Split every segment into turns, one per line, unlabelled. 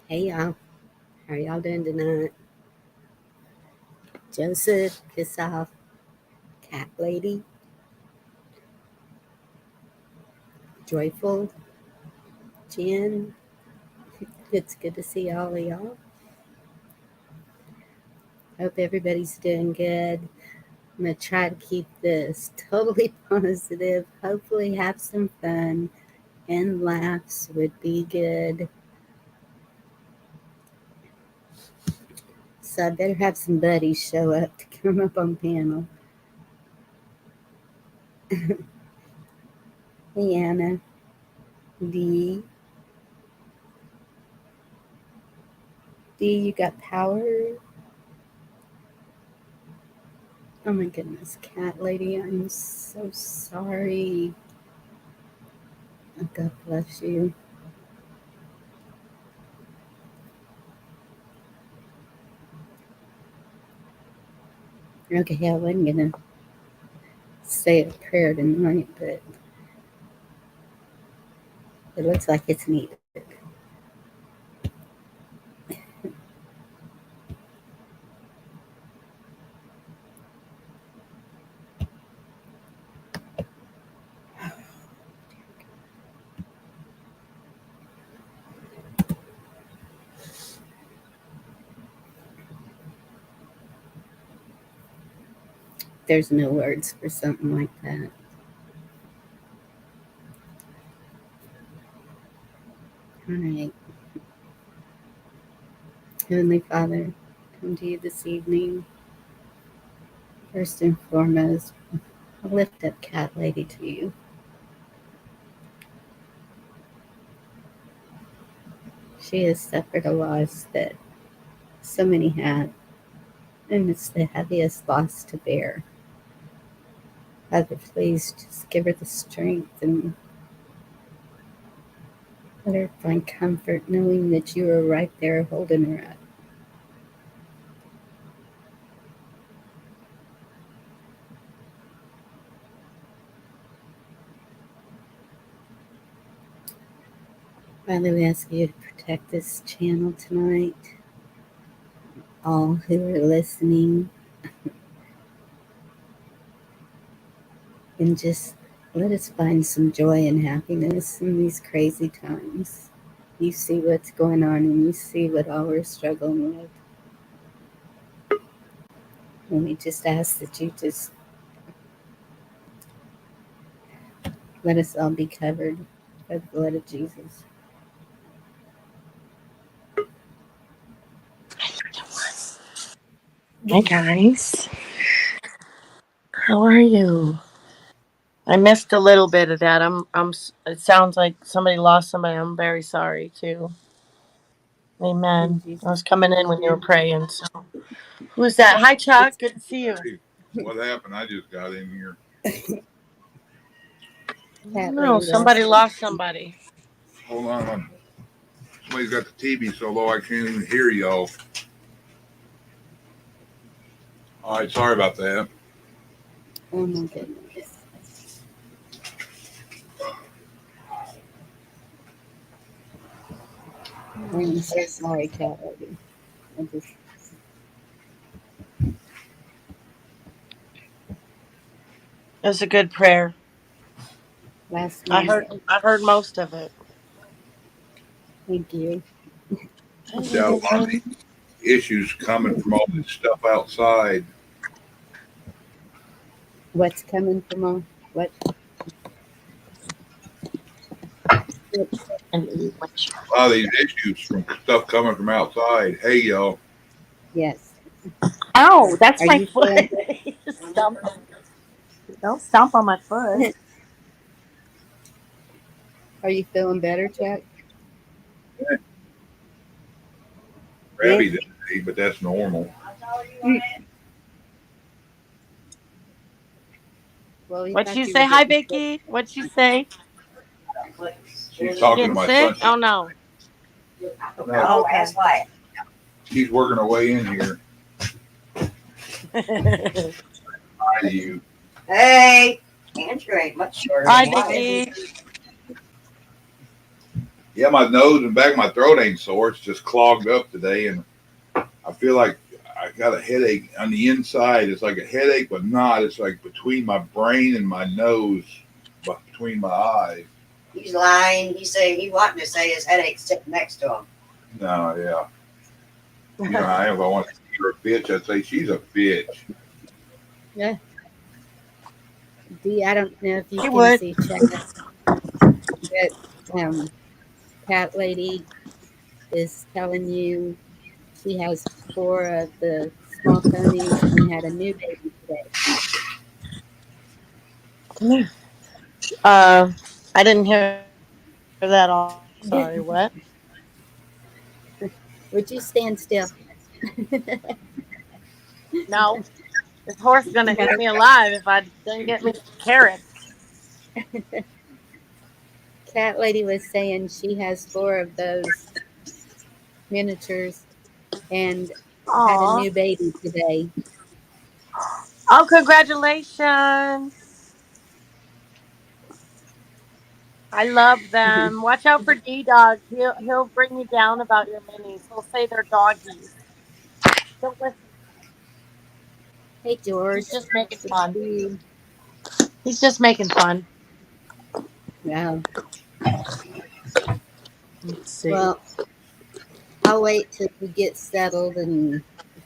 Hey y'all, how y'all doing tonight? Joseph, Kiss Off, Cat Lady, Joyful, Jen. It's good to see all of y'all. Hope everybody's doing good. I'm going to try to keep this totally positive. Hopefully, have some fun and laughs would be good. So, I better have some buddies show up to come up on panel. Hey, Anna, D. D, you got power? Oh my goodness, Cat Lady, I'm so sorry. Oh, God bless you. Okay, I wasn't gonna say a prayer tonight, but it looks like it's needed. There's no words for something like that. All right. Heavenly Father, come to you this evening. First and foremost, I lift up Cat Lady to you. She has suffered a loss that so many have, and it's the heaviest loss to bear. Father, please just give her the strength and let her find comfort knowing that you are right there holding her up. Father, we ask you to protect this channel tonight. All who are listening, and just let us find some joy and happiness in these crazy times. You see what's going on and you see what all we're struggling with. And we just ask that you just let us all be covered by the blood of Jesus.
Hi guys, how are you? I missed a little bit of that. It sounds like somebody lost somebody. I'm very sorry too. Amen. I was coming in when you were praying. So, who's that? Hi Chuck. Good to see you.
Hey, what happened? I just got in here.
No, somebody lost somebody.
Hold on. Somebody's got the TV so low I can't even hear y'all. All right, sorry about that.
Oh my goodness. I'm so sorry, Cat Lady.
It was a good prayer.
Last
I
night.
heard most of it.
Thank you.
Got a lot of issues coming from all this stuff outside.
What's coming from all what?
And
A lot of these issues from stuff coming from outside. Hey, y'all.
Yes.
ow, that's
Are
my
you
foot.
feeling?
Don't stomp on my foot.
Are you feeling better, Chuck?
Crabby today, but that's normal.
Well, we
What'd
thought
you
you were
say? Hi,
getting sick.
Vicky. What'd you say?
She's talking to
Getting
my
sick?
son.
Oh no.
No,
Okay.
she's working her way in here. Hi to you.
Hey, Andrew ain't much shorter.
Hi,
than
Vicky.
Yeah, my nose and back of my throat ain't sore. It's just clogged up today, and I feel like I got a headache on the inside. It's like a headache, but not. It's like between my brain and my nose, but between my eyes.
He's lying. He wanting to say his headache's sitting next to him.
No, yeah. You know, if I want to see her a bitch, I'd say she's a bitch.
Yeah. Dee, I don't know if you
He
can
would.
see chat, but Cat Lady is telling you she has 4 of the small ponies and had a new baby today.
Come here. I didn't hear that all. Sorry, what?
Would you stand still?
No. This horse is gonna
No.
eat me alive if I didn't get me some carrots.
Cat Lady was saying she has 4 of those miniatures and had a
Aw.
new baby today.
Oh, congratulations. I love them. Watch out for D Dog. He'll bring you down about your minis. He'll say they're doggies. Don't listen.
Hey, George.
He's just making
Good to
fun.
see you.
He's just making fun.
Wow.
Let's see.
Well, I'll wait till you get settled and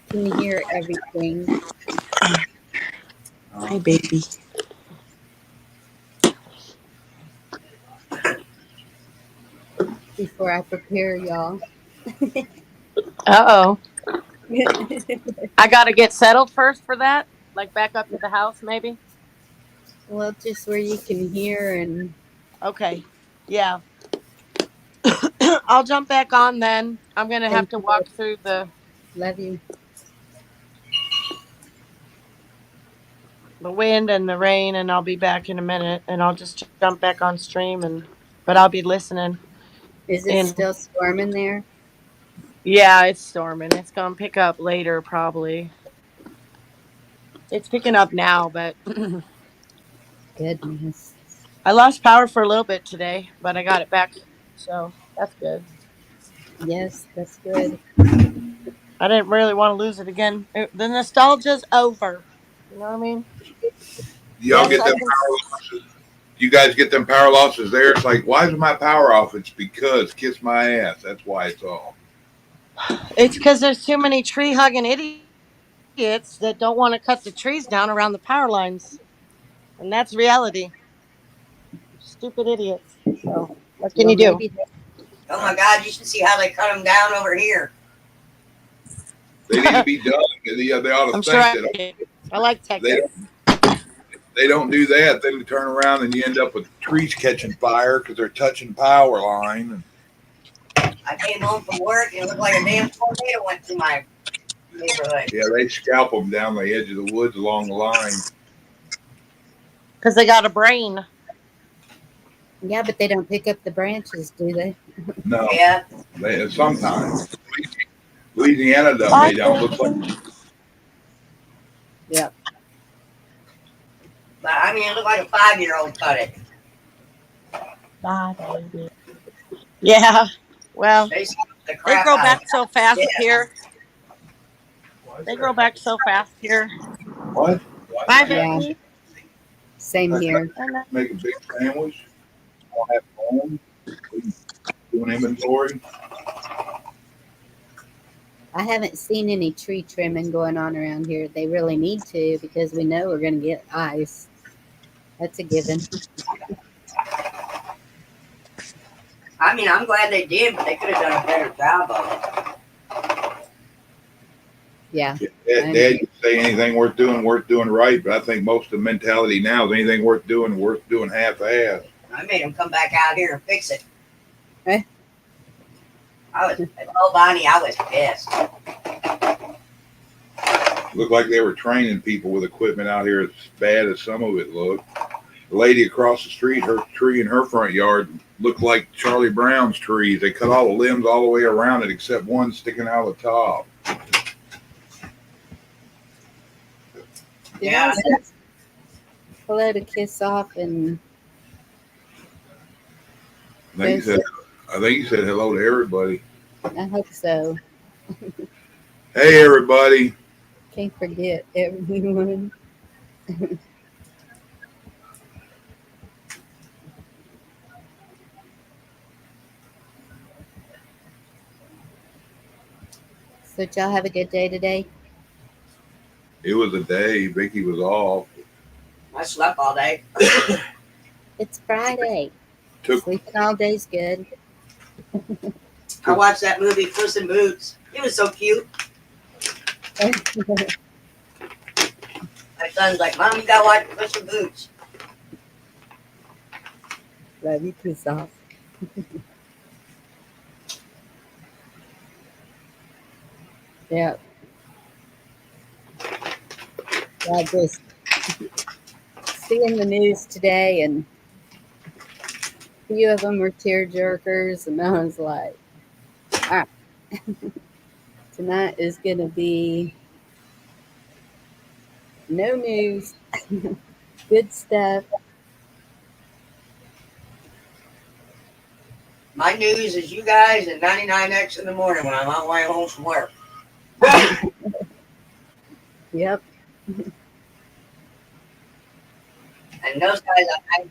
can hear everything
Hi, baby.
before I prepare y'all.
Uh oh. I gotta get settled first for that. Like back up to the house, maybe.
Well, just where you can hear and
Okay. Yeah. I'll jump back on then. I'm gonna have
thank
to
you.
walk through
Love you.
the wind and the rain, and I'll be back in a minute. And I'll just jump back on stream, but I'll be listening.
Is it
And
still storming there?
yeah, it's storming. It's gonna pick up later, probably. It's picking up now, but
Goodness.
I lost power for a little bit today, but I got it back, so that's good.
Yes, that's good.
I didn't really want to lose it again. The nostalgia's over. You know what I mean?
Y'all
Yes,
get
I
them
can.
power losses. You guys get them power losses there. It's like, why is my power off? It's because kiss my ass. That's why it's off.
It's because there's too many tree hugging idiots that don't want to cut the trees down around the power lines, and that's reality. Stupid idiots. So what can
Well,
you do?
maybe
Oh my God! You should see how they cut them down over here.
They need to be done. They ought to
I'm sure
think
I
that
do. I like
they
Texas.
don't, they don't do that. Then they turn around and you end up with trees catching fire because they're touching power line.
I came home from work and it looked like a damn tornado went through my neighborhood.
Yeah, they scalp them down the edge of the woods along the line.
Because they got a brain.
yeah, but they don't pick up the branches, do they?
No,
Yeah,
sometimes Louisiana don't.
Bye,
They don't look like.
baby.
Yep.
but I mean, it looked like a 5-year-old cut it.
Bye, baby. Yeah. Well,
They scared the
they
crap
grow
out of
back
me.
so fast
Yeah.
here. They grow back so fast here.
What?
Bye,
Yeah.
baby.
Same here.
I love
Make a big sandwich. I'll have home. Do an inventory.
I haven't seen any tree trimming going on around here. They really need to because we know we're going to get ice. That's a given.
I mean, I'm glad they did, but they could have done a better job of
Yeah.
Dad, you say anything worth doing right. But I think most of the mentality now is anything worth doing half-ass.
it. I made them come back out here and fix it.
Eh?
Oh, Bonnie, I was pissed.
Looked like they were training people with equipment out here as bad as some of it looked. The lady across the street, her tree in her front yard looked like Charlie Brown's trees. They cut all the limbs all the way around it except one sticking out of the top.
Did
Yeah.
I say hello to Kiss Off and
They said, I think he said hello to everybody.
I hope so.
Hey, everybody.
Can't forget everyone. So, did y'all have a good day today?
It was a day. Vicky was off.
I slept all day.
It's Friday.
Took
Sleeping all day's good.
I watched that movie Puss in Boots. It was so cute. My son's like, Mom, you gotta watch Puss in Boots.
Love you too, soft. Yeah. I just seeing the news today, and a few of them were tear jerkers, and I was like, all right, tonight is going to be no news, good stuff.
My news is you guys at 99X in the morning when I'm on my way home from work.
Yep.
And those guys, I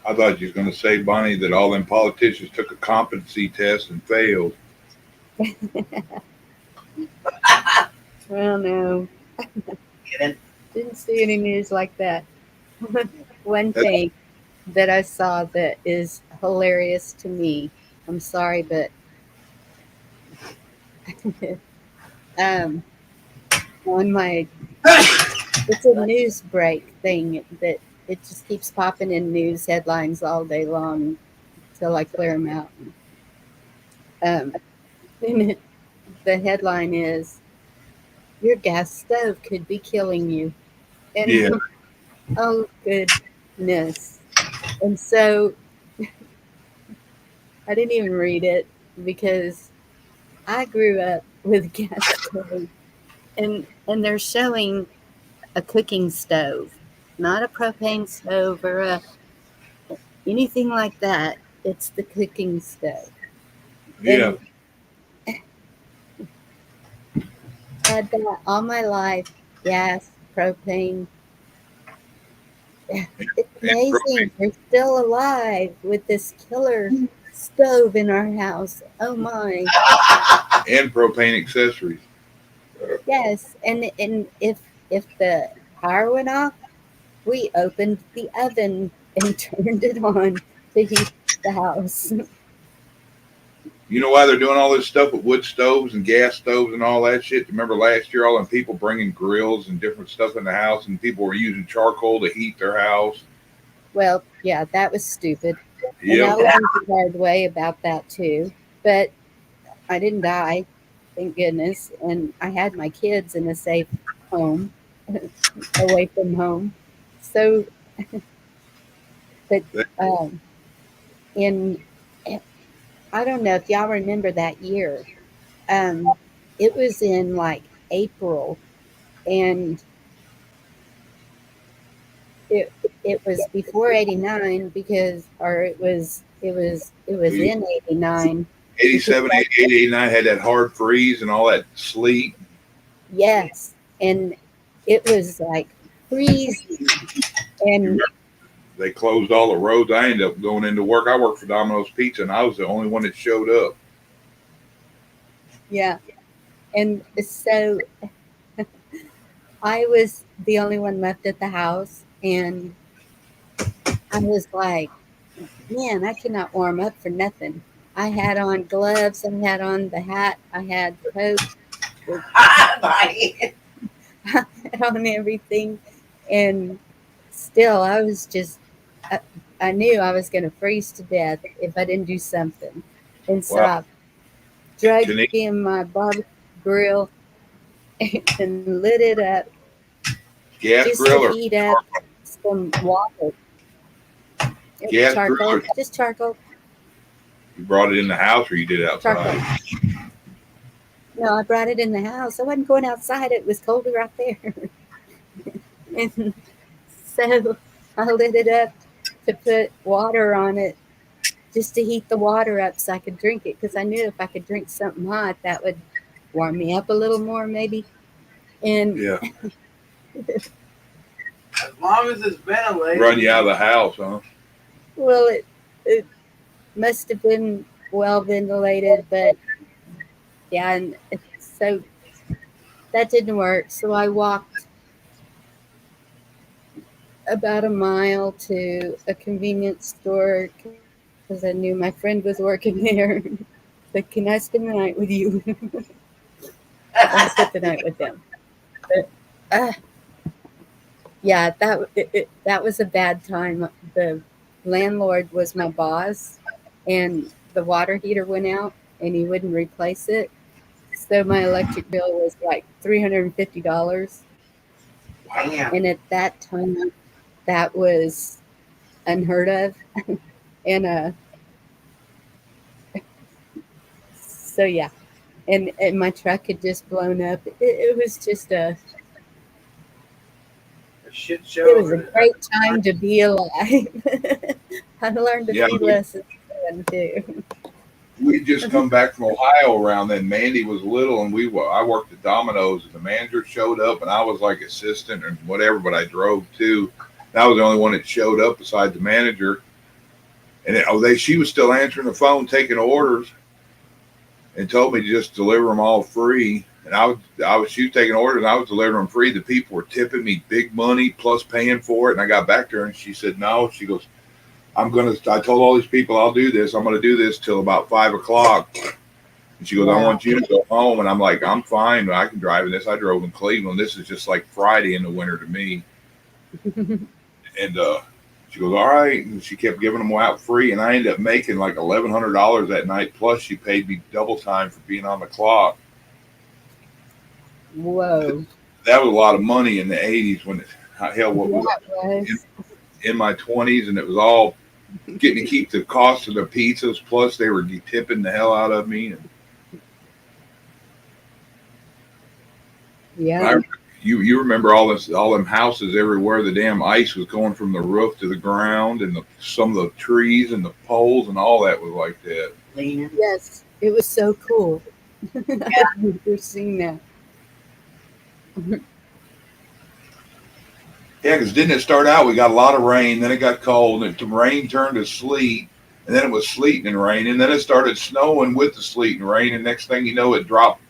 I thought you was going to say, Bonnie, that all them politicians took a competency test and failed.
Well, no, didn't see any news like that. One
That's,
thing that I saw that is hilarious to me. I'm sorry, but um, on my it's a news break thing that it just keeps popping in news headlines all day long till I clear them out. Um, and the headline is "Your gas stove could be killing you,"
yeah.
and oh goodness! And so I didn't even read it because I grew up with a gas stove, and they're showing a cooking stove, not a propane stove or anything like that. It's the cooking stove.
Yeah.
And had that all my life, gas, propane. It's
And
amazing.
propane,
We're still alive with this killer stove in our house. Oh my.
and propane accessories.
Yes. And if the power went off, we opened the oven and turned it on to heat the house.
You know why they're doing all this stuff with wood stoves and gas stoves and all that shit? Remember last year, all them people bringing grills and different stuff in the house, and people were using charcoal to heat their house.
Well, yeah, that was stupid. And I
Yep.
learned the hard way about that too. But I didn't die, thank goodness. And I had my kids in a safe home, away from home. So, but um, in, I don't know if y'all remember that year. Um, it was in like April, and it it was before '89 because, or it was in '89 because
87, 88, 89 had that hard freeze and all that sleet.
yes, and it was like freezing, and
They closed all the roads. I ended up going into work. I worked for Domino's Pizza, and I was the only one that showed up.
yeah, and so I was the only one left at the house, and I was like, man, I cannot warm up for nothing. I had on gloves, I had on the hat, I had the coat,
Bye.
I had on everything, and still, I was just, I, I knew I was going to freeze to death if I didn't do something. And so
Wow.
I dragged
Can
in my barbecue grill and lit it up
gas
just to
grill or
heat up some water.
gas grill?
Charcoal,
Or
just charcoal,
you brought it in the house, or you did it
charcoal.
outside?
No, I brought it in the house. I wasn't going outside. It was colder out there. And so I lit it up to put water on it just to heat the water up so I could drink it because I knew if I could drink something hot, that would warm me up a little more, maybe. And
Yeah.
As long as it's ventilated.
Run you out of the house, huh?
well, it must have been well ventilated, but yeah, and so that didn't work. So I walked about a mile to a convenience store because I knew my friend was working there. But can I spend the night with you? I spent the night with them. But uh, yeah, that was a bad time. The landlord was my boss, and the water heater went out, and he wouldn't replace it. So my electric bill was like $350,
Damn.
and at that time, that was unheard of. And so yeah, and my truck had just blown up. It was just
A shit
it
show.
was a great time to be alive. I learned a
Yeah,
few lessons then too.
we just come back from Ohio around then. Mandy was little, and I worked at Domino's, and the manager showed up, and I was like assistant or whatever, but I drove too. I was the only one that showed up besides the manager, and she was still answering the phone, taking orders, and told me to just deliver them all free. And she was taking orders, and I was delivering them free. The people were tipping me big money plus paying for it, and I got back to her, and she said, "No," she goes, I told all these people I'll do this. I'm going to do this till about 5 o'clock. And she goes, I
Wow.
want you to go home. And I'm like, I'm fine. I can drive in this. I drove in Cleveland. This is just like Friday in the winter to me. And she goes, all right. And she kept giving them out free. And I ended up making like $1,100 that night. Plus she paid me double time for being on the clock.
Whoa.
That was a lot of money in the 80s when what was
Yeah, it was.
in my 20s. And it was all getting to keep the cost of the pizzas. Plus they were tipping the hell out of me. And
Yeah.
you remember all them houses everywhere. The damn ice was going from the roof to the ground, and some of the trees and the poles and all that was like that.
Leaning.
Yes. It was so cool. I've never seen that.
Yeah, because didn't it start out? We got a lot of rain, then it got cold, and the rain turned to sleet, and then it was sleeting and rain, and then it started snowing with the sleet and rain, and next thing you know, it dropped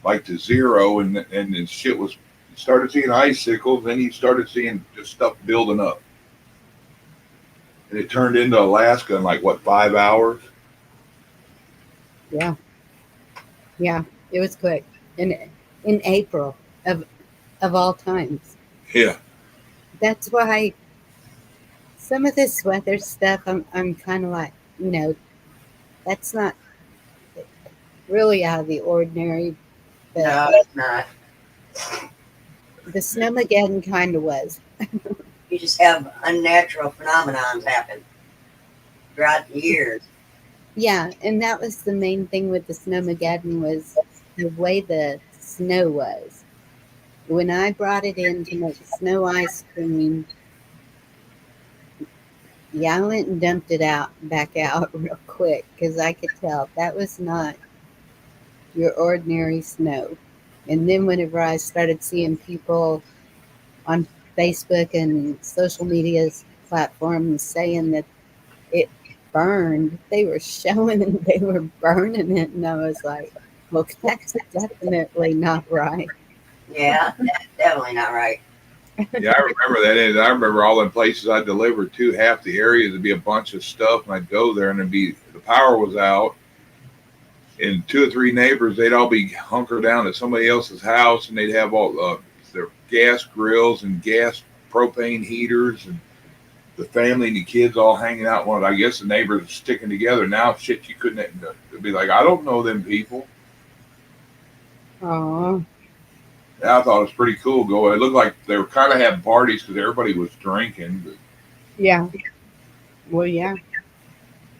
like to zero, and the shit was. You started seeing icicles, then you started seeing just stuff building up, and it turned into Alaska in like what 5 hours.
Yeah. Yeah. It was quick. In April of all times.
Yeah.
That's why some of this weather stuff I'm kind of like, that's not really out of the ordinary, but
No, it's not.
the Snowmageddon kind of was.
You just have unnatural phenomenons happen throughout the years.
Yeah, and that was the main thing with the Snowmageddon was the way the snow was. When I brought it in to make snow ice cream, yeah, I went and dumped it back out real quick because I could tell that was not your ordinary snow. And then whenever I started seeing people on Facebook and social media platforms saying that it burned, they were showing they were burning it, and I was like, well, that's definitely not right.
Yeah, that's definitely not right.
Yeah, I remember that. And I remember all the places I delivered to. Half the areas would be a bunch of stuff, and I'd go there, and the power was out, and 2 or 3 neighbors, they'd all be hunkered down at somebody else's house, and they'd have all their gas grills and gas propane heaters, and the family and the kids all hanging out. One, I guess the neighbors sticking together. Now, shit, you couldn't. It'd be like, I don't know them people.
Oh,
I thought it was pretty cool. It looked like they were kind of having parties because everybody was drinking. But
yeah. Well, yeah.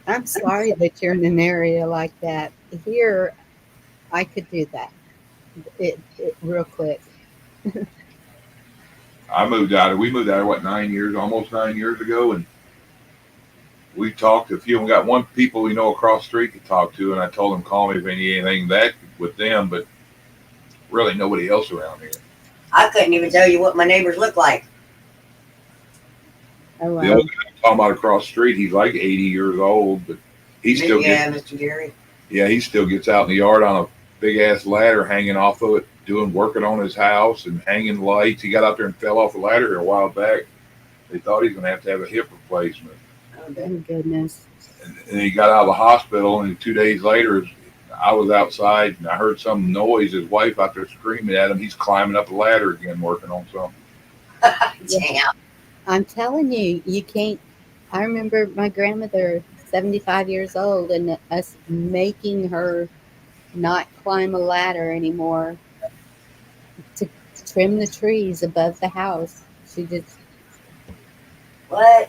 I'm sorry that you're in an area like that. Here, I could do that. It real quick.
We moved out. We moved out what 9 years, almost 9 years ago, and we talked to a few. We got one people we know across the street to talk to, and I told them call me if they need anything that with them, but really nobody else around here.
I couldn't even tell you what my neighbors look like.
Oh,
The
wow.
other guy I'm talking about across the street, he's like 80 years old, but he still
Yeah,
gets
Mr. Gary.
he still gets out in the yard on a big ass ladder hanging off of it, working on his house and hanging lights. He got out there and fell off a ladder here a while back. They thought he was going to have a hip replacement.
Oh, goodness.
And he got out of the hospital, and 2 days later, I was outside and I heard some noise. His wife out there screaming at him. He's climbing up the ladder again, working on something.
Damn.
I'm telling you, you can't. I remember my grandmother, 75 years old, and us making her not climb a ladder anymore to trim the trees above the house. She just,
What?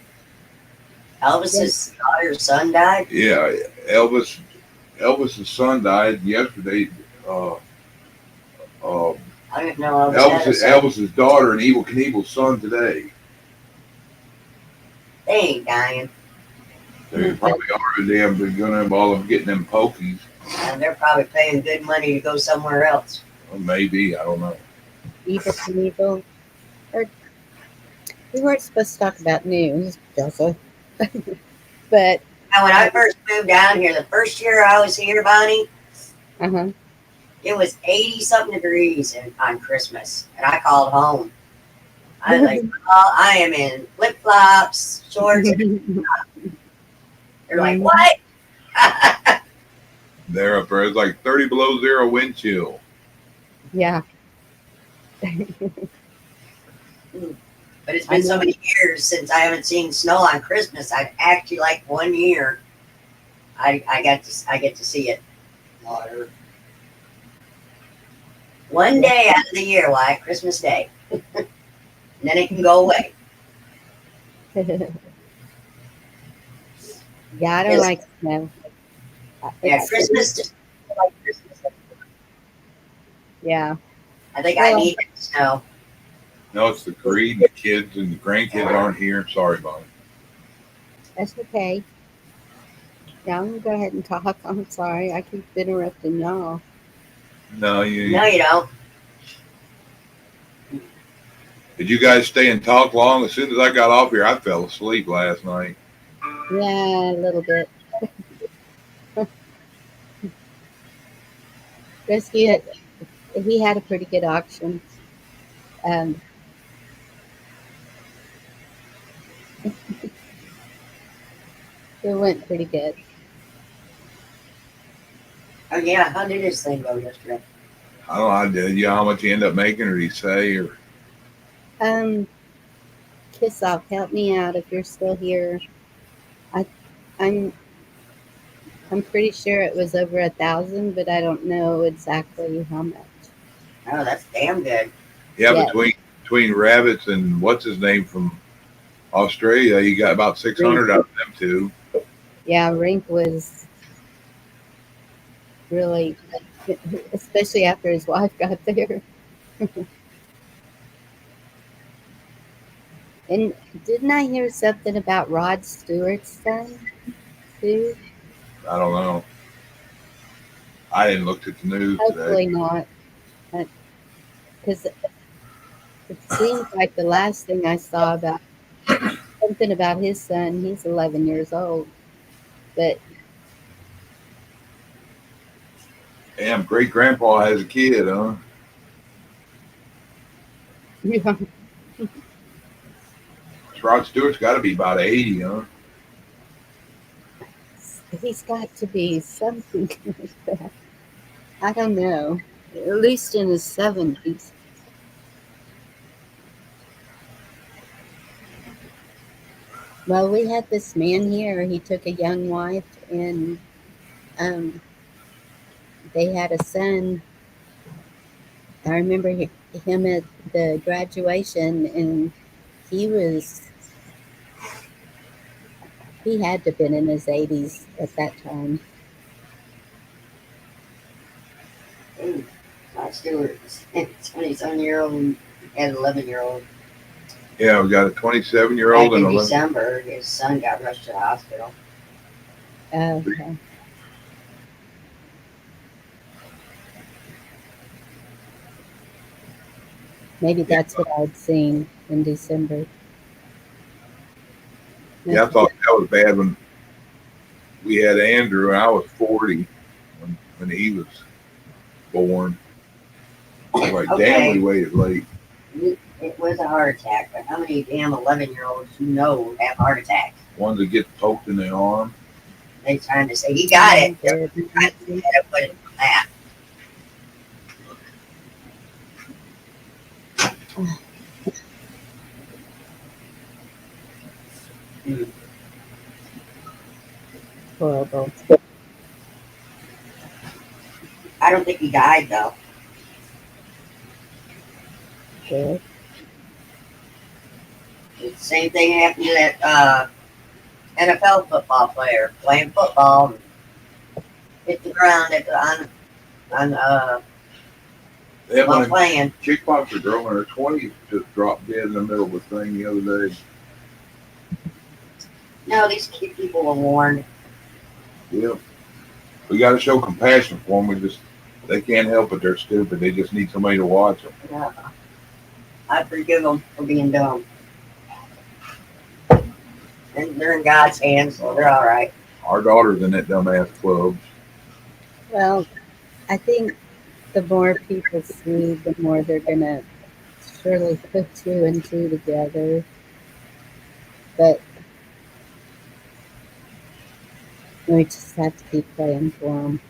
yeah,
Elvis's daughter's son died?
Yeah, Elvis's son died yesterday. Uh, uh,
I didn't know Elvis had a son.
Elvis's daughter and Evil Knievel's son today.
They ain't dying.
They probably are. They haven't been going to all of them getting them pokies.
And they're probably paying good money to go somewhere else.
Well, maybe, I don't know.
Evil Knievel. Or we weren't supposed to talk about news, Joseph. But
Now, when I first moved down here, the first year I was here, Bonnie, it was 80-something degrees on Christmas. And I called home. I was like, oh, I am in flip-flops, shorts. They're like, what?
They're up there. It's like 30 below zero wind chill.
yeah,
But it's been so many years since I haven't seen snow on Christmas. I've actually like 1 year. I get to see it. Water. One day out of the year, why? Christmas Day. And then it can go away.
yeah, I don't like snow.
Yeah,
It's-
Christmas. Just like Christmas.
Yeah,
I think I
Well-
need snow.
No, it's the Creed, the kids and the grandkids aren't here. Sorry, Bonnie.
that's okay. Yeah, I'm gonna go ahead and talk. I'm sorry, I keep interrupting y'all.
No,
No, you don't.
Did you guys stay and talk long? As soon as I got off here, I fell asleep last night.
Yeah, a little bit. Rescue, he had a pretty good auction. Um, it went pretty good.
Oh yeah, how did this thing go yesterday?
I don't know. Did you know how much you end up making, or did he say? Or
Kiss off, help me out if you're still here. I'm pretty sure it was over 1,000, but I don't know exactly how much.
Oh, that's damn good.
yeah,
Yeah.
between rabbits and what's his name from Australia, you got about 600 out of them too.
Yeah, Rink was really, especially after his wife got there. And didn't I hear something about Rod Stewart's son too?
I don't know. I didn't look at the news
Hopefully
today.
not, because it seems like the last thing I saw about something about his son. He's 11 years old, but
Damn, great grandpa has a kid, huh?
yeah,
Rod Stewart's got to be about 80, huh?
he's got to be something like that. I don't know. At least in his 70s. Well, we had this man here. He took a young wife, and um, they had a son. I remember him at the graduation, and he had to have been in his 80s at that time.
Ooh, Rod Stewart, 27-year-old and 11-year-old.
Yeah, we got a 27-year
Back
old and
in
11.
December, his son got rushed to the hospital.
Okay. Maybe
Yeah,
that's what I'd seen in December.
yeah, I
Nothing.
thought that was bad when we had Andrew and I was 40 when he was born. I was like, damn, we
Okay,
waited late.
it was a heart attack, but how many damn 11-year-olds you know have heart attacks?
Ones that get poked in the arm.
They trying to say he got it.
Oh,
They're trying to
goodness.
put it on that. Hmm.
Horrible.
I don't think he died though.
Good.
The same thing happened to that NFL football player playing football, hit the ground on
They had one
while
of
playing.
kickboxer girl in her 20s just dropped dead in the middle of a thing the other day.
No, these people were warned.
Yeah, we got to show compassion for them. They can't help it. They're stupid. They just need somebody to watch them.
Uh, I forgive them for being dumb. And they're in God's hands, so they're all right.
Our daughter's in that dumbass club.
Well, I think the more people see, the more they're gonna surely put two and two together. But we just have to keep praying for them.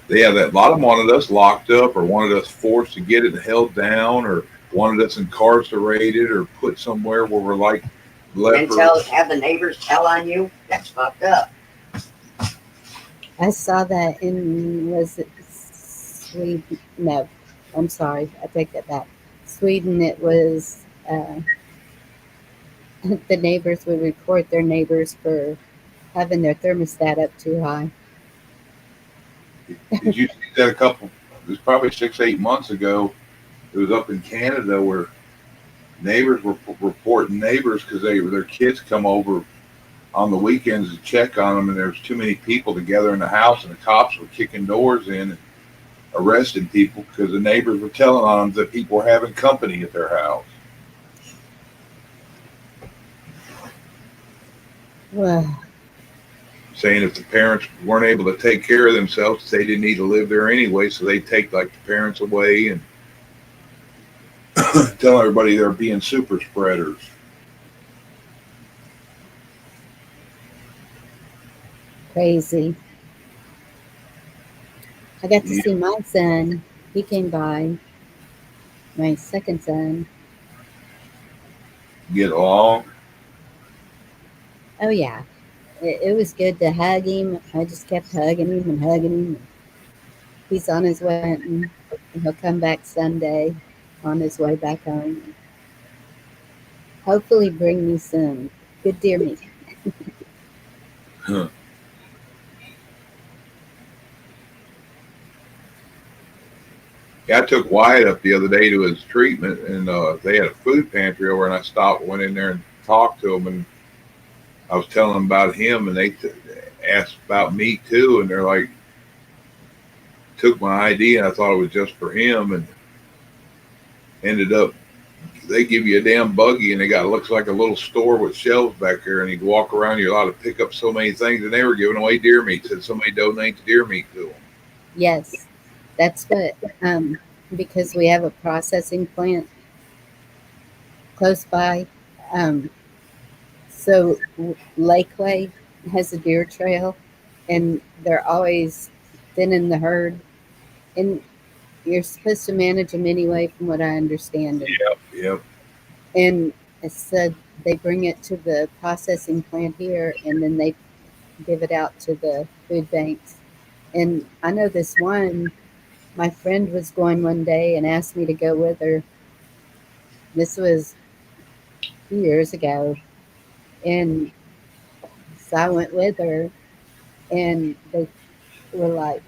Yeah, that a lot of them wanted us locked up or wanted us forced to get it held down or wanted us incarcerated or put somewhere where we're like
And
lepers.
have the neighbors tell on you. That's fucked up.
I saw that in, was it Sweden? No, I'm sorry. I take that back. Sweden, it was the neighbors would report their neighbors for having their thermostat up too high.
Did you see that a couple? It was probably 6, 8 months ago. It was up in Canada where neighbors were reporting neighbors because their kids come over on the weekends to check on them, and there's too many people together in the house, and the cops were kicking doors in and arresting people because the neighbors were telling on them that people were having company at their house.
Well,
Saying if the parents weren't able to take care of themselves, they didn't need to live there anyway, so they take like the parents away and tell everybody they're being super spreaders.
crazy. I got to
You
see my son. He came by, my second son.
get along.
Oh, yeah. It was good to hug him. I just kept hugging him and hugging him. He's on his way, and he'll come back Sunday on his way back home. Hopefully, bring me some good deer meat.
Huh. Yeah, I took Wyatt up the other day to his treatment, and they had a food pantry over, and I stopped, went in there, and talked to them, and I was telling them about him, and they asked about me too, and they're like, took my ID, and I thought it was just for him, and ended up they give you a damn buggy, and they got looks like a little store with shelves back there, and you walk around, you're allowed to pick up so many things, and they were giving away deer meat. Said somebody donate the deer meat to them.
Yes, that's what, because we have a processing plant close by. Um, so Lakeway has a deer trail, and they're always thinning the herd. And you're supposed to manage them anyway, from what I understand.
Yep, yep.
And it said they bring it to the processing plant here, and then they give it out to the food banks. And I know this one, my friend was going one day and asked me to go with her. This was a few years ago. And so I went with her, and they were like,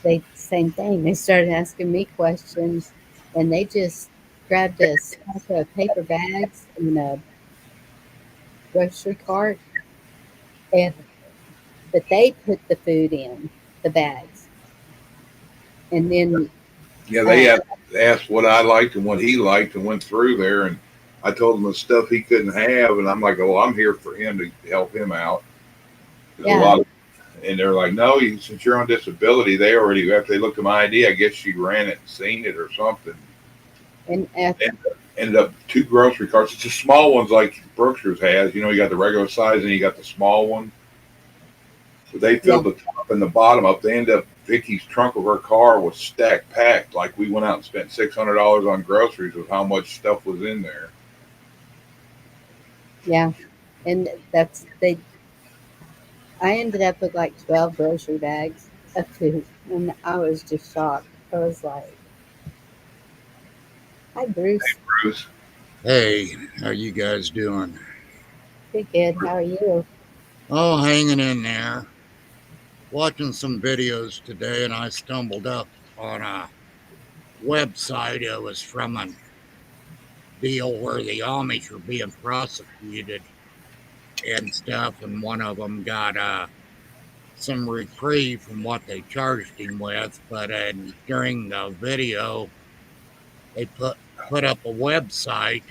they same thing. They started asking me questions, and they just grabbed a stack of paper bags in a grocery cart, and but they put the food in the bags, and then
Yeah, they
uh,
asked what I liked and what he liked and went through there. And I told him the stuff he couldn't have. And I'm like, oh, I'm here for him to help him out. There's a
yeah,
lot of, and they're like, no, since you're on disability, they already, after they looked at my ID, I guess she ran it and seen it or something.
and
Ended up two grocery carts. It's the small ones like Brookshire's has. You know, you got the regular size and you got the small one. So they
yeah,
filled the top and the bottom up. They ended up, Vicky's trunk of her car was stacked packed. Like we went out and spent $600 on groceries with how much stuff was in there.
yeah, and that's they. I ended up with like 12 grocery bags of food, and I was just shocked. I was like, "Hi, Bruce.
Bruce,
Hey, how you guys doing?
Pretty good. How are you?"
Oh, hanging in there. Watching some videos today, and I stumbled up on a website. It was from a deal where the Amish are being prosecuted and stuff, and one of them got some reprieve from what they charged him with. But during the video, they put up a website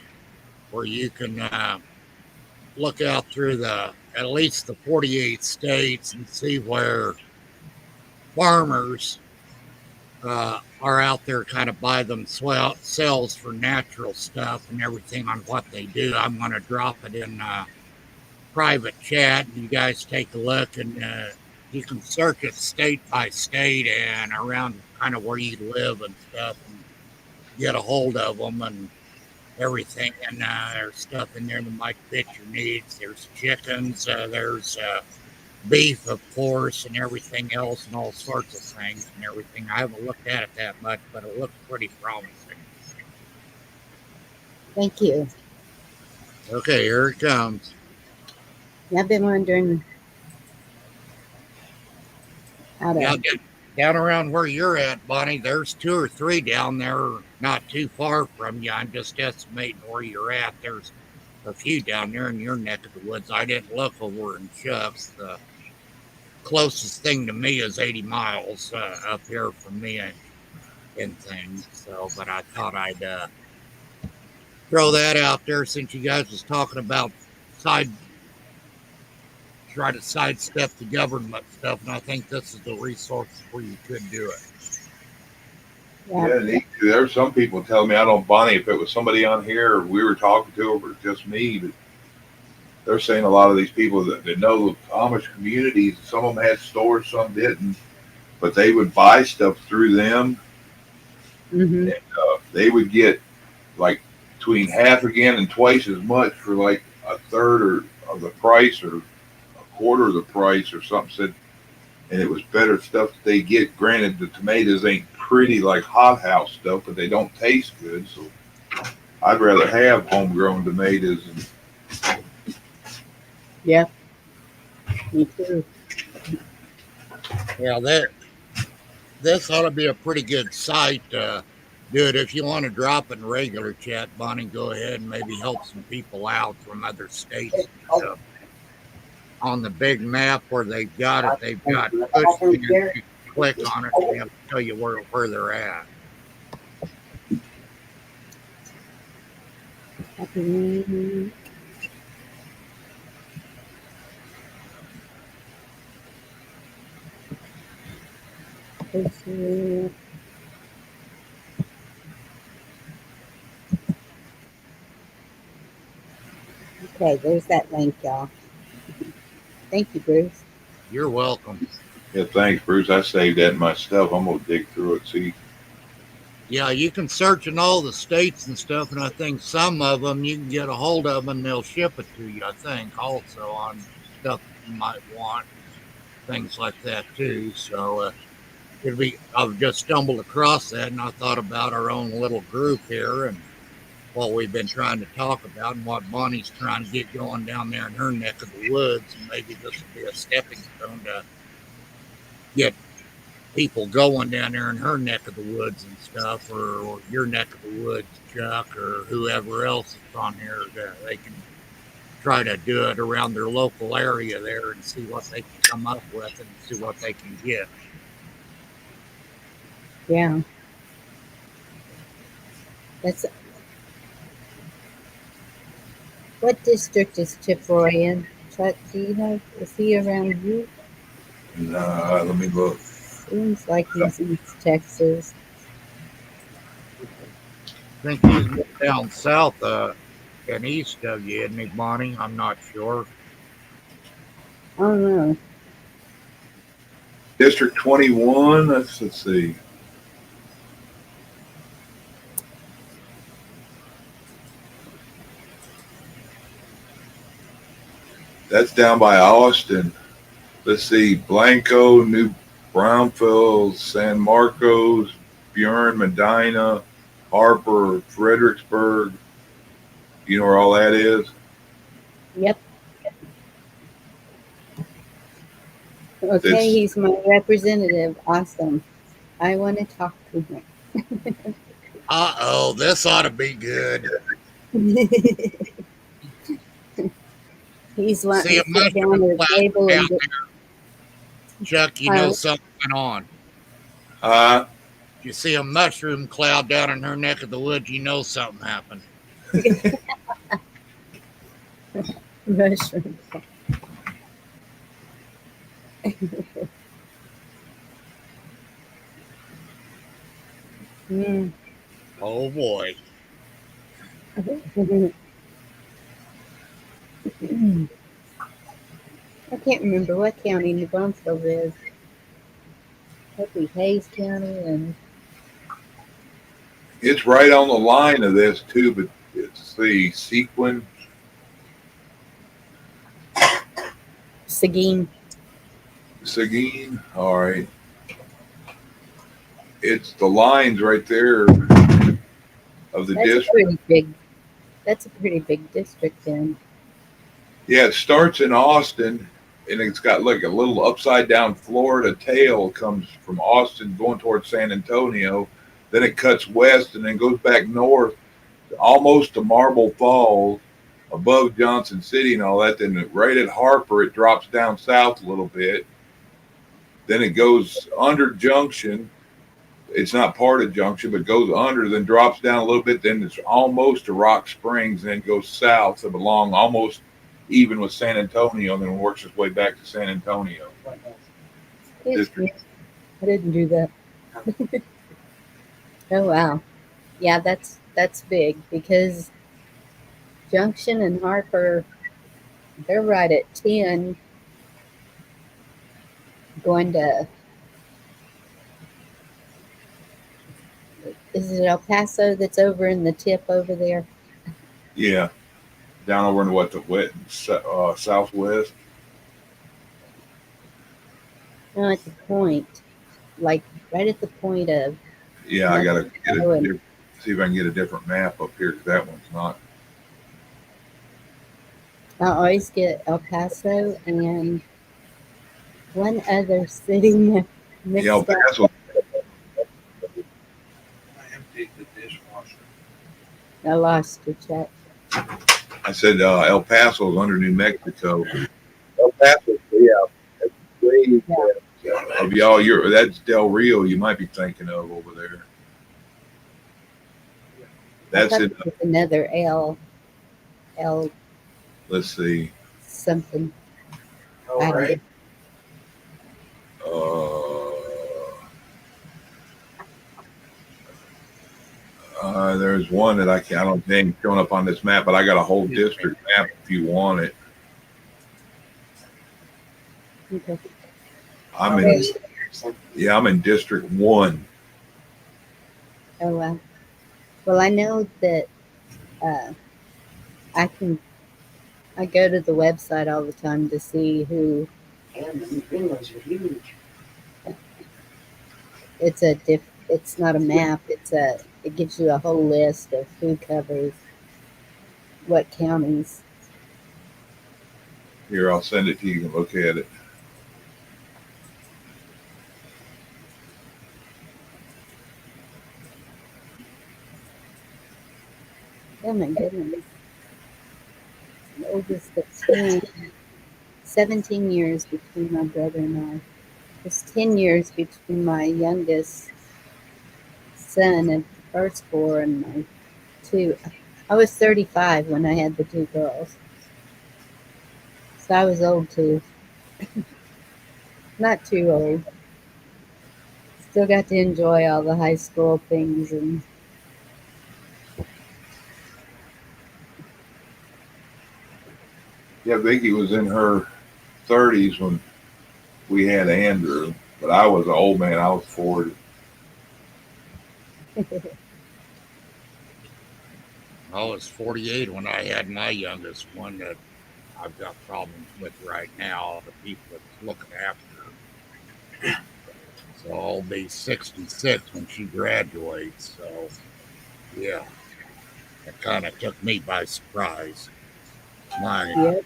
where you can look out through the at least the 48 states and see where farmers are out there kind of by themselves for natural stuff and everything on what they do. I'm going to drop it in private chat, and you guys take a look, and you can search it state by state and around kind of where you live and stuff, and get a hold of them and everything. And there's stuff in there that might fit your needs. There's chickens, there's beef, of course, and everything else, and all sorts of things and everything. I haven't looked at it that much, but it looks pretty promising.
Thank you.
Okay, here it comes.
I've been wondering how to.
Yeah, down around where you're at, Bonnie, there's 2 or 3 down there, not too far from you. I'm just estimating where you're at. There's a few down there in your neck of the woods. I didn't look over in Chuck's. The closest thing to me is 80 miles up here from me and things. So, but I thought I'd throw that out there since you guys was talking about side try to sidestep the government stuff, and I think this is the resource where you could do it.
Yeah,
there's some people telling me, I don't, Bonnie, if it was somebody on here, we were talking to, or just me, but they're saying a lot of these people that know the Amish communities, some of them had stores, some didn't, but they would buy stuff through them.
mm-hmm.
And they would get like between half again and twice as much for like a third of the price or a quarter of the price or something. Said, and it was better stuff that they get. Granted, the tomatoes ain't pretty like hothouse stuff, but they don't taste good. So I'd rather have homegrown tomatoes. And
Yeah, me too.
Yeah, this ought to be a pretty good site. Do it if you want to drop in regular chat, Bonnie. Go ahead and maybe help some people out from other states and stuff. On the big map where they've got it, they've got push pins. You click on it, and they'll tell you where they're at.
Mm-hmm. Okay, there's that link, y'all. Thank you, Bruce.
You're welcome.
yeah, thanks, Bruce. I saved that in my stuff. I'm gonna dig through it, see.
Yeah, you can search in all the states and stuff, and I think some of them you can get a hold of them and they'll ship it to you. I think also on stuff you might want, things like that too. So it'd be. I've just stumbled across that, and I thought about our own little group here and what we've been trying to talk about and what Bonnie's trying to get going down there in her neck of the woods, and maybe this will be a stepping stone to get people going down there in her neck of the woods and stuff, or your neck of the woods, Chuck, or whoever else is on there, that they can try to do it around their local area there and see what they can come up with and see what they can get.
Yeah. That's what district is Chip Roy in? Chuck, do you know? Is he around you?
Nah, let me look.
Seems like he's East Texas.
I think he's more down south and east of you, isn't he, Bonnie? I'm not sure.
I don't know.
District 21. Let's see. That's down by Austin. Let's see. Blanco, New Braunfels, San Marcos, Bjorn, Medina, Harper, Fredericksburg. You know where all that is?
Yep. Okay,
It's,
he's my representative. Awesome. I want to talk to him.
This ought to be good.
He's wanting
See a
to sit down
mushroom
at a
cloud
table
down
and get.
there, Chuck. You know something went on. You see a mushroom cloud down in her neck of the woods, you know something happened.
Mushroom. Mm.
Oh boy.
I can't remember what county New Braunfels is. Hopefully Hayes County and
it's right on the line of this too, but it's the Sequin.
Seguin.
Seguin. All right. It's the lines right there of the district.
That's a pretty big district then.
Yeah, it starts in Austin, and it's got like a little upside down Florida tail comes from Austin going towards San Antonio. Then it cuts west and then goes back north almost to Marble Falls above Johnson City and all that. Then right at Harper, it drops down south a little bit. Then it goes under Junction. It's not part of Junction, but goes under, then drops down a little bit. Then it's almost to Rock Springs, and then goes south of along almost even with San Antonio, and then works its way back to San Antonio.
I didn't do that. Oh wow. Yeah, that's big because Junction and Harper, they're right at 10 going to, is it El Paso that's over in the tip over there?
Yeah, down over in what the southwest.
No, at the point, like right at the point of.
Yeah, I gotta see if I can get a different map up here because that one's not.
I always get El Paso and one other city mixed
Yeah, El Paso.
up.
I emptied the dishwasher.
I lost your check.
I said El Paso's under New Mexico. El Paso, yeah, that's way of y'all. That's Del Rio. You might be thinking of over there. That's it.
Another L.
Let's see.
Something.
All right.
There's one that I don't think showing up on this map, but I got a whole district map if you want it.
Okay.
I'm in District 1.
Oh wow. Well, I know that I go to the website all the time to see who.
And the windows are huge.
It's not a map. It gives you a whole list of who covers what counties.
Here, I'll send it to you. You can look at it.
Oh my goodness. The oldest of 10, 17 years between my brother and I. It's 10 years between my youngest son and firstborn and my two. I was 35 when I had the two girls. So I was old too. Not too old. Still got to enjoy all the high school things and
Yeah, Vicky was in her 30s when we had Andrew, but I was an old man. I was 40.
I was 48 when I had my youngest one that I've got problems with right now, the people that's looking after. So I'll be 66 when she graduates. So, yeah, that kind of took me by surprise. My
yep.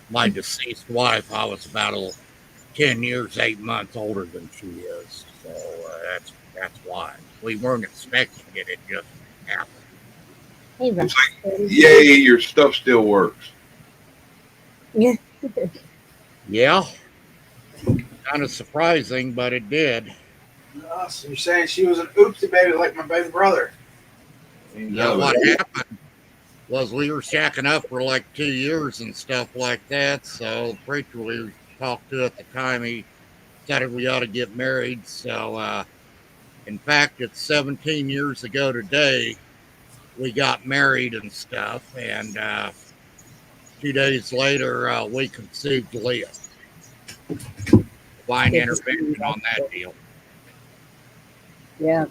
my deceased wife, I was about 10 years, 8 months older than she is. So that's why. We weren't expecting it. It just happened.
Hey,
It's
Ross.
like, yay, your stuff still works.
Yeah.
Yeah, kind of surprising, but it did.
So you're saying she was an oopsie baby like my baby brother?
Ain't
Yeah,
none of
what
it.
happened was we were shacking up for like 2 years and stuff like that. So the preacher we talked to at the time, he decided we ought to get married. So, in fact, it's 17 years ago today we got married and stuff. And 2 days later, we conceived Leah. Divine
Good to see you.
intervention on that deal.
Yeah.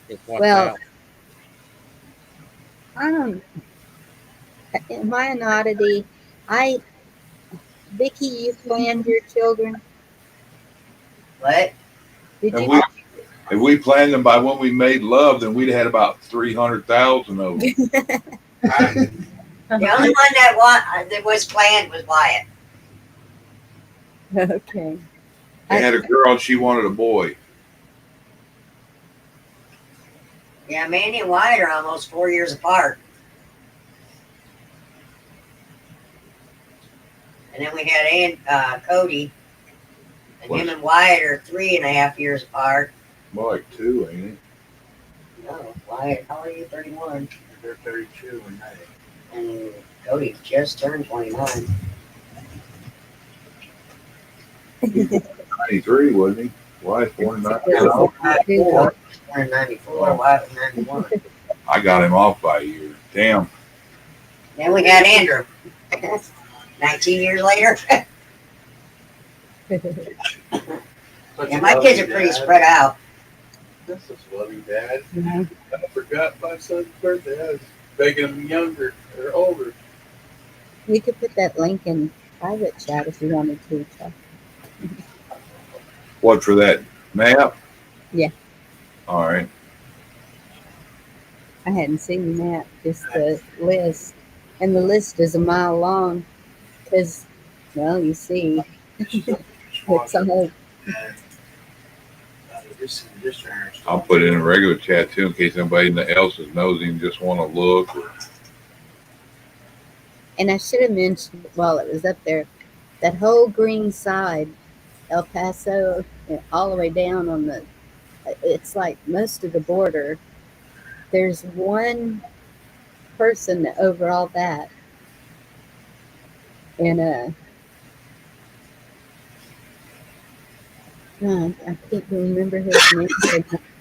Is what's
Well,
happened.
I don't. Am I an oddity? I, Vicky, you planned your children.
What?
Did
And
you?
we, if we planned them by when we made love, then we'd have had about 300,000 of them.
The only one that was planned was Wyatt.
Okay.
They had a girl and she wanted a boy.
Yeah, Mandy and Wyatt are almost 4 years apart. And then we had Cody, and him and Wyatt are 3.5 years apart.
More like 2, ain't it?
No, Wyatt, how are you? 31.
They're 32 and they.
And Cody just turned 29.
93, wasn't he? Why? Born in 94.
No, 94. Born in 94. Wyatt was 91.
I got him off by a year. Damn.
Then we had Andrew. 19 years later. Yeah, my kids are pretty spread out.
This is loving, Dad.
Yeah.
I forgot my son's birthday. I was making him younger or older.
You could put that link in private chat if you wanted to, Chuck.
What, for that map?
Yeah.
All right.
I hadn't seen that, just the list. And the list is a mile long because, well, you see, it's all.
I'll put it in a regular chat too in case anybody else is nosy and just want to look.
And I should have mentioned while it was up there, that whole green side, El Paso, all the way down on the, it's like most of the border. There's one person over all that. And I can't remember his name.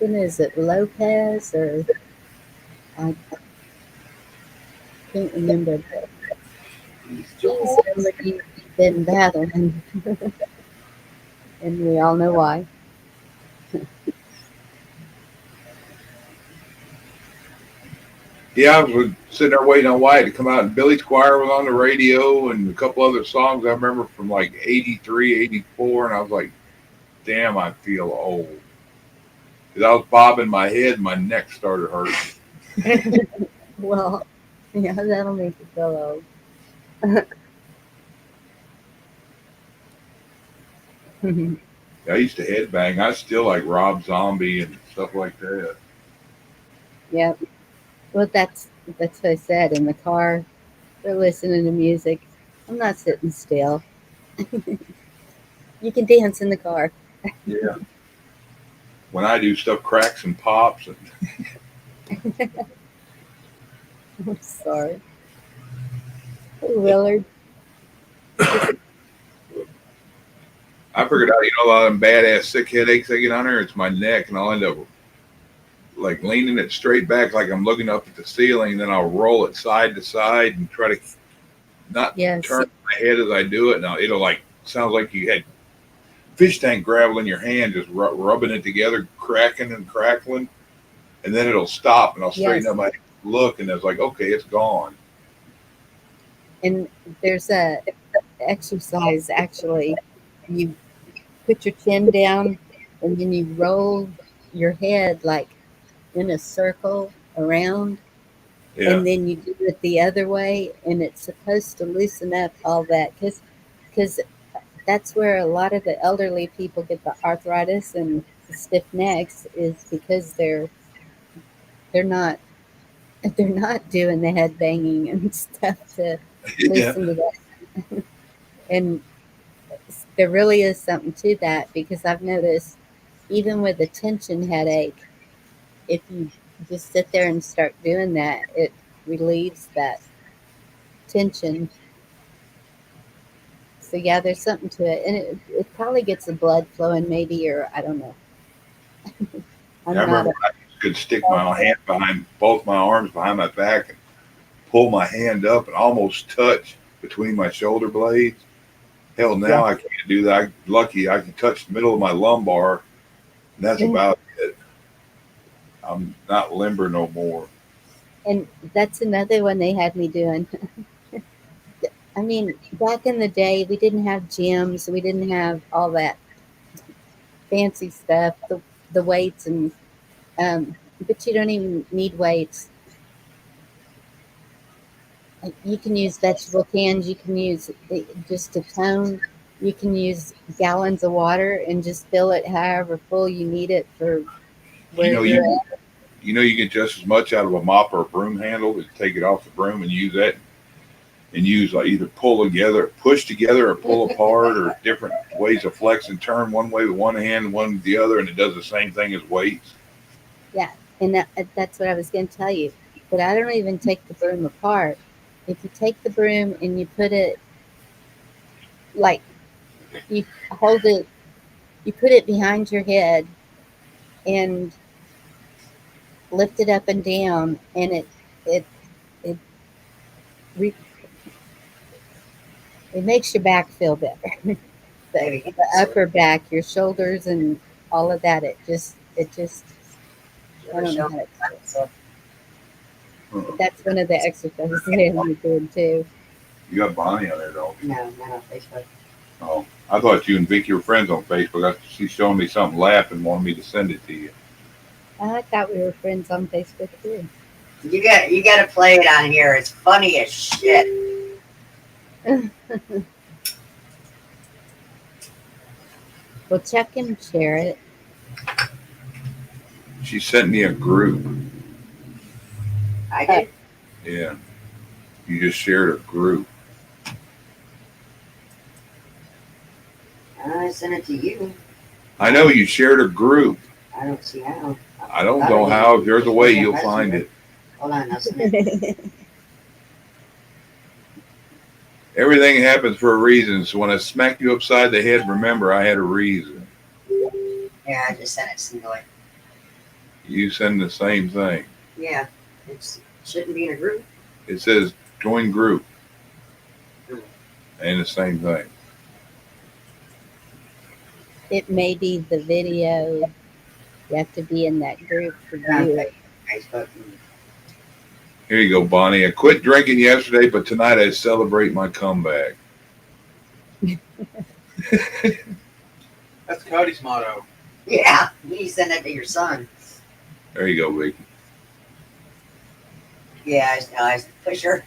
Is it Lopez or I can't remember. But he's somebody been battling, and we all know why.
Yeah, I was sitting there waiting on Wyatt to come out, and Billy's Choir was on the radio and a couple other songs I remember from like 83, 84, and I was like, damn, I feel old. Because I was bobbing my head and my neck started hurting.
Well, yeah, that'll make you feel old.
I used to headbang. I still like Rob Zombie and stuff like that.
Yep. Well, that's That's what I said in the car. We're listening to music. I'm not sitting still. You can dance in the car.
Yeah. When I do stuff cracks and pops, and
I'm sorry. Hey, Willard. Just,
I figured out, a lot of them badass sick headaches I get on there, it's my neck, and I'll end up like leaning it straight back, like I'm looking up at the ceiling. Then I'll roll it side to side and try to not
yes.
turn my head as I do it. Now it'll like sounds like you had fish tank gravel in your hand, just rubbing it together, cracking and crackling, and then it'll stop, and I'll straighten
Yes.
up my look, and it's like, okay, it's gone.
And there's a exercise actually. You put your chin down and then you roll your head like in a circle around,
Yeah,
and then you do it the other way, and it's supposed to loosen up all that because that's where a lot of the elderly people get the arthritis and the stiff necks is because they're not they're not doing the head banging and stuff to
yeah.
listen to that. And there really is something to that because I've noticed even with a tension headache, if you just sit there and start doing that, it relieves that tension. So yeah, there's something to it, and it probably gets the blood flowing, maybe, or I don't know.
I
I'm not
remember
a
when I could stick my hand behind both my arms behind my back and pull my hand up and almost touch between my shoulder blades. Hell,
yeah,
now I can't do that. Lucky I can touch the middle of my lumbar, and that's about it. I'm not limber no more.
and that's another one they had me doing. I mean, back in the day, we didn't have gyms, we didn't have all that fancy stuff, the weights and but you don't even need weights. Like, you can use vegetable cans, you can use just a tone, you can use gallons of water and just fill it however full you need it for
You
where
know,
you're
you
at.
you get just as much out of a mop or a broom handle. To take it off the broom and use that, and use like either pull together, push together, or pull apart, or different ways of flex and turn one way with one hand, one with the other, and it does the same thing as weights.
Yeah, and that's what I was going to tell you. But I don't even take the broom apart. If you take the broom and you put it like you hold it, you put it behind your head and lift it up and down, and it it re- it makes your back feel better.
Maybe.
The upper back, your shoulders, and all of that. It just
You
I
ever
don't know
show
how to explain it.
so
But that's one of the exercises they have me doing too.
You got Bonnie on there, don't you?
no, not on Facebook.
Oh, I thought you and Vicky were friends on Facebook. She's showing me something laughing, wanted me to send it to you.
I thought we were friends on Facebook too.
You got to play it on here. It's funny as shit.
Well, check and share it.
She sent me a group.
I did.
Yeah, you just shared a group.
I sent it to you.
I know you shared a group.
I don't see how.
I don't know how. If there's a way, you'll find it.
Hold on, I'll send it.
Everything happens for a reason. So when I smack you upside the head, remember I had a reason.
Yeah, I just sent it singly.
You send the same thing.
Yeah, it shouldn't be in a group.
It says join group. And the same thing.
It may be the video. You have to be in that group to view it.
Facebook.
Here you go, Bonnie. I quit drinking yesterday, but tonight I celebrate my comeback.
That's Cody's motto.
Yeah, you send it to your son.
There you go, Vicky.
Yeah, I push her.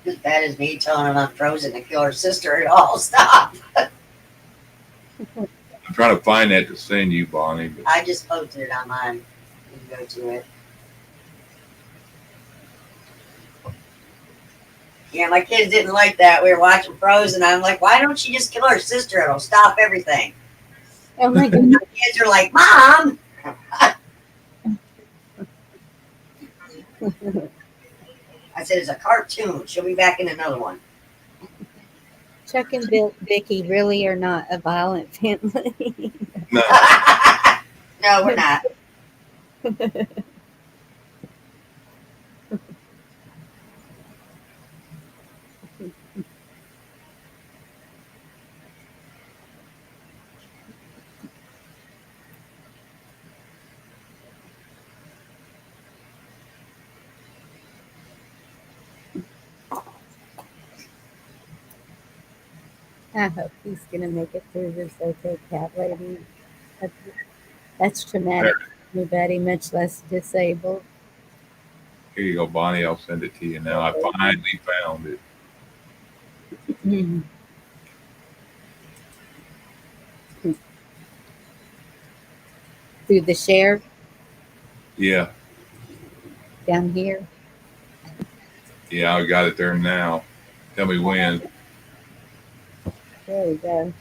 As bad as me telling him I'm frozen to kill her sister. It all stop.
I'm trying to find that to send you, Bonnie. But
I just posted it on mine. You can go to it. Yeah, my kids didn't like that. We were watching Frozen. I'm like, why don't you just kill her sister? It'll stop everything.
Oh my God.
My kids are like, Mom. I said, it's a cartoon. She'll be back in another one.
Chuck and Vicky really are not a violent family.
No,
No, we're not.
I hope he's gonna make it through this okay, cat lady. That's, that's traumatic for anybody, much less disabled.
here you go, Bonnie. I'll send it to you now. I finally found it.
Mhm. Through the share
Yeah,
down here.
yeah, I got it there now. Tell me when.
There we go.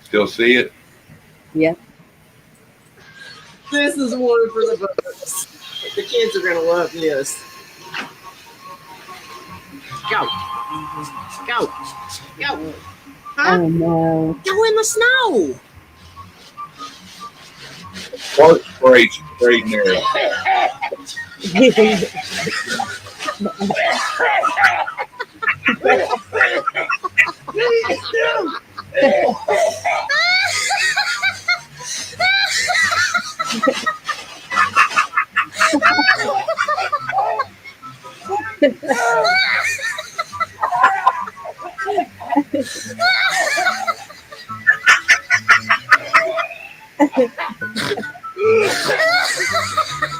Still see it?
Yep.
This is one for the books. The kids are gonna love this. Go, go, go. Huh?
Oh no.
Go in the snow.
Fart spray sprayed in there.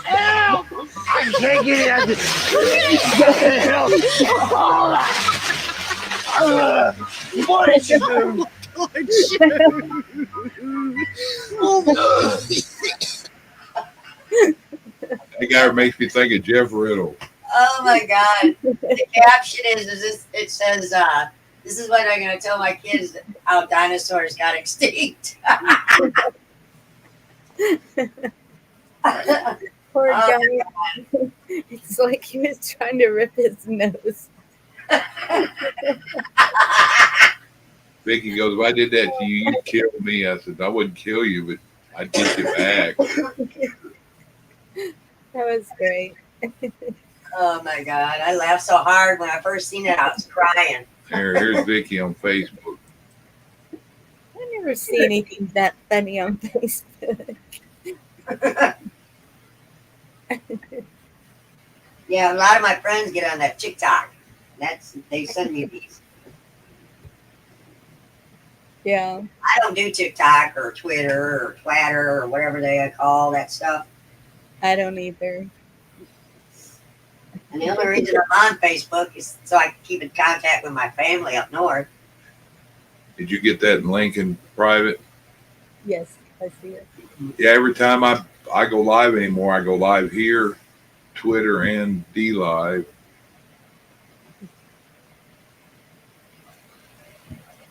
Help! I can't get it. Help! What did you do?
That guy makes me think of Jeff Riddle.
Oh my God. The caption is this, it says, this is what I'm going to tell my kids how dinosaurs got extinct.
Poor
Oh,
guy. It's like he was trying to rip his nose.
Vicky goes, if I did that to you, you'd kill me. I said, I wouldn't kill you, but I'd get you back.
That was great.
Oh my God. I laughed so hard when I first seen it. I was crying.
Here's Vicky on Facebook.
I never see anything that funny on Facebook.
Yeah, a lot of my friends get on that TikTok. They send me these.
Yeah.
I don't do TikTok or Twitter or Twatter or whatever they call that stuff.
I don't either.
And the only reason I'm on Facebook is so I can keep in contact with my family up north.
Did you get that in Lincoln private?
Yes, I see it.
Yeah, every time I go live anymore, I go live here, Twitter, and D Live.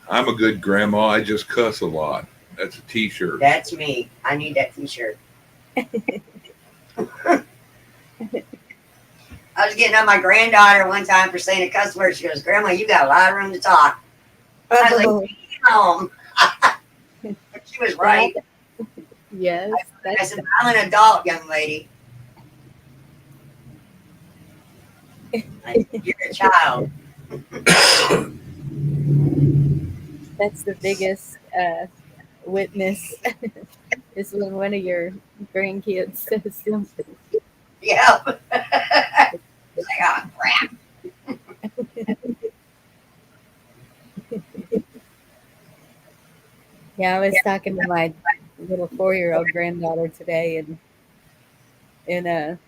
I'm a good grandma. I just cuss a lot. That's a T-shirt.
That's me. I need that T-shirt. I was getting on my granddaughter one time for saying a cuss word. She goes, "Grandma, you got a lot of room to talk." I was like, "Damn." But she was right.
Yes.
I said, "I'm an adult, young lady. You're a child."
That's the biggest witness is when one of your grandkids says something.
Yeah. It's like, oh, crap.
Yeah, I was talking to my little 4-year-old granddaughter today, and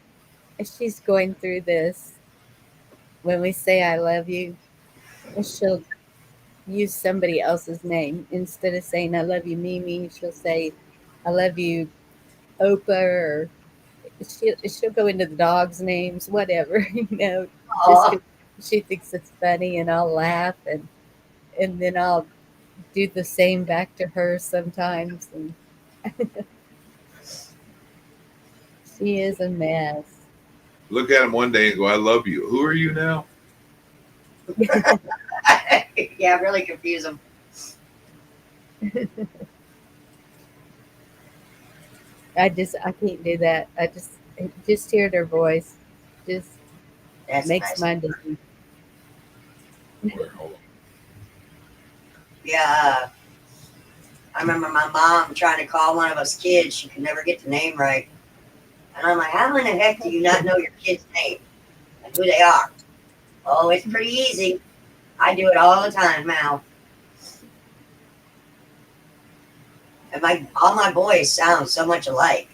she's going through this. When we say "I love you," she'll use somebody else's name instead of saying "I love you, Mimi." She'll say "I love you, Opa," or she'll go into the dogs' names, whatever, just
Oh,
'cause she thinks it's funny, and I'll laugh, and then I'll do the same back to her sometimes, and she is a mess.
Look at him one day and go, "I love you." Who are you now?
yeah, really confuse them.
I can't do that. Just hear their voice, just
That's
makes
nice.
my day.
Where, hold on.
Yeah, I remember my mom trying to call one of us kids. She could never get the name right. And I'm like, how in the heck do you not know your kid's name and who they are? Oh, it's pretty easy. I do it all the time now. And all my boys sound so much alike.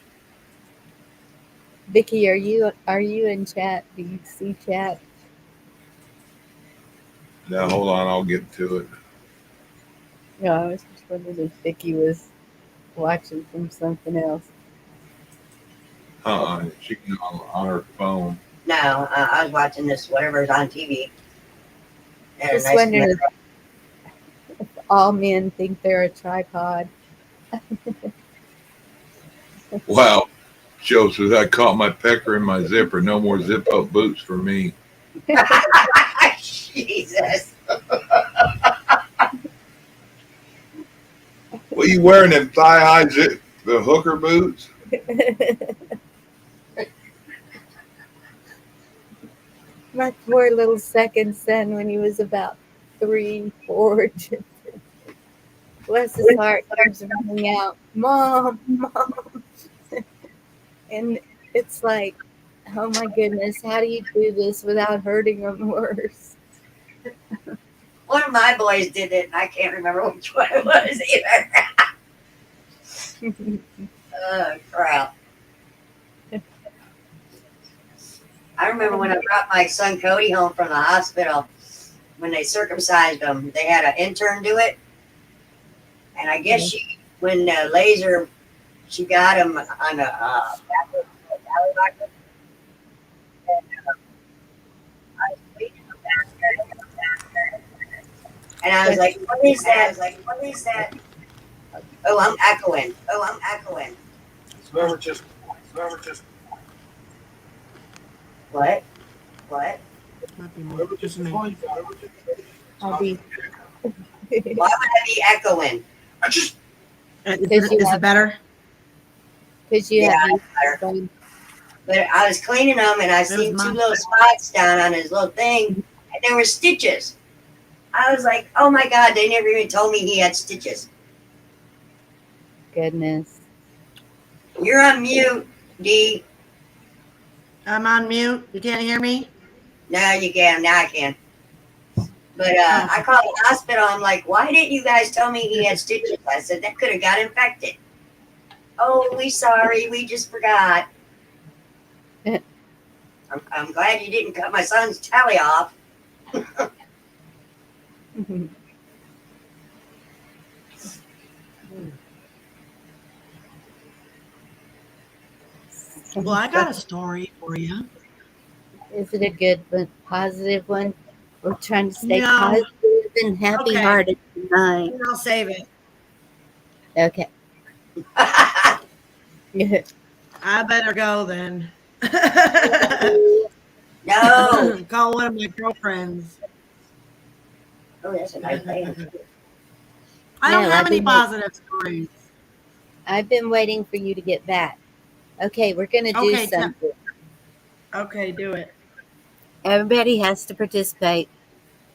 Vicky, are you in chat? Do you see chat?
Now hold on, I'll get to it.
No, I was just wondering if Vicky was watching from something else.
She's on her phone.
No, I was watching this whatever's on TV. And a
Just
nice
wondering if all men think they're a tripod.
Wow. Joe says, "I caught my pecker in my zipper. No more zip up boots for me."
Jesus.
What you wearing, them thigh high zip, the hooker boots?
My poor little second son, when he was about 3, 4, bless his heart, comes running out, Mom, Mom. And it's like, oh my goodness, how do you do this without hurting him worse?
One of my boys did it, and I can't remember which one it was either. Oh, crap. I remember when I brought my son Cody home from the hospital, when they circumcised him, they had an intern do it. And I guess when laser, she got him on a valley doctor. And I was like, what is that? I was like, what is that? Oh, I'm echoing. Oh, I'm echoing.
Whoever just
What? What?
Might be me.
whoever
Just
just
me.
joined.
I'll be.
Why would I be echoing?
I just
Because
Is it better?
you
Yeah,
have
better.
phone.
But I was cleaning them and I seen two little spots down on his little thing, and there were stitches. I was like, oh my God, they never even told me he had stitches.
Goodness.
You're on mute, D.
I'm on mute. You can't hear me?
No, you can. Now I can. But I called the hospital. I'm like, why didn't you guys tell me he had stitches? I said, that could have got infected. Oh, we sorry. We just forgot. I'm glad you didn't cut my son's tally off.
Well, I got a story for you.
Is it a good one, positive one? We're trying to stay
No.
positive and happy-hearted tonight.
I'll save it.
Okay.
I better go then.
No.
Call one of my girlfriends.
Oh, that's a nice name.
I don't
No,
have
I've
any
been
positive stories.
I've been waiting for you to get back. Okay, we're going to do
Okay,
something.
Okay, do it.
Everybody has to participate.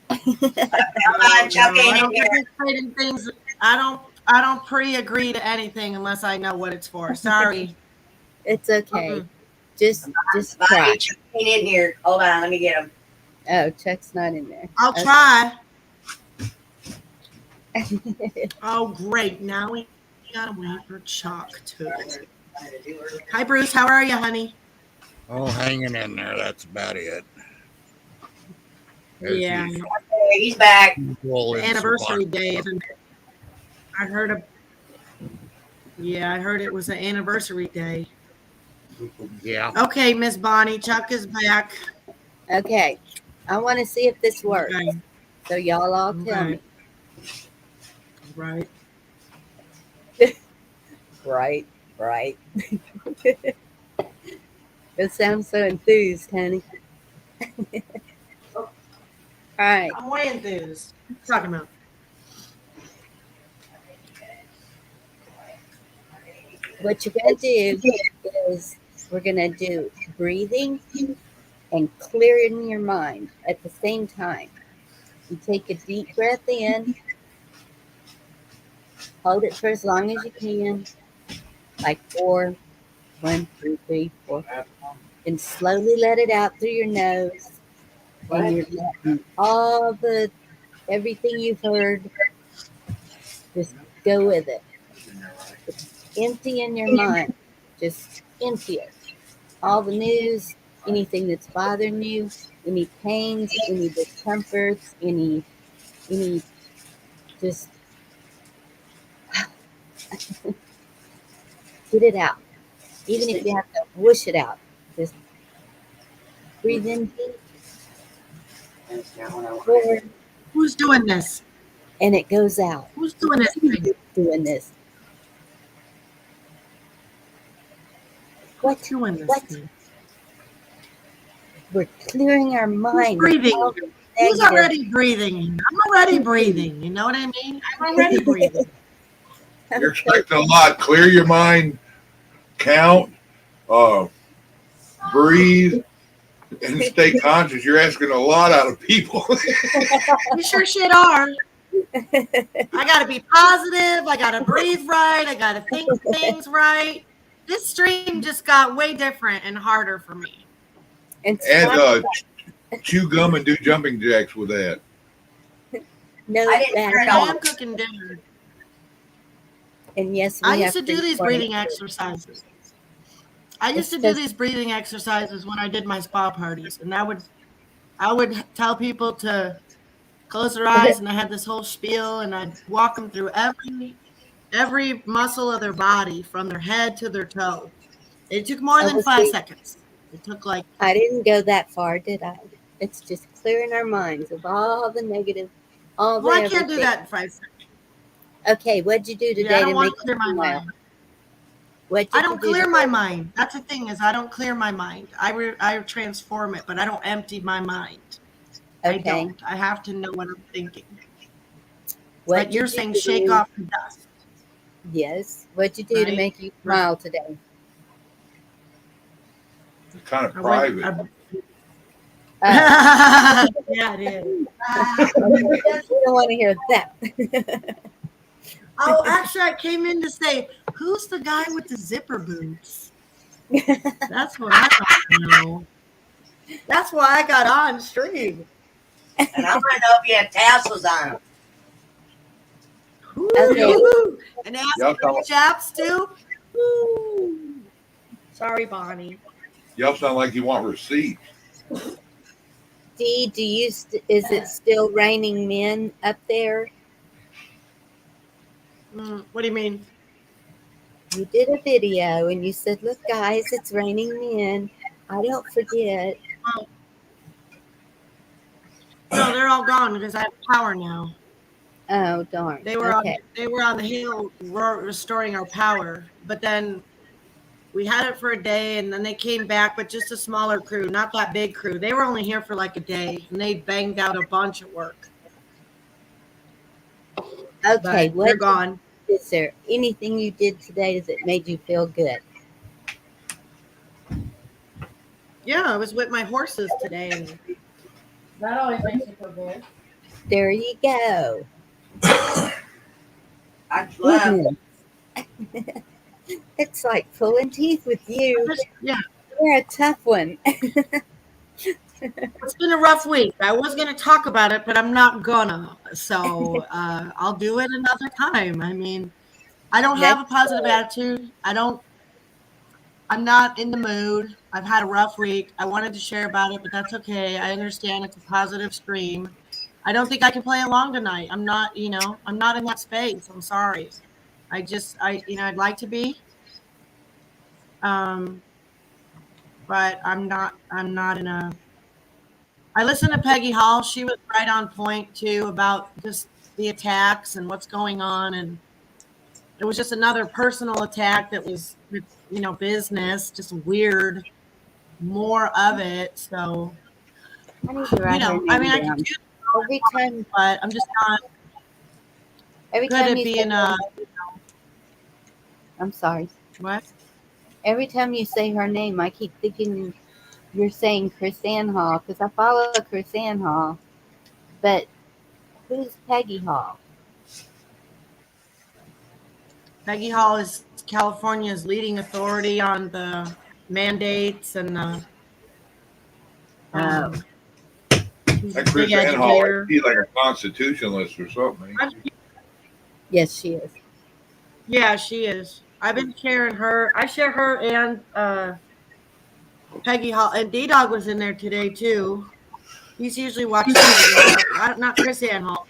Come on, Chuck
I
ain't in
don't
here.
participate in things. I don't pre-agree to anything unless I know what it's for. Sorry.
It's okay. Just try.
Bonnie, Chuck ain't in here. Hold on, let me get him.
Oh, Chuck's not in there.
I'll
Okay.
try. Oh, great. Now we gotta wait for Chuck too. Hi, Bruce. How are you, honey?
Oh, hanging in there. That's about it. As
Yeah.
usual.
Okay, he's back.
Usual in
Anniversary
survival.
day, isn't it? I heard it was an anniversary day.
Yeah.
Okay, Miss Bonnie, Chuck is back.
Okay. I want to see if this works.
Okay.
So y'all all tell
Okay.
me.
Right.
Right, right. It sounds so enthused, honey. All right.
I'm way enthused. What are you talking about?
What you're going to do is we're going to do breathing and clearing your mind at the same time. You take a deep breath in, hold it for as long as you can, like 4, 1, 2, 3, 4, and slowly let it out through your nose. And you're letting everything you've heard, just go with it. Empty in your mind. Just empty it. All the news, anything that's bothering you, any pains, any discomforts, any just get it out. Even if you have to whoosh it out. Just breathe in deep, forward,
Who's doing this?
and it goes out.
Who's doing this thing?
Doing this.
Who's
What?
doing this
What?
thing?
We're clearing our
Who's
mind.
breathing? Who's
Negative.
already breathing? I'm already breathing. You know what I mean? I'm already breathing.
You're expecting a lot. Clear your mind, count, breathe, and stay conscious. You're asking a lot out of people.
You sure shit are. I gotta be positive. I gotta breathe right. I gotta think things right. This stream just got way different and harder for me.
And
And chew gum and do jumping jacks with that.
no
I didn't
bad
hear it
I
all.
am cooking dinner.
And yes, we
I
have
used to do these
pre-recorded.
breathing exercises. I used
It's
to do
just
these breathing exercises when I did my spa parties, and I would tell people to close their eyes, and I had this whole spiel, and I'd walk them through every muscle of their body from their head to their toe. It took more than 5
obviously
seconds. It took like,
I didn't go that far, did I? It's just clearing our minds of all the negative, all the
well, I can't do
everything.
that in 5 seconds.
Okay, what'd you do
Yeah, I
today
don't
to
want
make
to
you
clear my
smile?
mind.
What
I
did you
don't
do
clear my
today?
mind. That's the thing is I don't clear my mind. I transform it, but I don't empty my mind. I
Okay,
don't. I have to know what I'm thinking.
what
But you're
did you
saying shake
do?
off the dust,
Yes, what'd you do to
right?
make you
Right.
smile today?
It's kind of
I went.
private.
Oh,
Yeah, it is.
we don't want to hear that.
Oh, actually, I came in to say, who's the guy with the zipper boots? That's what I want to know. That's why I got on stream.
And I want to know if you have tassels on them.
Okay,
Woo-hoo. And ask
Y'all sound,
chaps too. Woo. Sorry, Bonnie.
y'all sound like you want receipts.
Dee, is it still raining men up there?
What do you mean?
You did a video and you said, "Look, guys, it's raining men." I don't forget.
Well, no, they're all gone because I have power now.
Oh, darn.
They were
Okay.
on the hill restoring our power, but then we had it for a day, and then they came back, but just a smaller crew, not that big crew. They were only here for like a day, and they banged out a bunch of work.
Okay.
But they're gone.
Is there anything you did today that made you feel good?
Yeah, I was with my horses today, and that always makes me feel good.
There you go.
I love
Goodness. It's like pulling teeth with you.
Yeah,
You're a tough one.
it's been a rough week. I was going to talk about it, but I'm not gonna. So I'll do it another time. I mean, I don't have a
That's
positive attitude. I'm not in the mood. I've had a rough week. I wanted to share about it, but that's okay. I understand it's a positive stream. I don't think I can play along tonight. I'm not, I'm not in that space. I'm sorry. I'd like to be. Um, but I'm not in a. I listened to Peggy Hall. She was right on point too about just the attacks and what's going on, and it was just another personal attack that was, business, just weird, more of it. So,
I need to write her
I
name
mean, I could
down.
do,
Every time,
but I'm just not
every
good
time
at
you say
being
her,
a
I'm sorry.
what?
Every time you say her name, I keep thinking you're saying Chris Ann Hall because I follow Chris Ann Hall. But who's Peggy Hall?
Peggy Hall is California's leading authority on the mandates and the
Oh,
um, she's a
That
big
Chris Ann Hall,
educator.
he's like a constitutionalist or something.
yes, she is.
Yeah, she is. I've been sharing her. I share her and Peggy Hall, and D Dog was in there today too. He's usually watches Peggy Hall. Not Chris Ann Hall.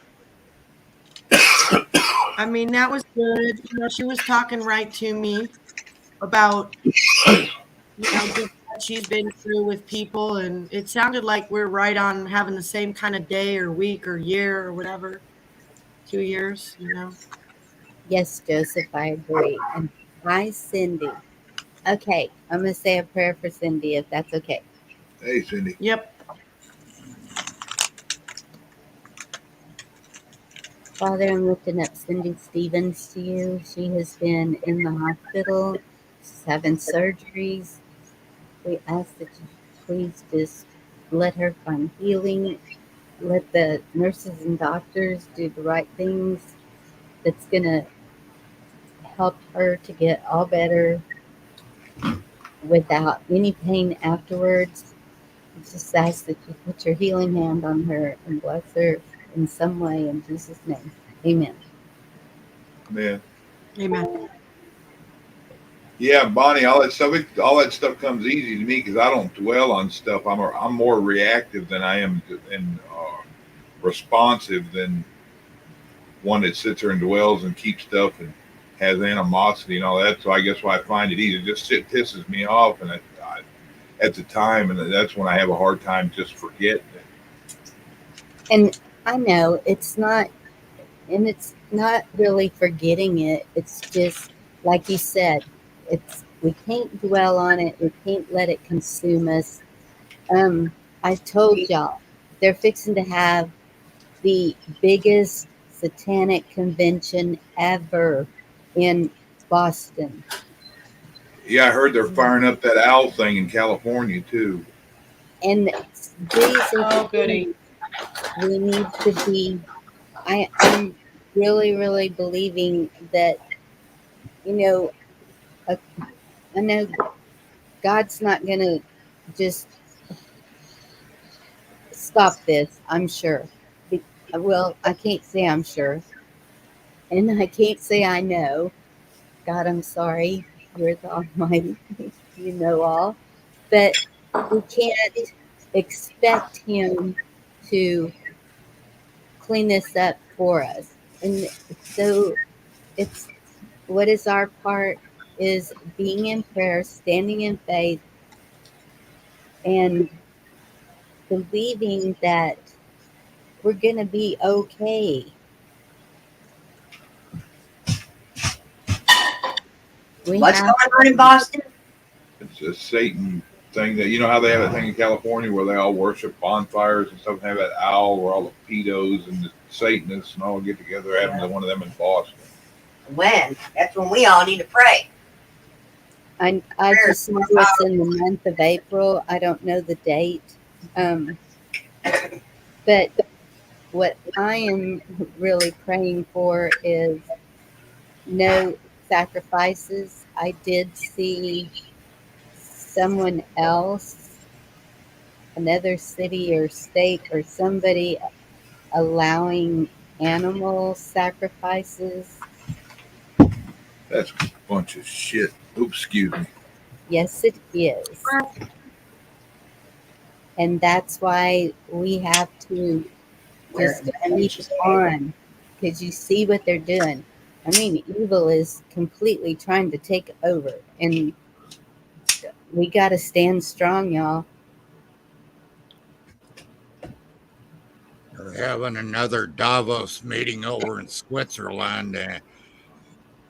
I mean, that was good. She was talking right to me about just what she's been through with people, and it sounded like we're right on having the same kind of day or week or year or whatever. 2 years.
Yes, Joseph, I agree. And hi, Cindy. Okay, I'm going to say a prayer for Cindy if that's okay.
Hey, Cindy.
Yep.
Father, I'm lifting up Cindy Stevens to you. She has been in the hospital. She's having surgeries. We ask that you please just let her find healing. Let the nurses and doctors do the right things that's going to help her to get all better without any pain afterwards. I just ask that you put your healing hand on her and bless her in some way in Jesus' name. Amen.
Man.
Amen.
Yeah, Bonnie, all that stuff comes easy to me because I don't dwell on stuff. I'm more reactive than I am and responsive than one that sits there and dwells and keeps stuff and has animosity and all that. So I guess why I find it easy. Just it pisses me off, and at the time, and that's when I have a hard time just forgetting it.
And I know it's not really forgetting it. It's just like you said, we can't dwell on it. We can't let it consume us. I told y'all they're fixing to have the biggest satanic convention ever in Boston.
Yeah, I heard they're firing up that owl thing in California too.
And these are the
Oh, goody.
things we need to be. I'm really, really believing that, you know, uh, I know God's not going to just stop this, I'm sure. Well, I can't say I'm sure. And I can't say I know. God, I'm sorry. You're the Almighty. You know all. But we can't expect Him to clean this up for us. And so it's what is our part is being in prayer, standing in faith, and believing that we're going to be okay. We
What's
have
going on in Boston?
It's a Satan thing that you know how they have that thing in California where they all worship bonfires and stuff. And have that owl where all the pedos and the Satanists and all get together. They're having one of them in Boston.
When? That's when we all need to pray.
I just know it's in the month of April. I don't know the date. But what I am really praying for is no sacrifices. I did see someone else, another city or state or somebody allowing animal sacrifices.
That's a bunch of shit. Oops, excuse me.
Yes, it is. And that's why we have to just keep on because you see what they're doing. I mean, evil is completely trying to take over. And We got to stand strong, y'all.
They're having another Davos meeting over in Switzerland,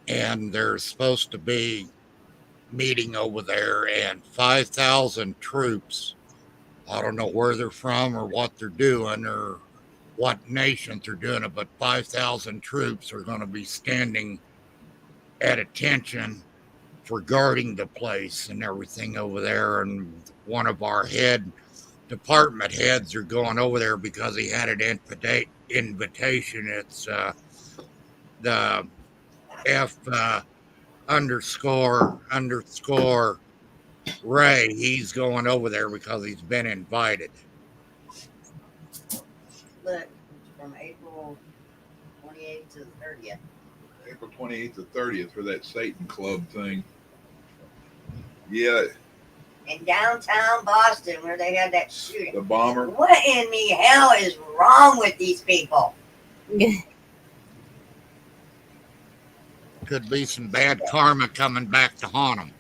and there's supposed to be meeting over there, and 5,000 troops. I don't know where they're from or what they're doing or what nations they're doing it, but 5,000 troops are going to be standing at attention for guarding the place and everything over there. And one of our department heads are going over there because he had an invitation. It's the F underscore Ray. He's going over there because he's been invited.
Look, from April 28th to the 30th.
April 28th to 30th for that Satan Club thing. Yeah.
In downtown Boston, where they had that shooting.
The bomber.
What in the hell is wrong with these people?
Could be some bad karma coming back to haunt them.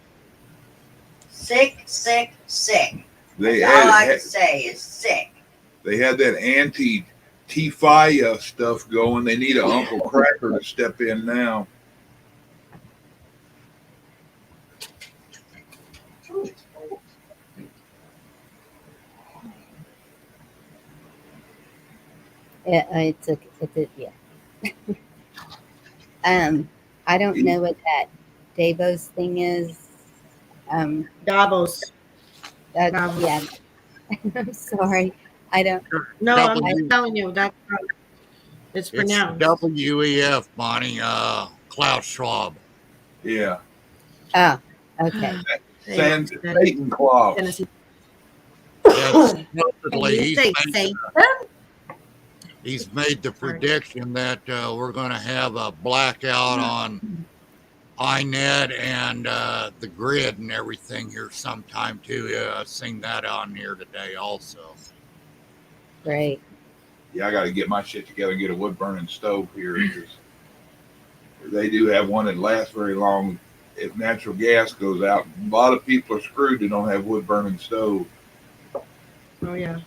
Sick, sick, sick.
They
That's all I can say is sick.
They had that anti-Tifia stuff going. They need an Uncle Cracker to step in now.
Yeah. I don't know what that Davos thing is.
Davos.
Davos. Yeah. I'm sorry. I don't.
No, I'm telling you that's how it's pronounced.
It's WEF, Bonnie. Klaus Schwab.
Yeah.
Oh, okay.
Satan Claus.
He's made the prediction that we're going to have a blackout on iNet and the grid and everything here sometime too. Sing that on here today also.
Great.
Yeah, I got to get my shit together and get a wood burning stove here. They do have one that lasts very long. If natural gas goes out, a lot of people are screwed that don't have wood burning stove.
Oh yeah.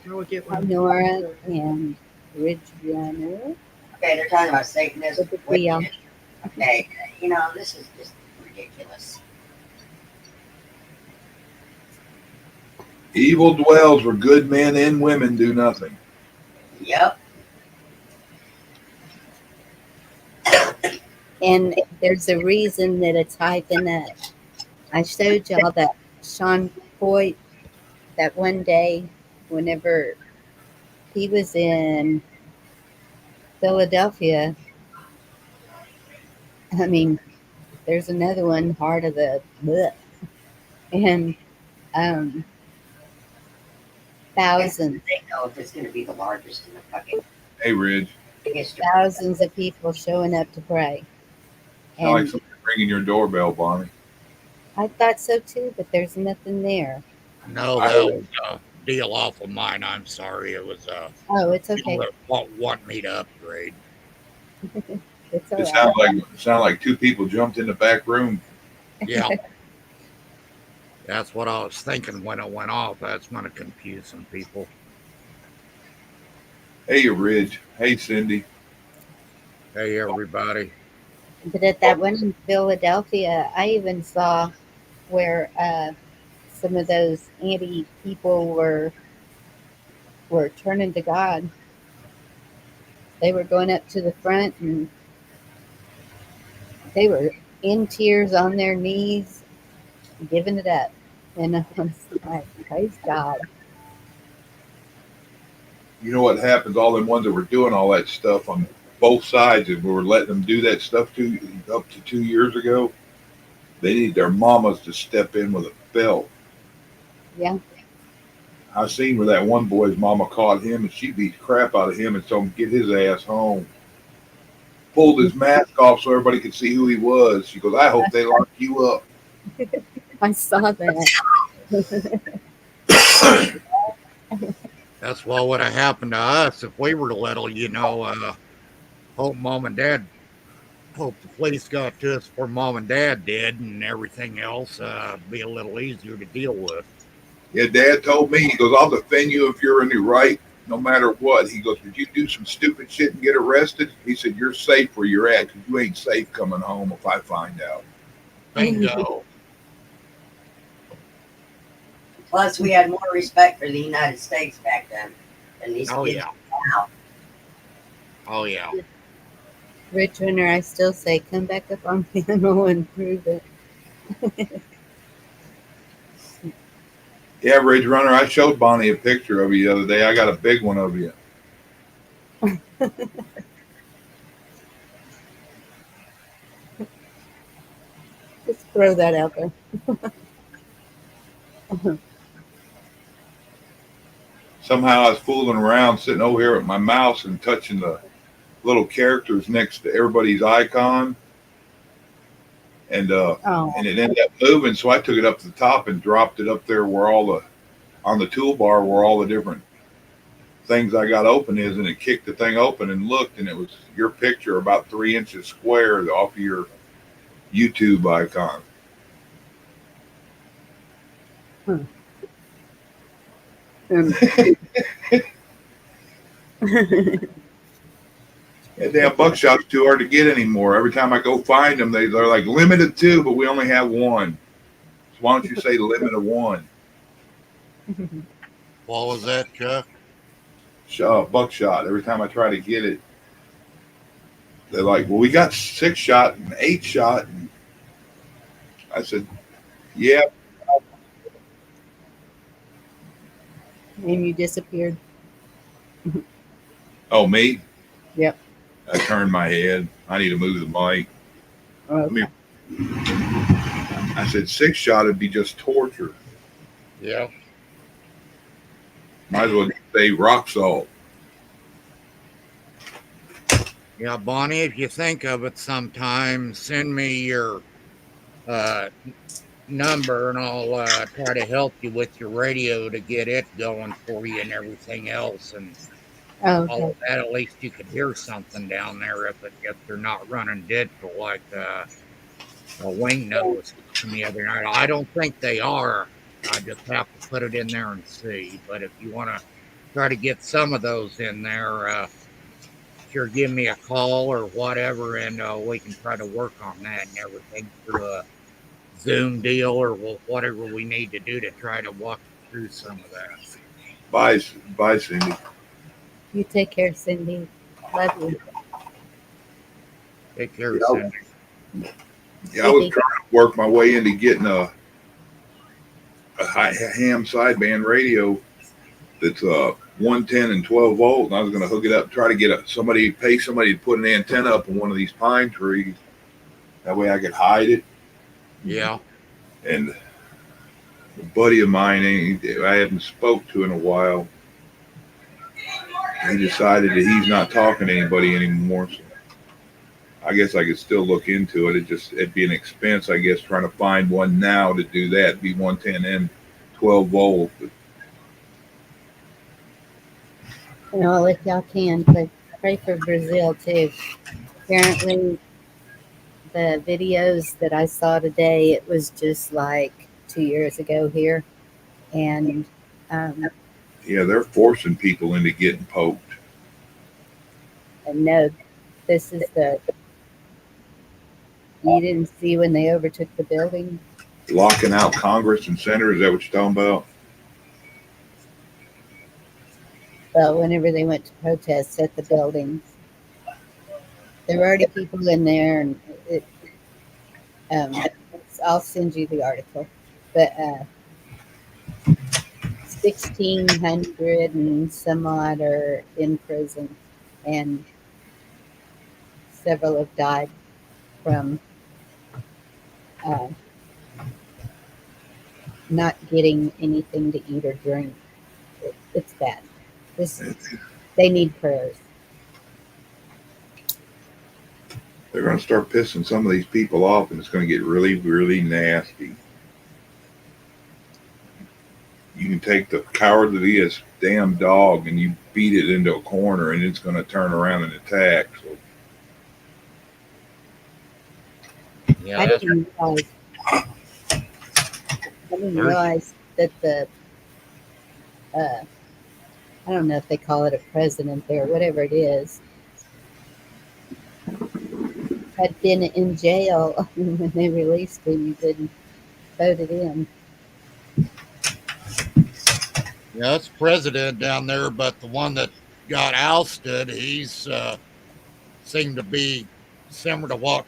I will get one.
Nora and Ridgeana.
Okay, they're talking about Satanism.
Okay,
this is just ridiculous.
Evil dwells where good men and women do nothing.
Yep.
And there's a reason that it's hyping up. I showed y'all that Sean Foyt that one day, whenever he was in Philadelphia. I mean, there's another one, Heart of the Bleh. And thousands.
They know if it's going to be the largest in the fucking.
Hey, Ridge.
Thousands of people showing up to pray.
Sound like somebody ringing your doorbell, Bonnie.
I thought so too, but there's nothing there.
No, that was a deal off of mine. I'm sorry. It was
oh, it's okay.
Want me to upgrade.
It's all
it
right.
sounded like two people jumped in the back room.
Yeah. That's what I was thinking when it went off. That's going to confuse some people.
Hey, Ridge. Hey, Cindy.
Hey, everybody.
But at that one in Philadelphia, I even saw where some of those anti-people were turning to God. They were going up to the front and they were in tears on their knees, giving it up. And I was like, praise God.
You know what happens? All them ones that were doing all that stuff on both sides, and we were letting them do that stuff up to 2 years ago, they need their mamas to step in with a belt.
Yeah.
I seen where that one boy's mama caught him, and she beat the crap out of him and told him to get his ass home. Pulled his mask off so everybody could see who he was. She goes, I hope they lock you up.
I saw that.
That's what would have happened to us if we were little, Hope Mom and Dad hope the police got to us before Mom and Dad did, and everything else be a little easier to deal with.
Yeah, Dad told me, he goes, I'll defend you if you're in the right, no matter what. He goes, if you do some stupid shit and get arrested, he said, you're safe where you're at because you ain't safe coming home if I find out.
Bingo.
Plus, we had more respect for the United States back then than these
Oh,
kids
yeah.
now.
Oh, yeah.
Rich Runner, I still say, come back up on panel and prove it.
Yeah, Ridge Runner, I showed Bonnie a picture of you the other day. I got a big one of you.
Just throw that out there.
Somehow I was fooling around, sitting over here with my mouse and touching the little characters next to everybody's icon. And it ended up moving, so I took it up to the top and dropped it up there where on the toolbar where all the different things I got open is, and it kicked the thing open and looked, and it was your picture about 3 inches square off of your YouTube icon. That damn buckshot's too hard to get anymore. Every time I go find them, they're like limited 2, but we only have 1. So why don't you say limit of 1?
What was that, Chuck?
Buckshot. Every time I try to get it, they're like, well, we got 6 shot and 8 shot. And I said, yeah.
And you disappeared.
Oh, me?
Yep.
I turned my head. I need to move the mic.
Okay.
I said 6 shot would be just torture.
Yeah.
Might as well say rock salt.
Yeah, Bonnie, if you think of it sometime, send me your number and I'll try to help you with your radio to get it going for you and everything else. And all of that, at least you could hear something down there if they're not running digital like a Wing was from the other night. I don't think they are. I just have to put it in there and see. But if you want to try to get some of those in there, sure give me a call or whatever, and we can try to work on that and everything through a Zoom deal or whatever we need to do to try to walk through some of that.
Bye, Cindy.
You take care, Cindy. Love you.
Take care, Cindy.
Yeah, I was trying to work my way into getting a ham sideband radio that's 110 and 12 volt, and I was going to hook it up, try to get pay somebody to put an antenna up on one of these pine trees. That way I could hide it.
Yeah.
And a buddy of mine, I hadn't spoke to in a while, he decided that he's not talking to anybody anymore. So I guess I could still look into it. It'd be an expense, I guess, trying to find one now to do that. It'd be 110 and 12 volt. But
Well, if y'all can, pray for Brazil too. Apparently, the videos that I saw today, it was just like 2 years ago here. And
yeah, they're forcing people into getting poked.
And no, this is you didn't see when they overtook the building?
Locking out Congress and Senate, is that what you're talking about?
Well, whenever they went to protest at the buildings, there were already people in there, and I'll send you the article. But 1,600 and some odd are in prison, and several have died from not getting anything to eat or drink. It's bad. They need prayers.
They're going to start pissing some of these people off, and it's going to get really, really nasty. You can take the cowardliest damn dog and you beat it into a corner, and it's going to turn around and attack. So
Yeah,
I
that's
didn't realize. I didn't
there's
realize that the uh, I don't know if they call it a president there, whatever it is, had been in jail when they released him. He didn't vote it in.
yeah, that's president down there, but the one that got ousted, he's seemed to be similar to what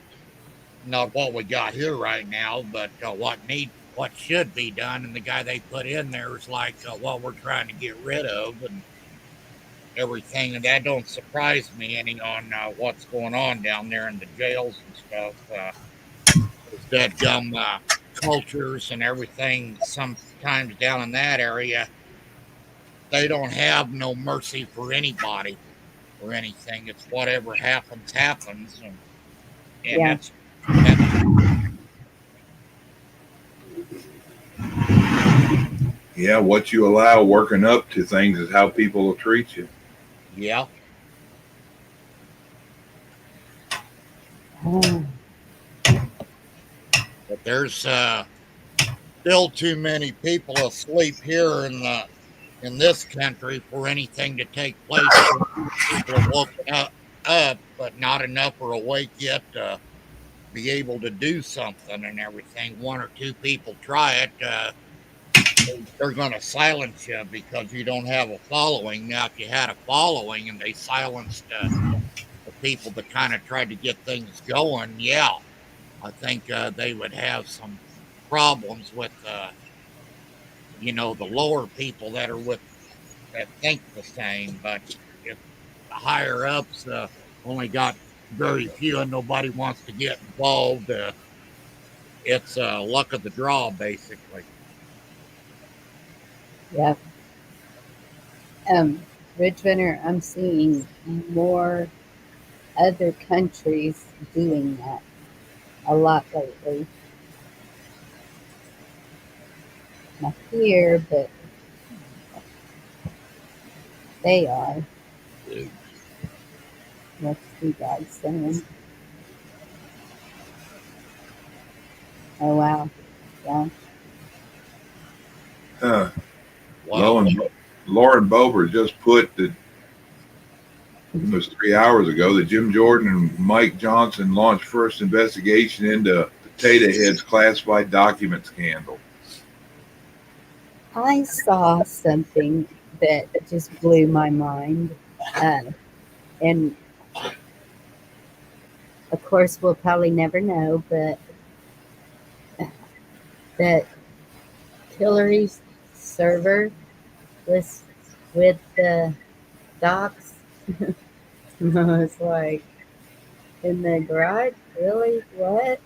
not what we got here right now, but what should be done. And the guy they put in there is like what we're trying to get rid of and everything. And that don't surprise me any on what's going on down there in the jails and stuff. That gum cultures and everything. Sometimes down in that area, they don't have no mercy for anybody or anything. It's whatever happens, happens, and
Yeah,
that's
Yeah, what you allow working up to things is how people will treat you.
yeah.
oh,
But there's still too many people asleep here in this country for anything to take place. People are woken up, but not enough are awake yet to be able to do something and everything. One or two people try it, they're going to silence you because you don't have a following. Now, if you had a following and they silenced the people that kind of tried to get things going, yeah, I think they would have some problems with the lower people that are with that think the same. But if the higher ups only got very few and nobody wants to get involved, it's luck of the draw, basically.
yeah. Um, Ridge Runner, I'm seeing more other countries doing that a lot lately. Not here, but they are. What's you guys saying? Oh wow, yeah.
Uh,
Wow.
Lauren Boebert just put that it was 3 hours ago that Jim Jordan and Mike Johnson launched first investigation into Potato Head's classified document scandal.
I saw something that just blew my mind, uh, and of course we'll probably never know, but that Hillary's server was with the docs. I was like, in the garage? Really? What?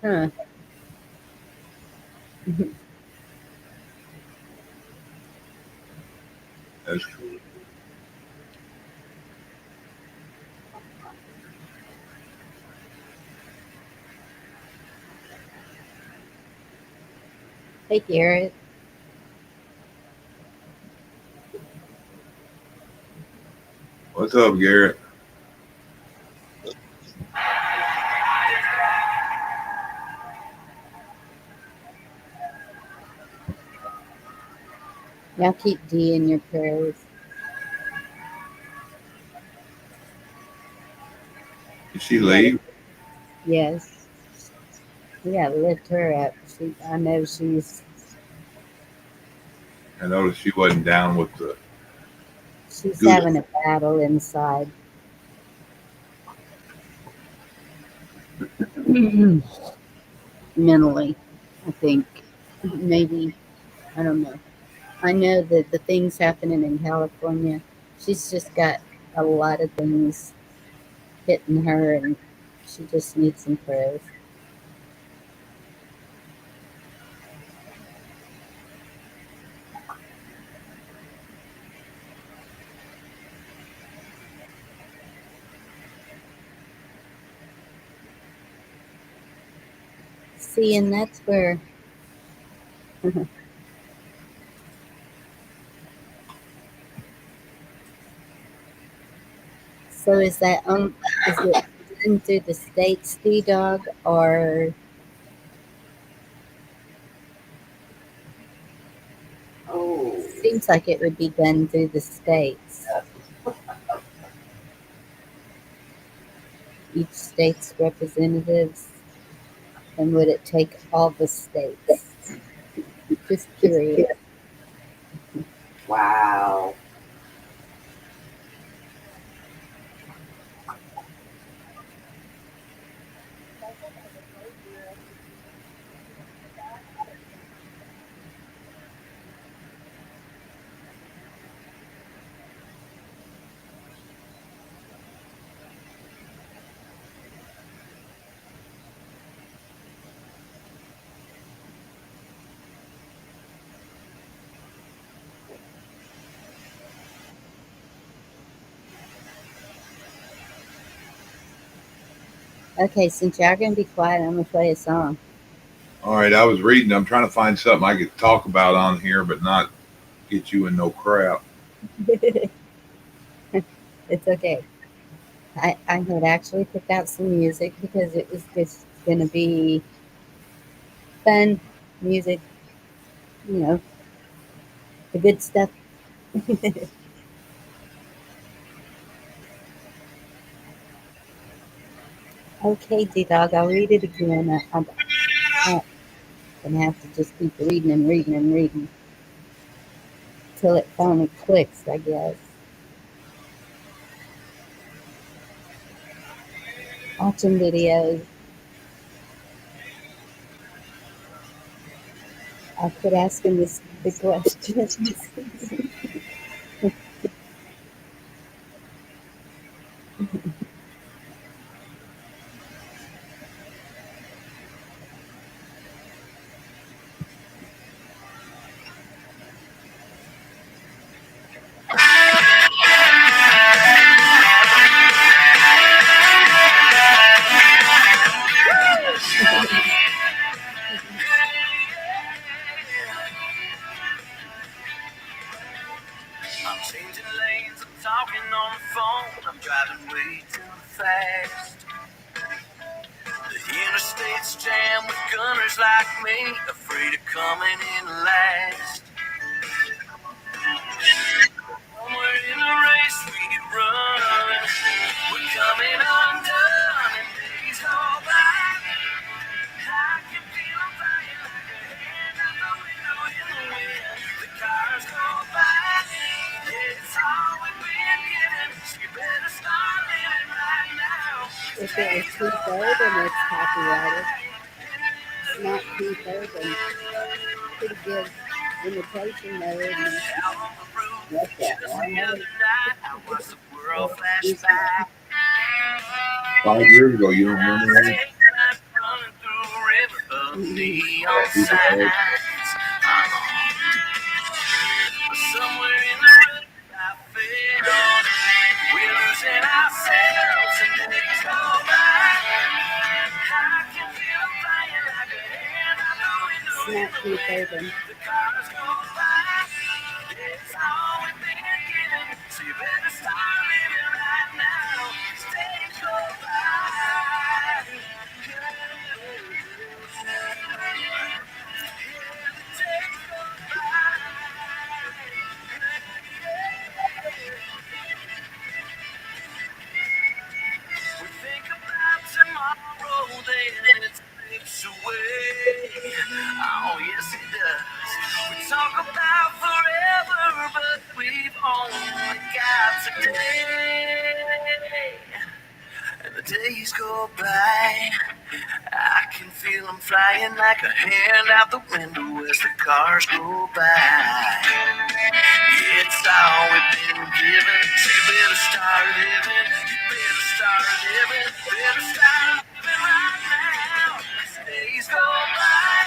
Huh.
That's cool.
Hey, Garrett.
What's up, Garrett?
Y'all keep Dee in your prayers.
Did she
We gotta,
leave?
yes, we gotta lift her up. I know
I noticed she wasn't down with the
she's
good.
having a battle inside. Mentally, I think. Maybe, I don't know. I know that the things happening in California, she's just got a lot of things hitting her, and she just needs some prayers. See, and that's where. So is that is it done through the states, D Dog, or
Oh,
seems like it would be done through the states? Each state's representatives, and would it take all the states? Just curious.
wow.
Okay, since y'all gonna be quiet, I'm gonna play a song.
All right, I was reading. I'm trying to find something I could talk about on here, but not get you in no crap.
It's okay. I had actually picked out some music because it was just gonna be fun music, you know, the good stuff. Okay, D Dog, I'll read it again. I'm gonna have to just keep reading and reading and reading till it finally clicks, I guess. Watching videos, I quit asking this the questions.
I'm changing lanes, I'm talking on the phone, I'm driving way too fast. The interstate's jammed with gunners like me, afraid of coming in last. Somewhere in the race we run, we're coming undone, and days go by. I can feel 'em flying like a hand out the window in the wind. The cars go by. It's all we've been given, so you better start living right now.
If it was two-third and it's copyrighted, it's not two-third and pretty good imitation mode. And
Out on the roof,
what's that?
just the other night, I watched the world flash
Excuse me.
by.
5 years ago, you don't remember that?
Daylight running through a river of neon
People said,
signs. I'm on somewhere in the road I feel we're losing ourselves and days go by. I can feel 'em flying like a hand out the window
It's
in
not
the
two-third
wind.
and
The cars go by. It's all we've been given, so you better start living right now. 'Cause days go by. We think about tomorrow, then it slips away. Oh, yes, it does. We talk about forever, but we've only got today. And the days go by. I can feel 'em flying like a hand out the window as the cars go by. It's all we've been given. So you better start living. You better start living. Better start living right now. As days go by,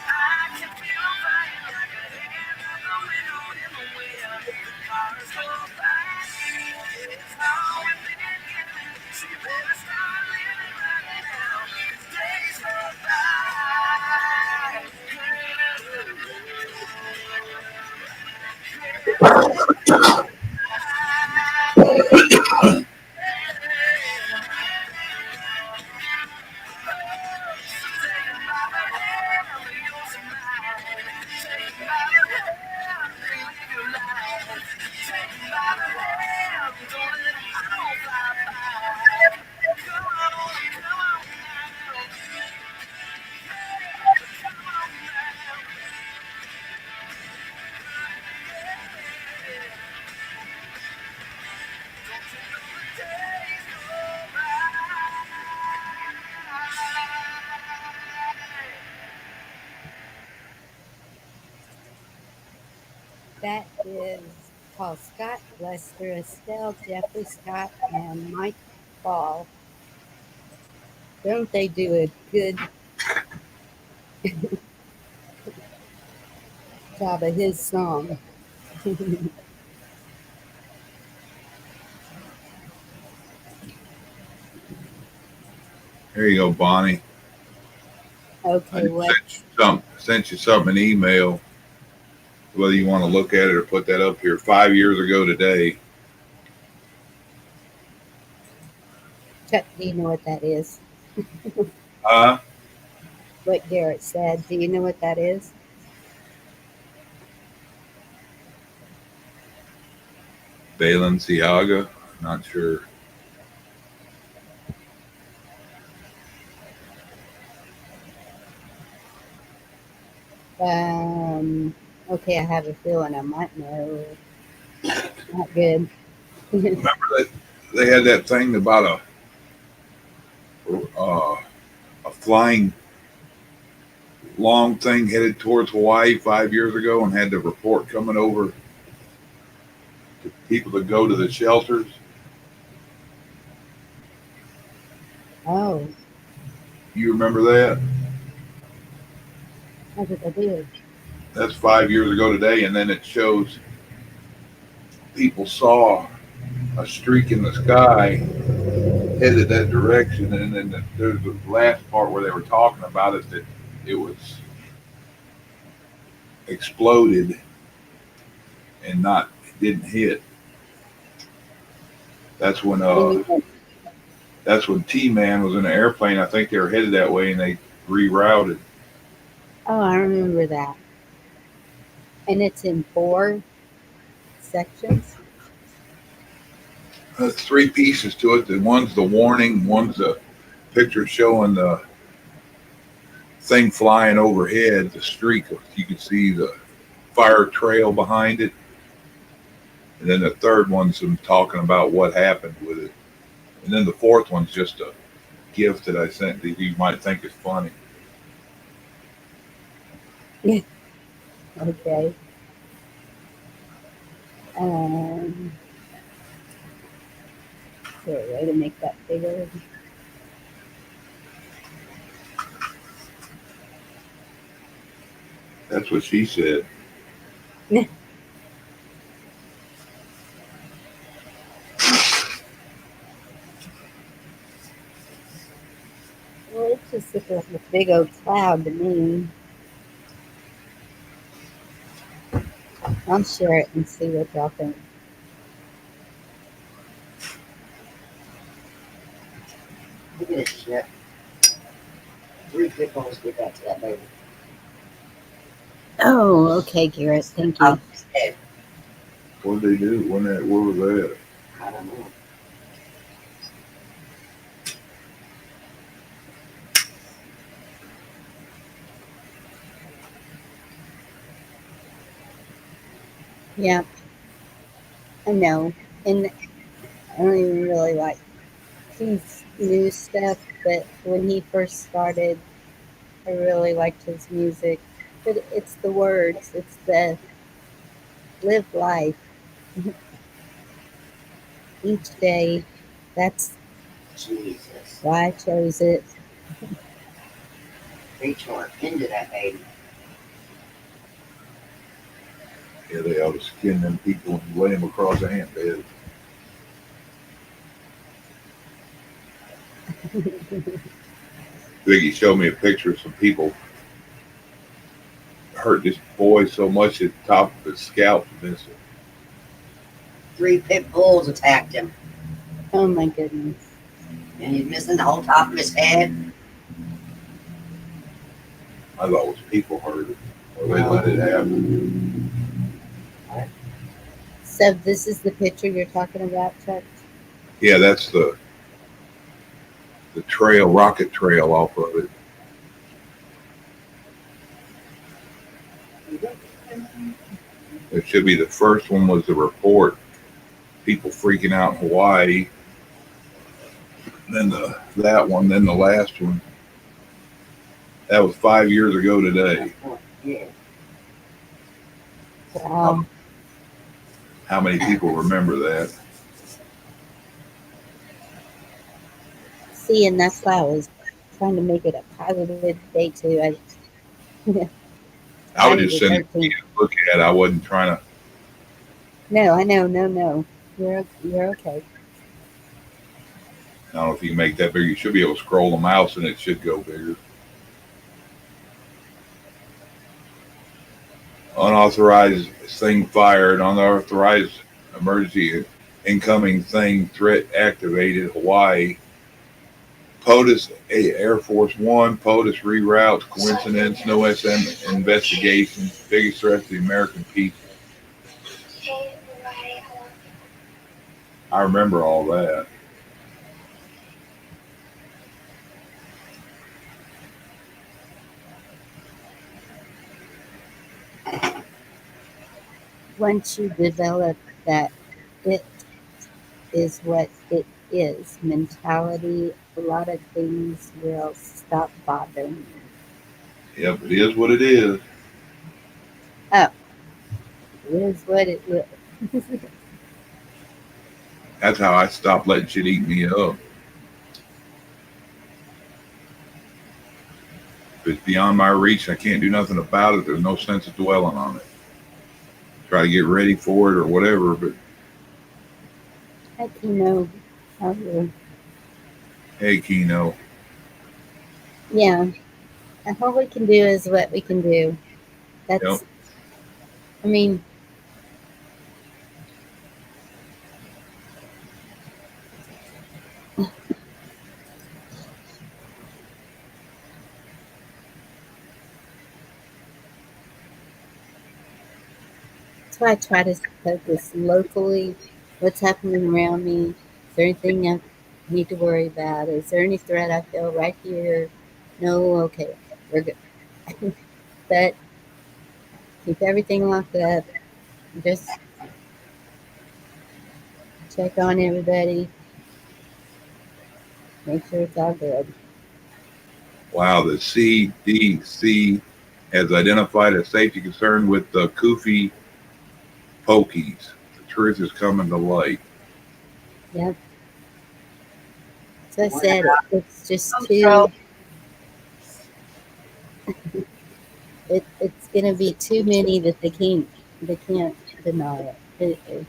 I can feel 'em flying like a hand out the window in the wind. The cars go by. It's all we've been given. So you better start living right now. As days go by.
That is called Scott Lester, Estelle, Jeffrey Scott, and Mike Ball. Don't they do a good job of his song?
There you go, Bonnie. I
Okay,
just
what?
sent you something an email. Whether you want to look at it or put that up here. 5 years ago today.
Chuck, do you know what that is?
Uh,
What Garrett said. Do you know what that is?
Balenciaga. Not sure.
Um, okay, I have a feeling I might know. Not good.
Remember that they had that thing about a flying long thing headed towards Hawaii 5 years ago, and had the report coming over to people to go to the shelters.
Oh,
You remember that?
I think I did.
That's 5 years ago today, and then it shows people saw a streak in the sky headed that direction, and then there's the last part where they were talking about it, that it was exploded and not it didn't hit. That's when
And you went,
that's when T-Man was in the airplane. I think they were headed that way, and they rerouted.
oh, I remember that. And it's in 4 sections.
There's three pieces to it. The one's the warning, one's the picture showing the thing flying overhead, the streak. You can see the fire trail behind it. And then the third one's them talking about what happened with it. And then the fourth one's just a gift that I sent that you might think is funny.
Okay. Um, is there a way to make that bigger?
That's what she said.
Well, it just looks like a big old cloud to me. I'll share it and see what y'all think.
Look at this shit. 3 pickles, give that to that baby.
Oh, okay, Garrett. Thank you.
Okay.
What did they do? Where was that?
I don't know.
Yeah, I know. And I don't even really like his new stuff, but when he first started, I really liked his music. But it's the words, it's the live life each day. That's
Jesus.
why I chose it.
Reach more into that baby.
Yeah, they ought to skin them people and lay them across the ant bed. Biggie showed me a picture of some people hurt this boy so much at the top of his scalp missing.
3 pit bulls attacked him,
Oh my goodness.
and he's missing the whole top of his head.
I thought it was people hurt it, or they let it happen.
So this is the picture you're talking about, Chuck?
Yeah, that's the trail, rocket trail off of it. It should be the first one was the report, people freaking out in Hawaii. Then that one, then the last one. That was 5 years ago today.
Yeah.
Wow.
How many people remember that?
See, and that's why I was trying to make it a positive day too.
I would
Friday
just
the
send it to
13th.
you to look at. I wasn't trying to.
No, I know, no. You're okay.
I don't know if you can make that bigger. You should be able to scroll the mouse and it should go bigger. Unauthorized thing fired. Unauthorized emergency incoming thing threat activated. Hawaii. POTUS Air Force One. POTUS reroutes. Coincidence. No SM investigation. Biggest threat to the American people. I remember all that.
Once you develop that it is what it is mentality, a lot of things will stop bothering you.
Yep, it is what it is.
Oh, it is what it is.
That's how I stopped letting shit eat me up. If it's beyond my reach, I can't do nothing about it. There's no sense of dwelling on it. Try to get ready for it or whatever, but
Heck, you know, how you,
hey, Kino.
yeah, all we can do is what we can do.
Yep.
That's, I mean, that's why I try to focus locally. What's happening around me? Is there anything I need to worry about? Is there any threat I feel right here? No, okay, we're good. But keep everything locked up. Just check on everybody. Make sure it's all good.
Wow, the CDC has identified a safety concern with the Kufi pokies. The truth is coming to light.
Yep. So I said it's just
So,
too. It's gonna be too many that they can't deny it. It's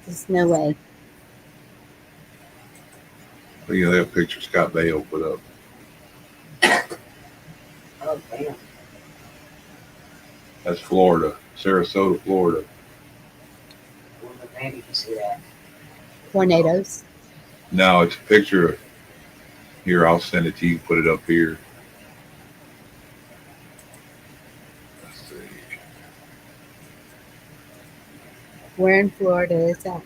just no way.
Look at that picture Scott Baio put up.
oh damn.
That's Florida, Sarasota, Florida.
Well, maybe you can see that.
Tornadoes.
No, it's a picture. Here, I'll send it to you. Put it up here. Let's see.
Where in Florida is that?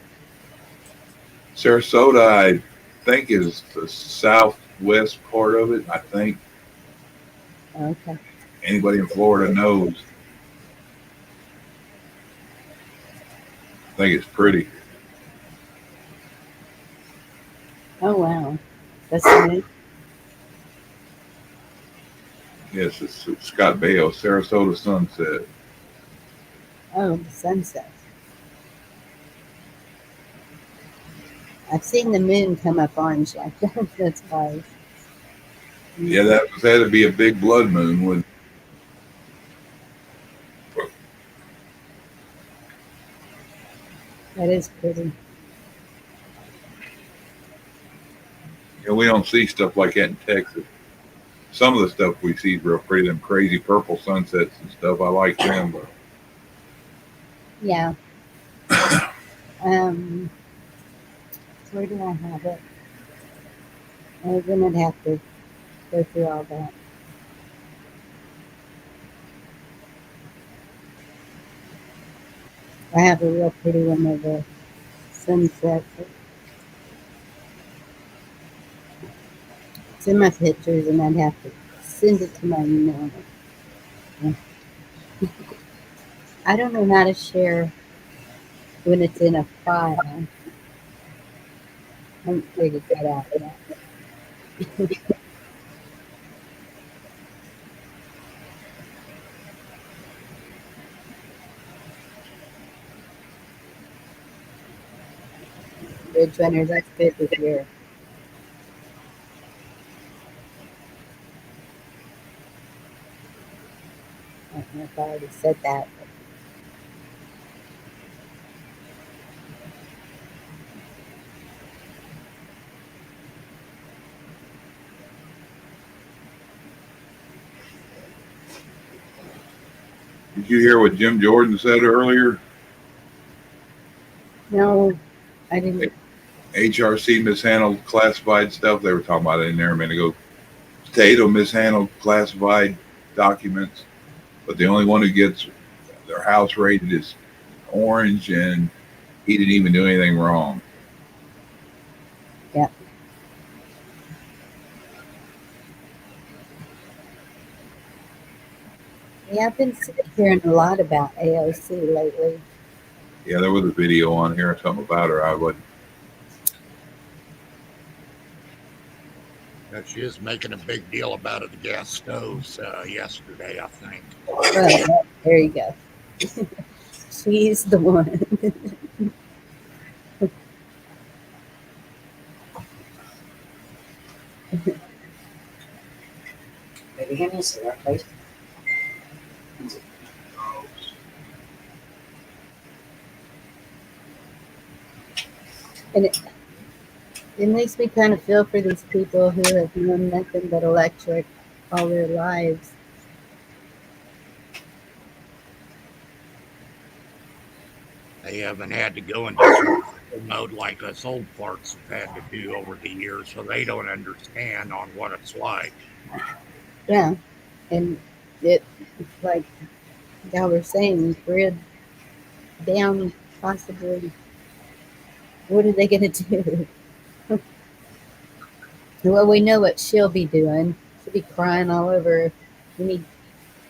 Sarasota, I think, is the southwest part of it. I think
Okay.
anybody in Florida knows. I think it's pretty.
Oh wow. That's new.
Yes, it's Scott Baio, Sarasota sunset.
Oh, the sunset. I've seen the moon come up orange like that. That's why.
Yeah, that had to be a big blood moon. With
That is pretty.
we don't see stuff like that in Texas. Some of the stuff we see is real pretty. Them crazy purple sunsets and stuff. I like them, but
Yeah. Where do I have it? Then I'd have to go through all that. I have a real pretty one of the sunset. It's in my pictures, and I'd have to send it to my email. I don't know how to share when it's in a file. I haven't figured that out yet. fridge runner. That's good to hear. I don't know if I already said that.
Did you hear what Jim Jordan said earlier?
No, I didn't.
HRC mishandled classified stuff. They were talking about it in there a minute ago. Tato mishandled classified documents, but the only one who gets their house rated is Orange, and he didn't even do anything wrong.
Yeah. Yeah, I've been hearing a lot about AOC lately.
Yeah, there was a video on here, something about her. I would.
Yeah, she is making a big deal about it, the gas stoves yesterday, I think.
Well, there you go. She's the one.
Maybe give me a cigarette, please.
And it makes me kind of feel for these people who have known nothing but electric all their lives.
They haven't had to go into survival mode like us old parts have had to do over the years, so they don't understand on what it's like.
Yeah. And it, like y'all were saying, grid down possibly. What are they going to do? Well, we know what she'll be doing. She'll be crying all over any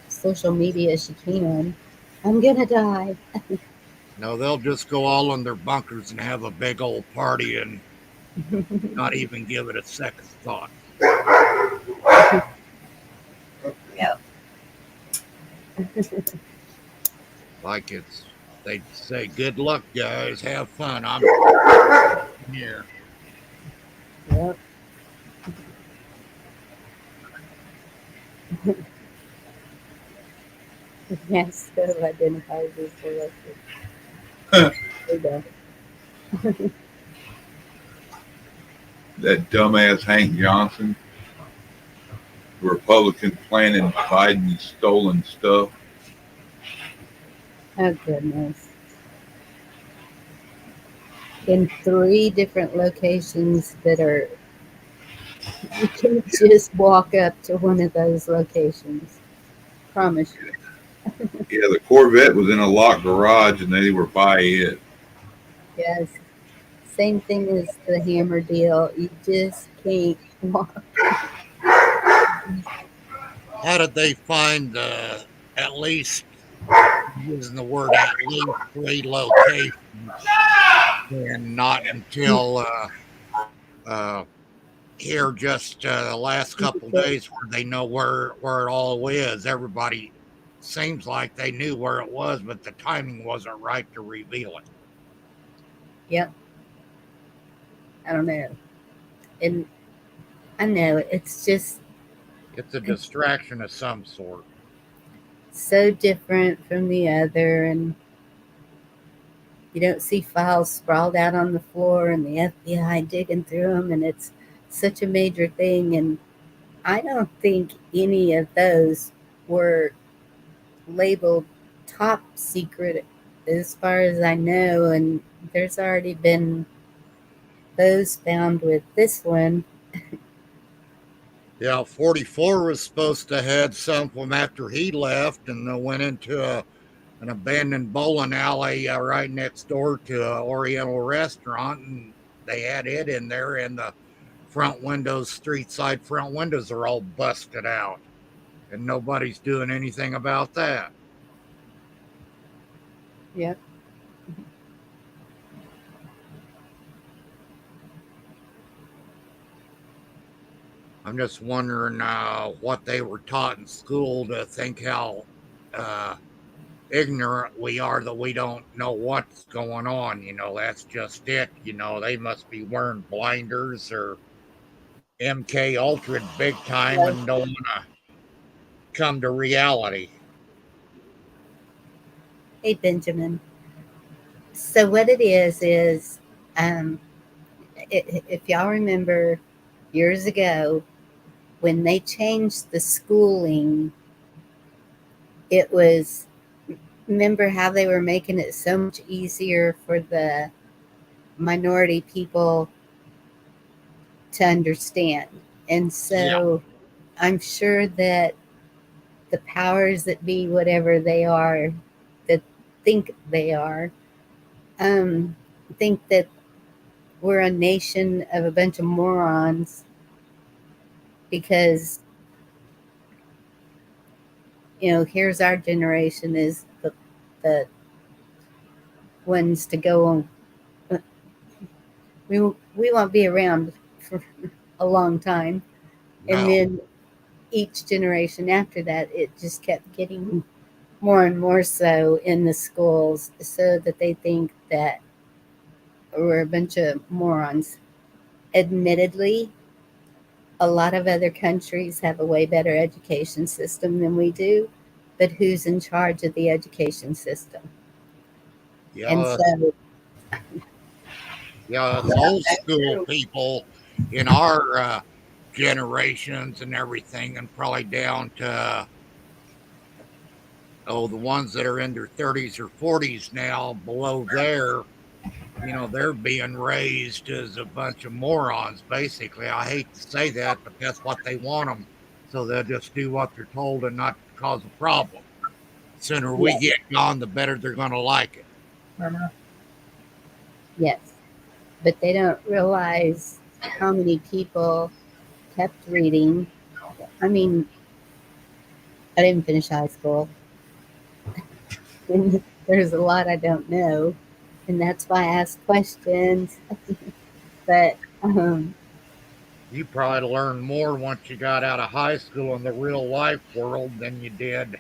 social media she can. I'm going to die.
No, they'll just go all in their bunkers and have a big old party and not even give it a second thought.
Yep.
Like they'd say, good luck, guys, have fun. I'm here.
Yep. Yes, so identifies as electric. There you go.
That dumbass Hank Johnson, Republican, planning Biden's stolen stuff.
Oh, goodness. In 3 different locations that are, you can just walk up to one of those locations. Promise you.
Yeah, the Corvette was in a locked garage, and they were by it.
Yes. Same thing as the hammer deal. You just can't walk.
How did they find at least, using the word at least, 3 locations and not until uh, here just the last couple days where they know where it all is? Everybody seems like they knew where it was, but the timing wasn't right to reveal it.
Yep. I don't know. And I know it's just
It's a distraction of some sort.
so different from the other, and you don't see files sprawled out on the floor and the FBI digging through them, and it's such a major thing. And I don't think any of those were labeled top secret as far as I know, and there's already been those found with this one.
Yeah, 44 was supposed to had some from after he left, and they went into an abandoned bowling alley right next door to an Oriental restaurant, and they had it in there, and the front windows, street side front windows, are all busted out, and nobody's doing anything about that.
Yep.
I'm just wondering what they were taught in school to think how ignorant we are that we don't know what's going on. That's just it. They must be wearing blinders or MK Ultra big time
Yes.
and don't want to come to reality.
Hey, Benjamin. So what it is, um, if y'all remember years ago when they changed the schooling, it was, remember how they were making it so much easier for the minority people to understand. And
Yeah,
so I'm sure that the powers that be, whatever they are, that think they are, think that we're a nation of a bunch of morons because, here's our generation is the ones to go on. We won't be around for a long time. And
no.
then each generation after that, it just kept getting more and more so in the schools so that they think that we're a bunch of morons. Admittedly, a lot of other countries have a way better education system than we do, but who's in charge of the education system? And
Yeah,
so,
yeah, it's
Yeah,
old
that's
school
true.
people in our generations and everything, and probably down to the ones that are in their 30s or 40s now, below there. They're being raised as a bunch of morons. Basically, I hate to say that, but that's what they want them. So they'll just do what they're told and not cause a problem. The sooner we
yes,
get gone, the better they're going to like it.
yes. But they don't realize how many people kept reading. I mean, I didn't finish high school. And there's a lot I don't know. And that's why I ask questions. But
You probably learned more once you got out of high school in the real life world than you did,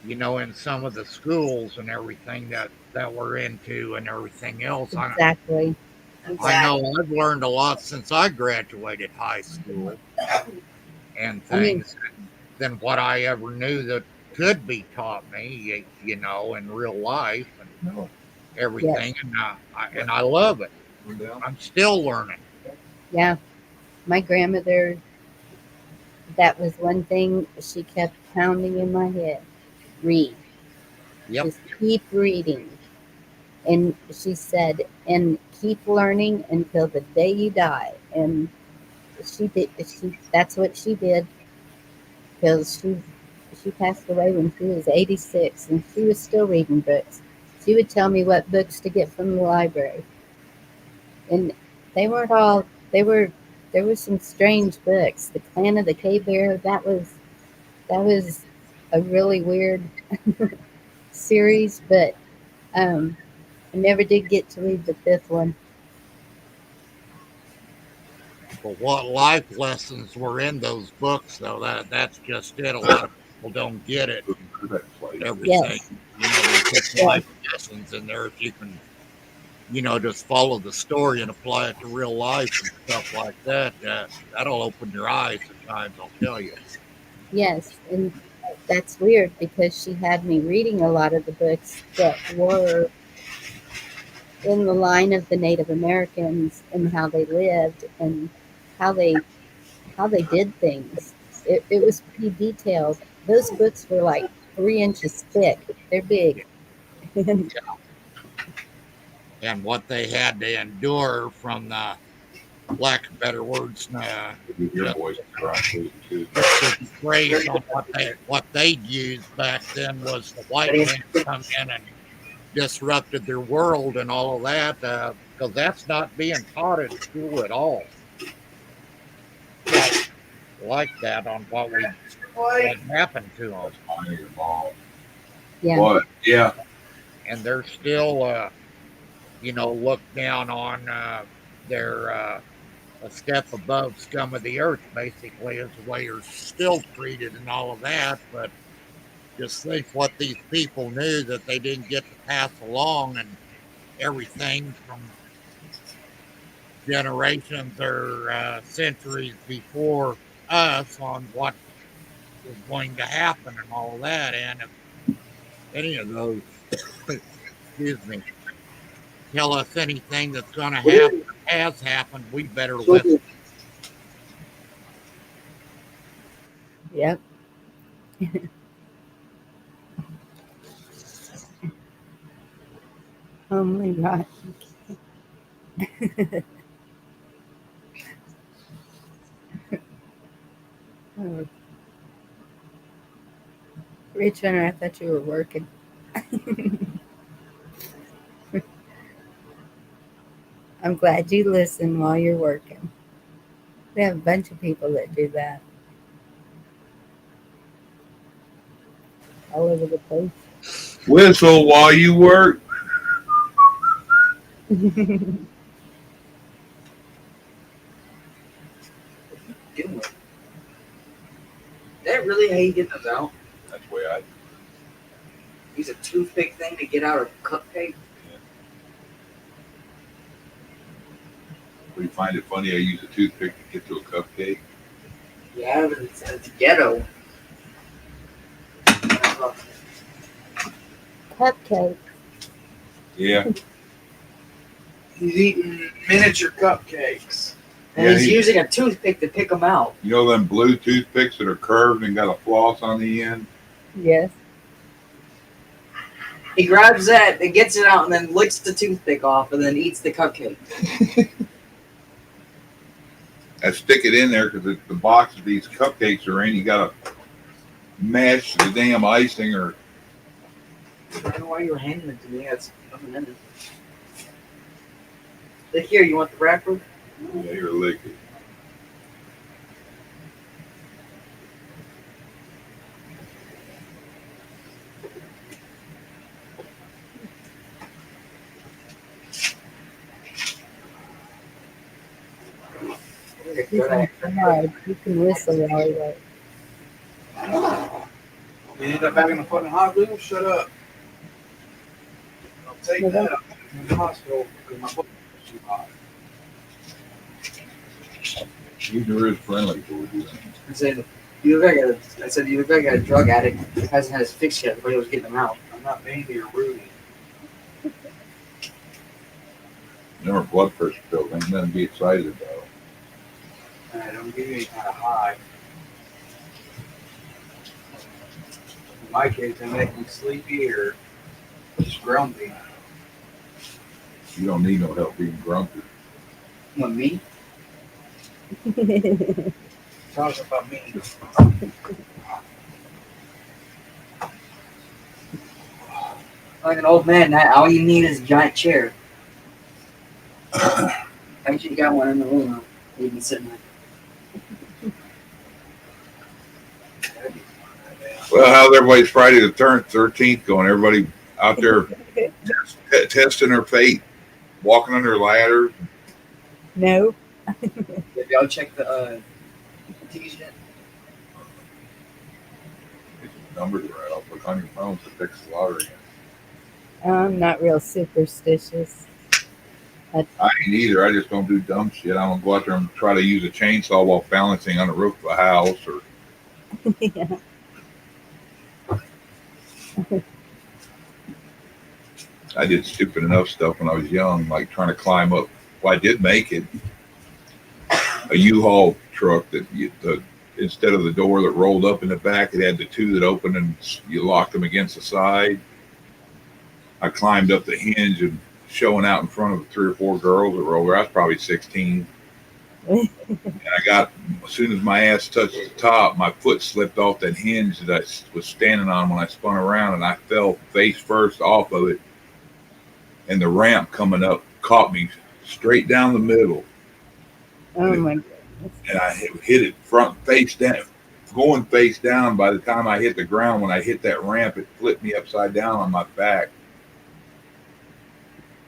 in some of the schools and everything that we're into and everything else.
exactly.
I
Exactly.
know
Exactly.
I've learned a lot since I graduated high school and
I mean,
things than what I ever knew that could be taught me, in real life and
yes.
everything. And I love it. I'm still learning.
Yeah. My grandmother, that was one thing she kept pounding in my head. Read.
Yep.
Just keep reading. And she said, and keep learning until the day you die. And she did. That's what she did because she passed away when she was 86, and she was still reading books. She would tell me what books to get from the library, and they weren't all. They were there were some strange books. The Clan of the Cave Bear. That was a really weird series, but I never did get to read the fifth one.
But what life lessons were in those books, though, that's just it. A lot of people don't get it and everything.
Yes,
There's just
yes,
life lessons in there if you can, just follow the story and apply it to real life and stuff like that. That'll open your eyes at times, I'll tell you.
yes, and that's weird because she had me reading a lot of the books that were in the line of the Native Americans and how they lived and how they how they did things. It was pretty detailed. Those books were like 3 inches thick. They're big. And
And what they had to endure from the lack of better words,
Your
just
voice correctly too.
to disgrace on what they'd used back then was the white man come in and disrupted their world and all of that, because that's not being taught in school at all. Like that on what happened to them,
I know your mom.
yeah,
What? Yeah.
and they're still, looked down on. They're a step above scum of the earth, basically, is the way you're still treated and all of that. But Just think what these people knew that they didn't get to pass along, and everything from generations or centuries before us on what was going to happen and all that. And if any of those, excuse me, tell us anything that's going to happen or has happened, we better listen.
Yep. Oh my God. Oh, Richard, I thought you were working. I'm glad you listen while you're working. We have a bunch of people that do that all over the place.
Whistle while you work.
That really how you get those out?
That's the way I
Use a toothpick thing to get out a cupcake?
We find it funny I use a toothpick to get to a cupcake.
Yeah, but it's ghetto.
Cupcake.
Yeah.
He's eating miniature cupcakes. And
Yeah,
he's using a toothpick to pick them out.
You know them blue toothpicks that are curved and got a floss on the end?
Yes.
He grabs that and gets it out and then licks the toothpick off and then eats the cupcake.
I stick it in there because the box of these cupcakes are in. You got to mash the damn icing or.
I don't know why you were handing it to me. That's nothing in it. Look here, you want the wrapper?
Yeah, you're licking.
You can whistle while you work.
You end up having a fucking hot wheel? Shut up. I'll take that up in the hospital because my foot was too hot.
Neither is friendly towards you.
I said, you look like a drug addict who hasn't had his fix yet, but he was getting them out.
I'm not Mandy or Rudy.
Never blood pressure pills. Ain't nothing to be excited about.
I don't give you any kind of high. In my case, they make me sleepy or just grumpy.
You don't need no help being grumpy.
What, me?
Talk about me.
Like an old man, all you need is a giant chair. Actually, got one in the room. You can sit in it.
Well, how's everybody's Friday the 13th going? Everybody out there testing their fate, walking under ladders?
No.
Have y'all checked the teas yet?
Numbers right. I'll look on your phone to fix the lottery.
I'm not real superstitious.
I ain't either. I just don't do dumb shit. I don't go out there and try to use a chainsaw while balancing on the roof of a house or.
Yeah.
I did stupid enough stuff when I was young, like trying to climb up. Well, I did make it. A U-Haul truck that instead of the door that rolled up in the back, it had the two that opened and you locked them against the side. I climbed up the hinge and showing out in front of 3 or 4 girls that were over. I was probably 16. And I got, as soon as my ass touched the top, my foot slipped off that hinge that I was standing on when I spun around, and I fell face first off of it. And the ramp coming up caught me straight down the middle.
Oh my goodness.
And I hit it front face down, going face down. By the time I hit the ground, when I hit that ramp, it flipped me upside down on my back.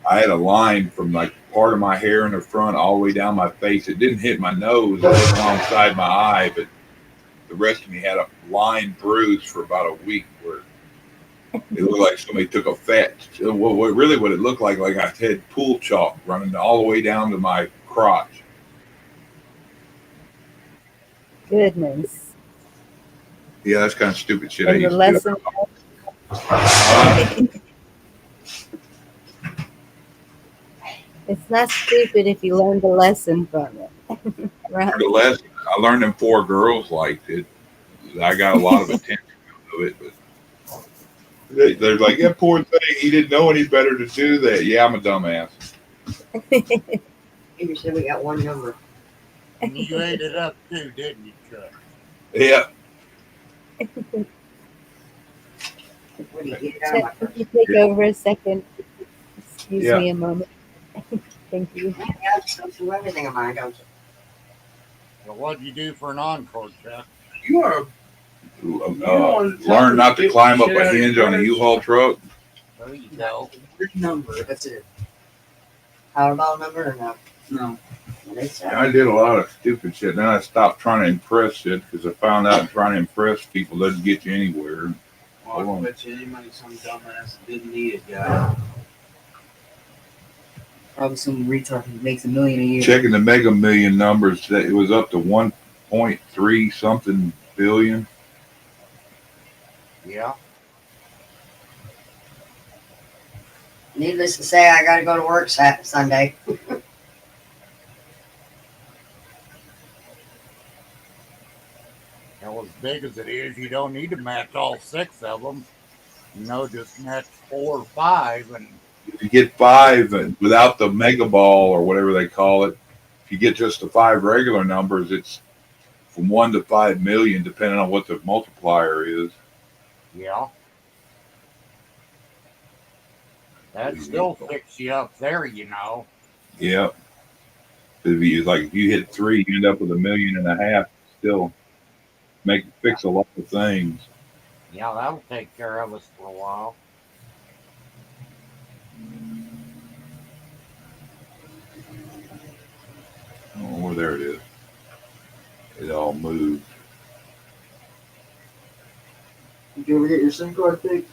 I had a line from like part of my hair in the front all the way down my face. It didn't hit my nose, it was alongside my eye, but the rest of me had a line bruise for about a week where It looked like somebody took a what it looked like I had pool chalk running all the way down to my crotch.
Goodness.
Yeah, that's kind of stupid shit I
And the
used to do.
lesson, it's not stupid if you learn the lesson from it. Right?
The lesson I learned them four girls liked it. I got a lot of attention out of it, but they're like, "Yeah, poor thing. He didn't know any better to do that." Yeah, I'm a dumbass.
You said we got one number.
And you ate it up too, didn't you, Chuck?
Yeah.
What do you get it out of my
Chuck,
purse?
could you take over a second? Excuse
Yeah.
me a moment. Thank you.
You got something, everything of mine, don't you?
So what'd you do for an encore, Chuck?
You are
Learn not to climb up a hinge on a U-Haul truck.
There you go.
Your number. That's it.
Powerball number or no?
No.
They said.
I did a lot of stupid shit. Then I stopped trying to impress shit because I found out trying to impress people doesn't get you anywhere.
Well, I bet you any money some dumbass didn't need it, guy.
Probably some retard who makes $1 million a year.
Checking the Mega Million numbers, that it was up to 1.3 something billion.
Yeah.
Needless to say, I got to go to work Sunday.
Well, as big as it is, you don't need to match all 6 of them. Just match 4 or 5, and
If you get 5 without the Mega Ball or whatever they call it, if you get just the 5 regular numbers, it's from 1 to 5 million, depending on what the multiplier is.
yeah. That still picks you up there,
Yeah. If you hit 3, you end up with $1.5 million. Still fix a lot of things.
Yeah, that'll take care of us for a while.
Oh, there it is. It all moved.
Did you ever get your SIM card fixed?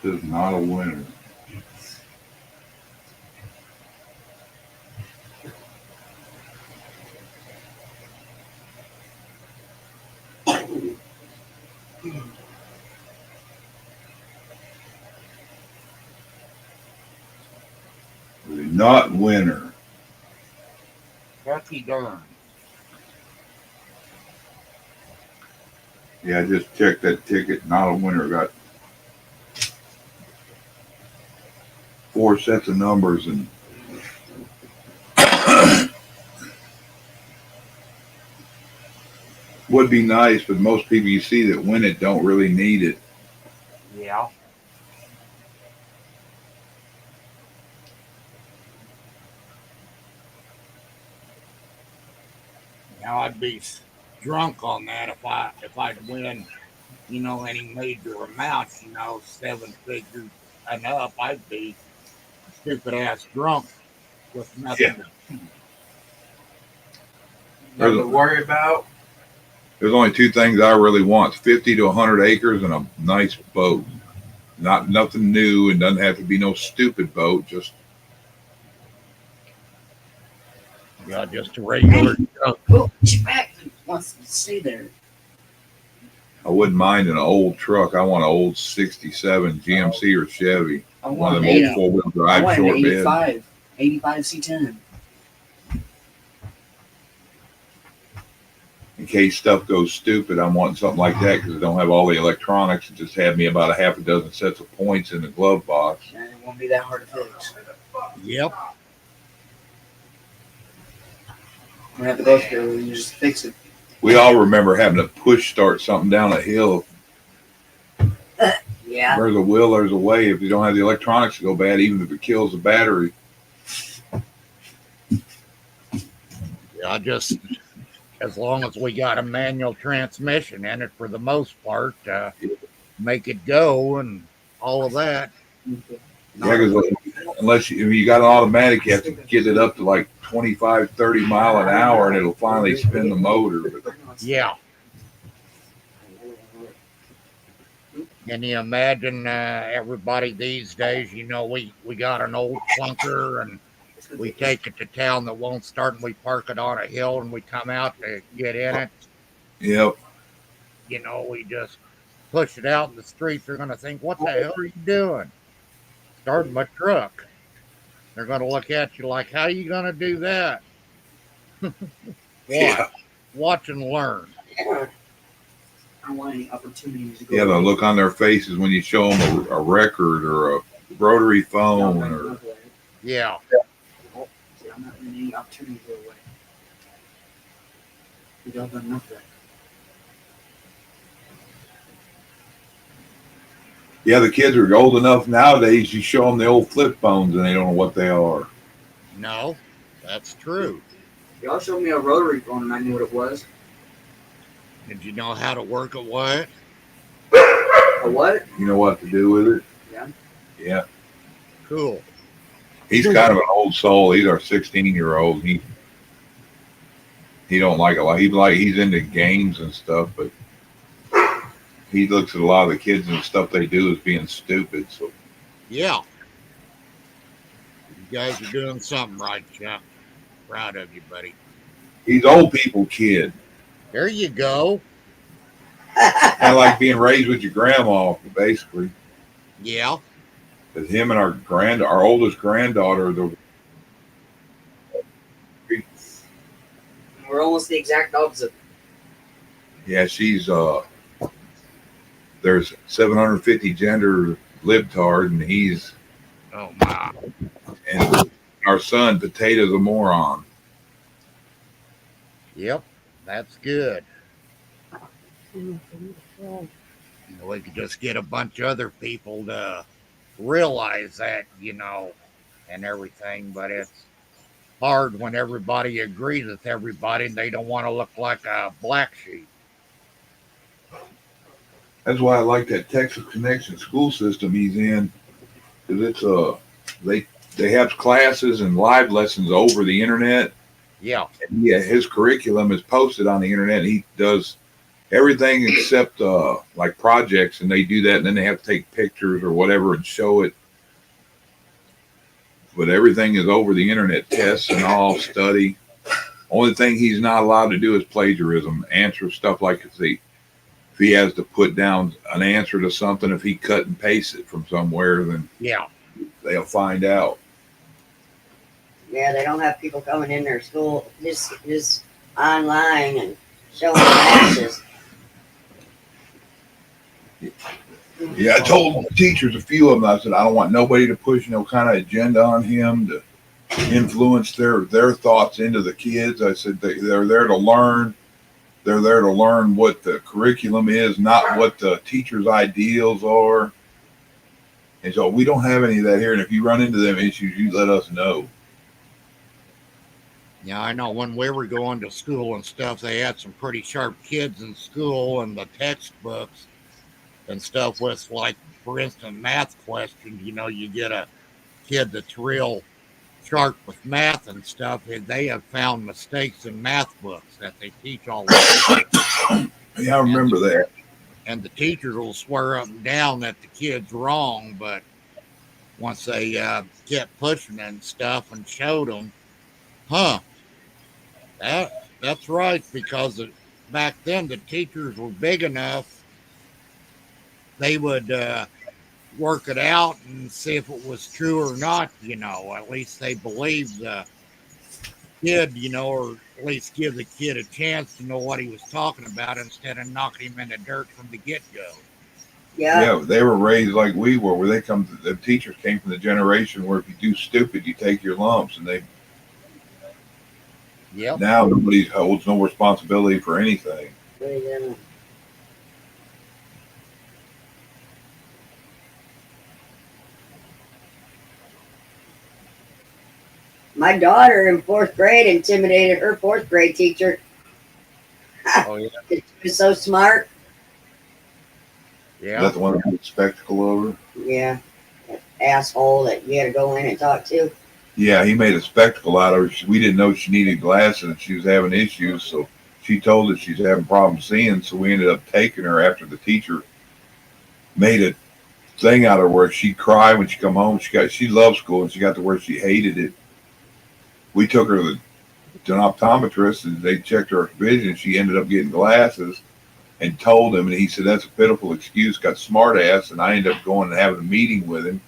This is not a winner. Not winner.
Chucky Dern.
Yeah, I just checked that ticket. Not a winner. Got 4 sets of numbers and would be nice, but most people you see that win it don't really need it.
Yeah. I'd be drunk on that if I'd win, any major amounts, 7 figures and up. I'd be stupid ass drunk with nothing.
Yeah.
Nothing to worry about.
There's only 2 things I really want: 50 to 100 acres and a nice boat. Nothing new, and doesn't have to be no stupid boat. Just
just a regular truck.
Oh, she's back. Wants to stay there.
I wouldn't mind an old truck. I want an old '67 GMC or Chevy.
I
One
want
of
an
them old 4-wheel
I
drive
want
short
an
bed.
85 C10.
In case stuff goes stupid, I'm wanting something like that because I don't have all the electronics. It just had me about a half a dozen sets of points in the glove box.
And it won't be that hard to fix.
Yep.
We have to go through and you just fix it.
We all remember having to push start something down a hill.
Yeah.
There's a will, there's a way. If you don't have the electronics to go bad, even if it kills the battery.
Yeah, just as long as we got a manual transmission in it for the most part, make it go and all of that.
Yeah, because if you got an automatic, you have to get it up to like 25, 30 mile an hour, and it'll finally spin the motor. But
Yeah. Can you imagine everybody these days? You know, we got an old clunker and we take it to town that won't start, and we park it on a hill, and we come out to get in it.
yep,
You know, we just push it out in the street. They're going to think, what the hell are you doing? Starting my truck. They're going to look at you like, how are you going to do that?
yeah,
Watch and learn.
I don't want any opportunities to go.
yeah. The look on their faces when you show them a record or a rotary phone or
Yeah.
See, I'm not letting any opportunity go away. We don't have enough of that.
yeah. The kids are old enough nowadays. You show them the old flip phones and they don't know what they are.
No, that's true.
Y'all showed me a rotary phone and I knew what it was.
Did you know how to work it? What?
A what?
You know what to do with it?
Yeah.
Yeah.
Cool.
He's kind of an old soul. He's our 16-year-old. He don't like a lot. He's into games and stuff, but he looks at a lot of the kids and stuff they do as being stupid. So
Yeah. You guys are doing something right, Chuck. Proud of you, buddy.
he's old people kid.
There you go.
Kind of like being raised with your grandma, basically.
Yeah.
Because him and our oldest granddaughter,
We're almost the exact opposite.
yeah, she's there's 750 gender libtard, and he's
Oh, my.
and our son Potato's a moron.
Yep. That's good. We could just get a bunch of other people to realize that, and everything, but it's hard when everybody agrees with everybody and they don't want to look like a black sheep.
That's why I like that Texas Connection school system he's in, because it's they have classes and live lessons over the internet.
Yeah.
And yeah, his curriculum is posted on the internet. He does everything except like projects, and they do that, and then they have to take pictures or whatever and show it. But everything is over the internet, tests and all, study. Only thing he's not allowed to do is plagiarism, answer stuff like if he has to put down an answer to something, if he cut and pastes it from somewhere, then
Yeah.
they'll find out.
Yeah, they don't have people coming in their school just online and showing classes.
Yeah, I told the teachers, a few of them, I said, I don't want nobody to push no kind of agenda on him to influence their thoughts into the kids. I said, they're there to learn. They're there to learn what the curriculum is, not what the teacher's ideals are. And so we don't have any of that here. And if you run into them issues, you let us know.
Yeah, I know when we were going to school and stuff, they had some pretty sharp kids in school, and the textbooks and stuff was like, for instance, math questions. You get a kid that's real sharp with math and stuff, and they have found mistakes in math books that they teach all the time.
Yeah, I remember that.
And the teachers will swear up and down that the kid's wrong, but once they kept pushing and stuff and showed them, that's right, because back then the teachers were big enough, they would work it out and see if it was true or not. At least they believed the kid, or at least give the kid a chance to know what he was talking about instead of knocking him in the dirt from the get-go.
Yeah.
Yeah, they were raised like we were, where the teachers came from the generation where if you do stupid, you take your lumps, and
Yep.
now nobody holds no responsibility for anything.
My daughter in 4th grade intimidated her 4th grade teacher.
Oh, yeah.
She was so smart.
Yeah. That's the one that had a spectacle over.
Yeah. asshole that you had to go in and talk to?
Yeah, he made a spectacle out of her. We didn't know she needed glasses and she was having issues, so she told us she's having problems seeing. So we ended up taking her after the teacher made a thing out of her where she'd cry when she come home. She loved school and she got to where she hated it. We took her to an optometrist and they checked her vision. She ended up getting glasses and told him, and he said that's a pitiful excuse. Got smart ass, and I ended up going and having a meeting with him.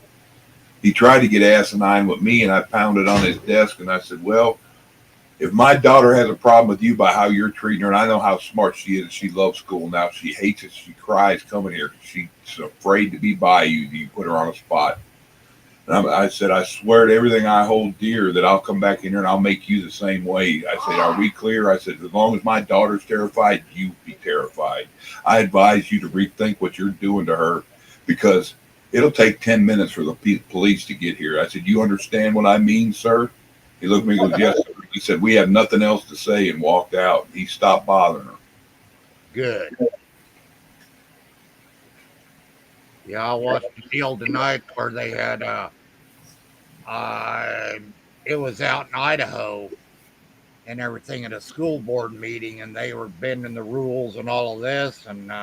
He tried to get asinine with me, and I pounded on his desk and I said, well, if my daughter has a problem with you by how you're treating her, and I know how smart she is, she loves school now. She hates it. She cries coming here. She's afraid to be by you. You put her on a spot. And I said, I swear to everything I hold dear that I'll come back in here and I'll make you the same way. I said, are we clear? I said, as long as my daughter's terrified, you be terrified. I advise you to rethink what you're doing to her because it'll take 10 minutes for the police to get here. I said, you understand what I mean, sir? He looked at me and goes, yes, sir. He said, we have nothing else to say and walked out. He stopped bothering her.
Good. Yeah, I watched the deal tonight where they had it was out in Idaho and everything at a school board meeting, and they were bending the rules and all of this, and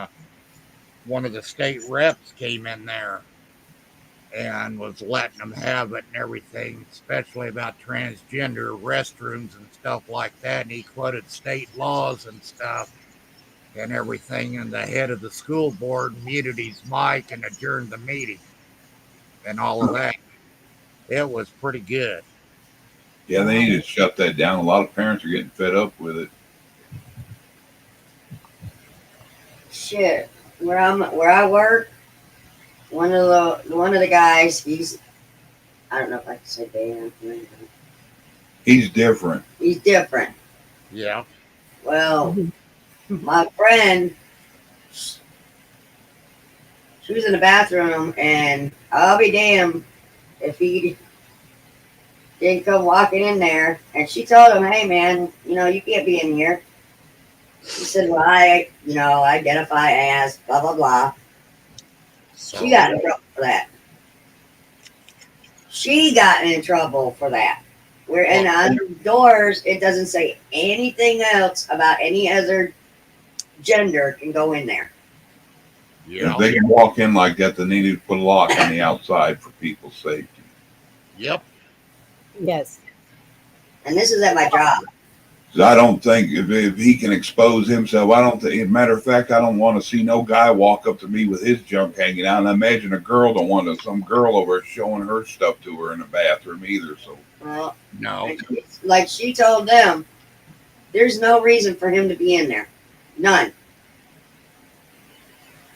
one of the state reps came in there and was letting them have it and everything, especially about transgender restrooms and stuff like that, and he quoted state laws and stuff and everything, and the head of the school board muted his mic and adjourned the meeting and all of that. It was pretty good.
Yeah, they need to shut that down. A lot of parents are getting fed up with it.
Shit, where I work, one of the guys, I don't know if I can say Dan.
He's different.
He's different.
Yeah.
Well, my friend, she was in the bathroom, and I'll be damned if he didn't come walking in there. And she told him, "Hey, man, you can't be in here." He said, "Well, I identify as blah blah blah."
So,
She got in trouble for that. She got in trouble for that. Where in the doors, it doesn't say anything else about any other gender can go in there.
yeah.
If they can walk in like that, they need to put a lock on the outside for people's safety.
Yep.
Yes.
And this is at my job.
I don't think if he can expose himself, I don't think, matter of fact, I don't want to see no guy walk up to me with his junk hanging out. And I imagine a girl don't want some girl over showing her stuff to her in the bathroom either. So,
Well,
no.
Like she told them, there's no reason for him to be in there. None.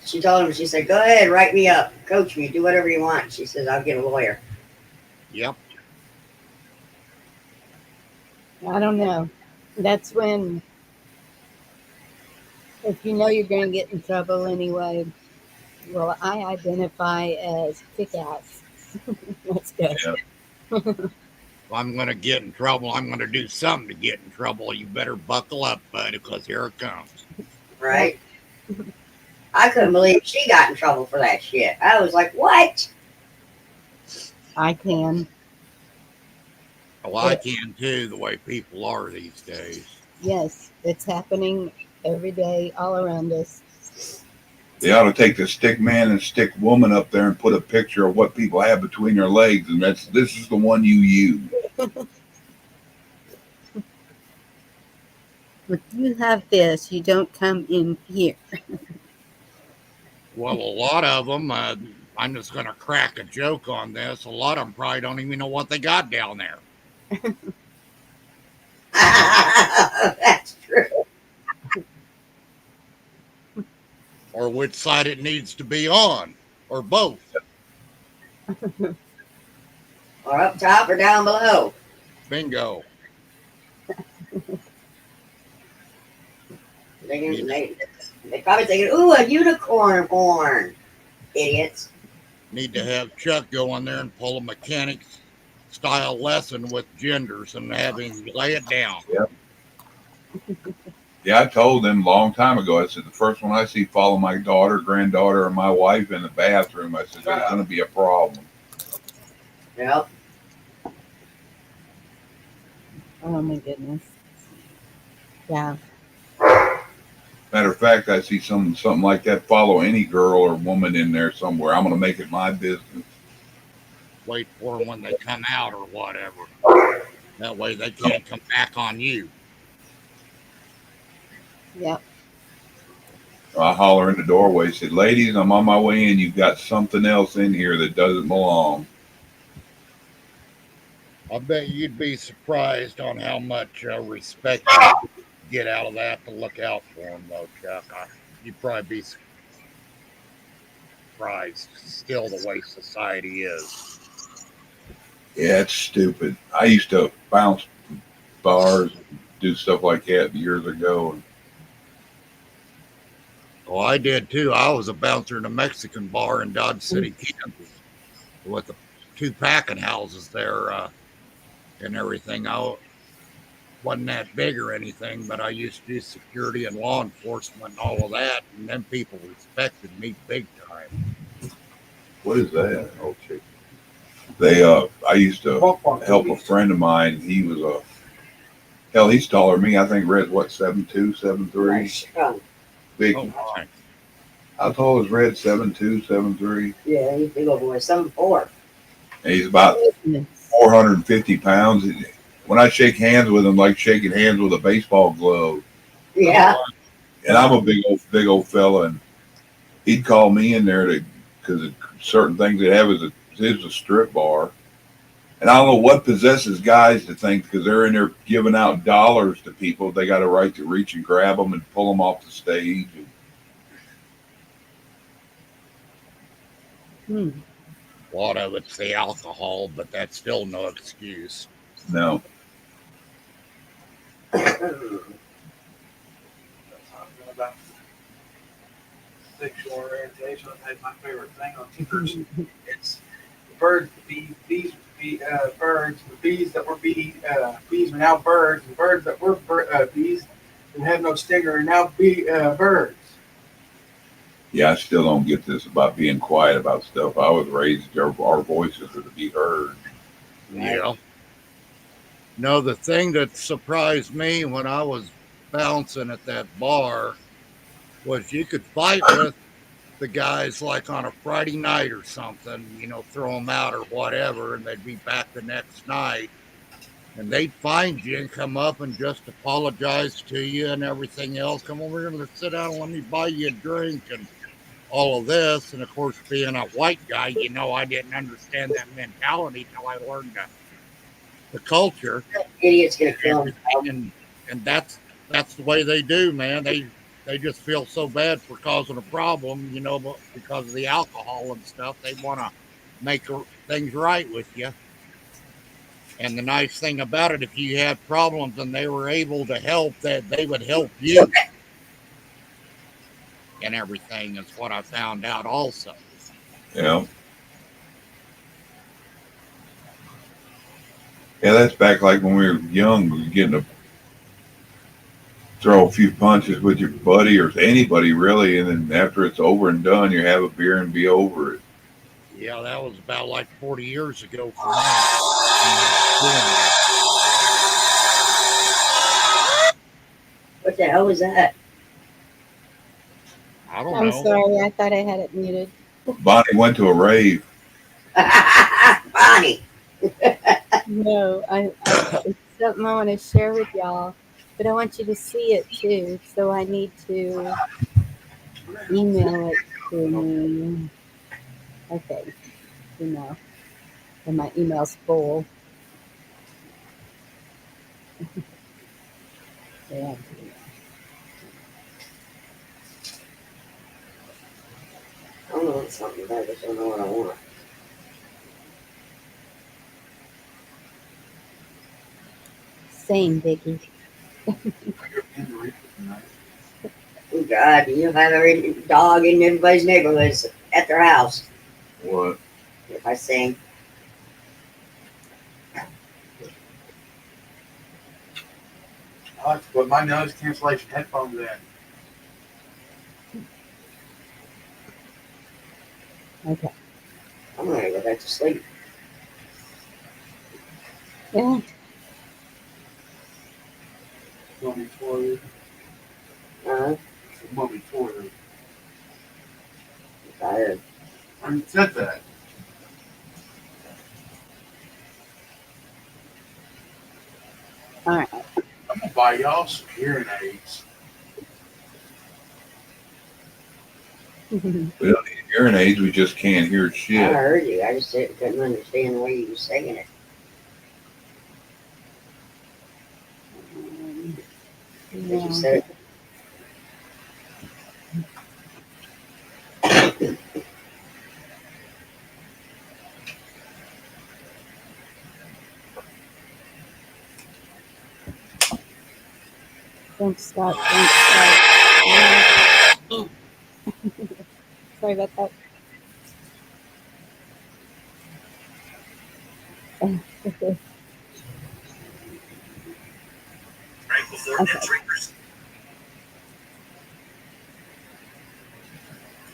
She told him, she said, go ahead, write me up, coach me, do whatever you want. She says, I'll get a lawyer.
Yep.
I don't know. That's when, if you know you're going to get in trouble anyway. Well, I identify as kick-ass. Let's go.
yeah.
If I'm going to get in trouble, I'm going to do something to get in trouble. You better buckle up, buddy, because here it comes.
Right? I couldn't believe she got in trouble for that shit. I was like, what?
I can.
Well, I can too, the way people are these days.
Yes, it's happening every day all around us.
They ought to take the stick man and stick woman up there and put a picture of what people have between their legs, and this is the one you use.
If you have this, you don't come in here.
Well, a lot of them, I'm just going to crack a joke on this. A lot of them probably don't even know what they got down there.
That's true.
Or which side it needs to be on, or both.
Or up top or down below.
Bingo.
They probably thinking, ooh, a unicorn horn. Idiots.
Need to have Chuck go in there and pull a mechanics style lesson with genders and have him lay it down.
Yep. Yeah, I told them a long time ago, I said, the first one I see follow my daughter, granddaughter, or my wife in the bathroom, I said, there's going to be a problem.
Yep.
Oh my goodness. Yeah.
Matter of fact, I see something like that follow any girl or woman in there somewhere. I'm going to make it my business.
Wait for them when they come out or whatever. That way they can't come back on you.
Yep.
I holler in the doorway, said, "Ladies, I'm on my way in. You've got something else in here that doesn't belong."
I bet you'd be surprised on how much respect you get out of that to look out for them, though, Chuck. You'd probably be surprised still the way society is.
Yeah, it's stupid. I used to bounce bars, and do stuff like that years ago.
Well, I did too. I was a bouncer in a Mexican bar in Dodge City, Kansas, with the two packing houses there and everything. I wasn't that big or anything, but I used to do security and law enforcement and all of that, and then people respected me big time.
What is that? Oh, chick. I used to help a friend of mine. He was hell, he's taller than me. I think Red's what, 7'2", 7'3"? Big.
Oh my!
How tall is Red? 7'2", 7'3"?
Yeah, he's big old boy. 7'4".
And he's about 450 pounds. When I shake hands with him, like shaking hands with a baseball glove.
Yeah.
And I'm a big old fella, and he'd call me in there because certain things they have is a strip bar. And I don't know what possesses guys to think because they're in there giving out dollars to people, they got a right to reach and grab them and pull them off the stage.
Hmm.
A lot of it's the alcohol, but that's still no excuse.
No.
About sexual orientation. That's my favorite thing on Tinkers. It's birds, bees, birds, the bees that were bees are now birds, and birds that were bees and have no stinger are now birds.
Yeah, I still don't get this about being quiet about stuff. I was raised, our voices are to be heard.
Yeah. No, the thing that surprised me when I was bouncing at that bar was you could fight with the guys like on a Friday night or something, throw them out or whatever, and they'd be back the next night. And they'd find you and come up and just apologize to you and everything else. Come over here and let's sit down and let me buy you a drink and all of this. And of course, being a white guy, I didn't understand that mentality till I learned the culture.
Idiot's gonna kill him.
And that's the way they do, man. They just feel so bad for causing a problem, but because of the alcohol and stuff, they want to make things right with you. And the nice thing about it, if you had problems and they were able to help, that they would help you and everything is what I found out also.
Yeah. Yeah, that's back like when we were young, we were getting to throw a few punches with your buddy or anybody really, and then after it's over and done, you have a beer and be over it.
Yeah, that was about like 40 years ago for me. Doing that.
What the hell was that?
I don't
I'm
know.
sorry. I thought I had it muted.
Bonnie went to a rave.
Bonnie.
No, it's something I want to share with y'all, but I want you to see it too. So I need to email it to me. Okay, email. And my email's full. Yeah.
I want something, but I just don't know what I want.
Same, Vicky.
Oh God, you have every dog in everybody's neighborhoods at their house.
What?
If I sing.
I like to put my noise cancellation headphones in.
Okay.
I'm gonna go back to sleep.
Yeah.
Mommy toilet.
Uh,
Mommy toilet.
tired.
I said that.
All right.
I'm gonna buy y'all some hearing aids.
We don't need hearing aids. We just can't hear
I
shit.
heard you. I just couldn't understand the way you were saying it. But
Yeah.
you said it.
Thanks, Scott. Thanks, Scott. Yeah. Sorry about that. Okay.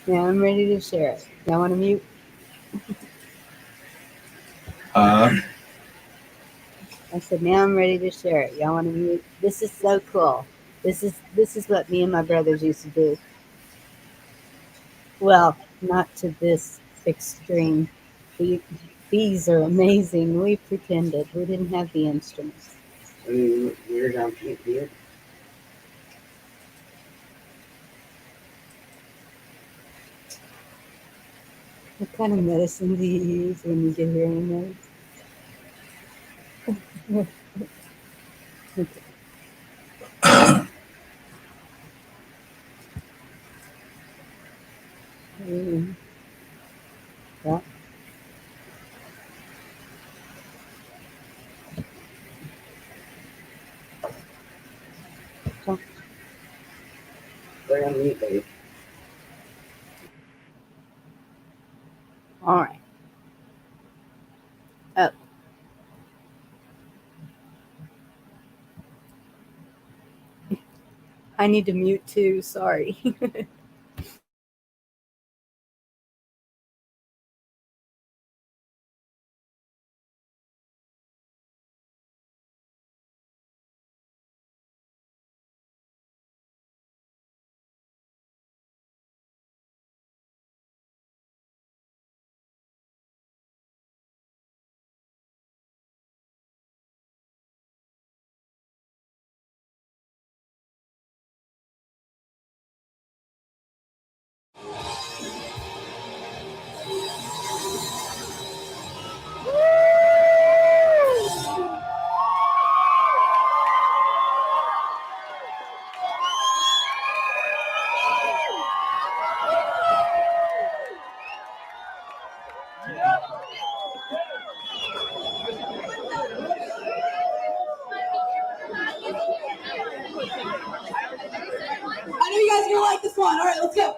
Yeah, I'm ready to share it. Y'all want to mute? I said, now I'm ready to share it. Y'all want to mute? This is so cool. This is what me and my brothers used to do. Well, not to this extreme. These are amazing. We pretended. We didn't have the instruments.
You're on mute.
What kind of medicine do you use when you get hearing aids? Okay. Yeah.
Put it on mute, baby.
All right. Oh. I need to mute too. Sorry. I know you guys are gonna like this one. All right, let's go.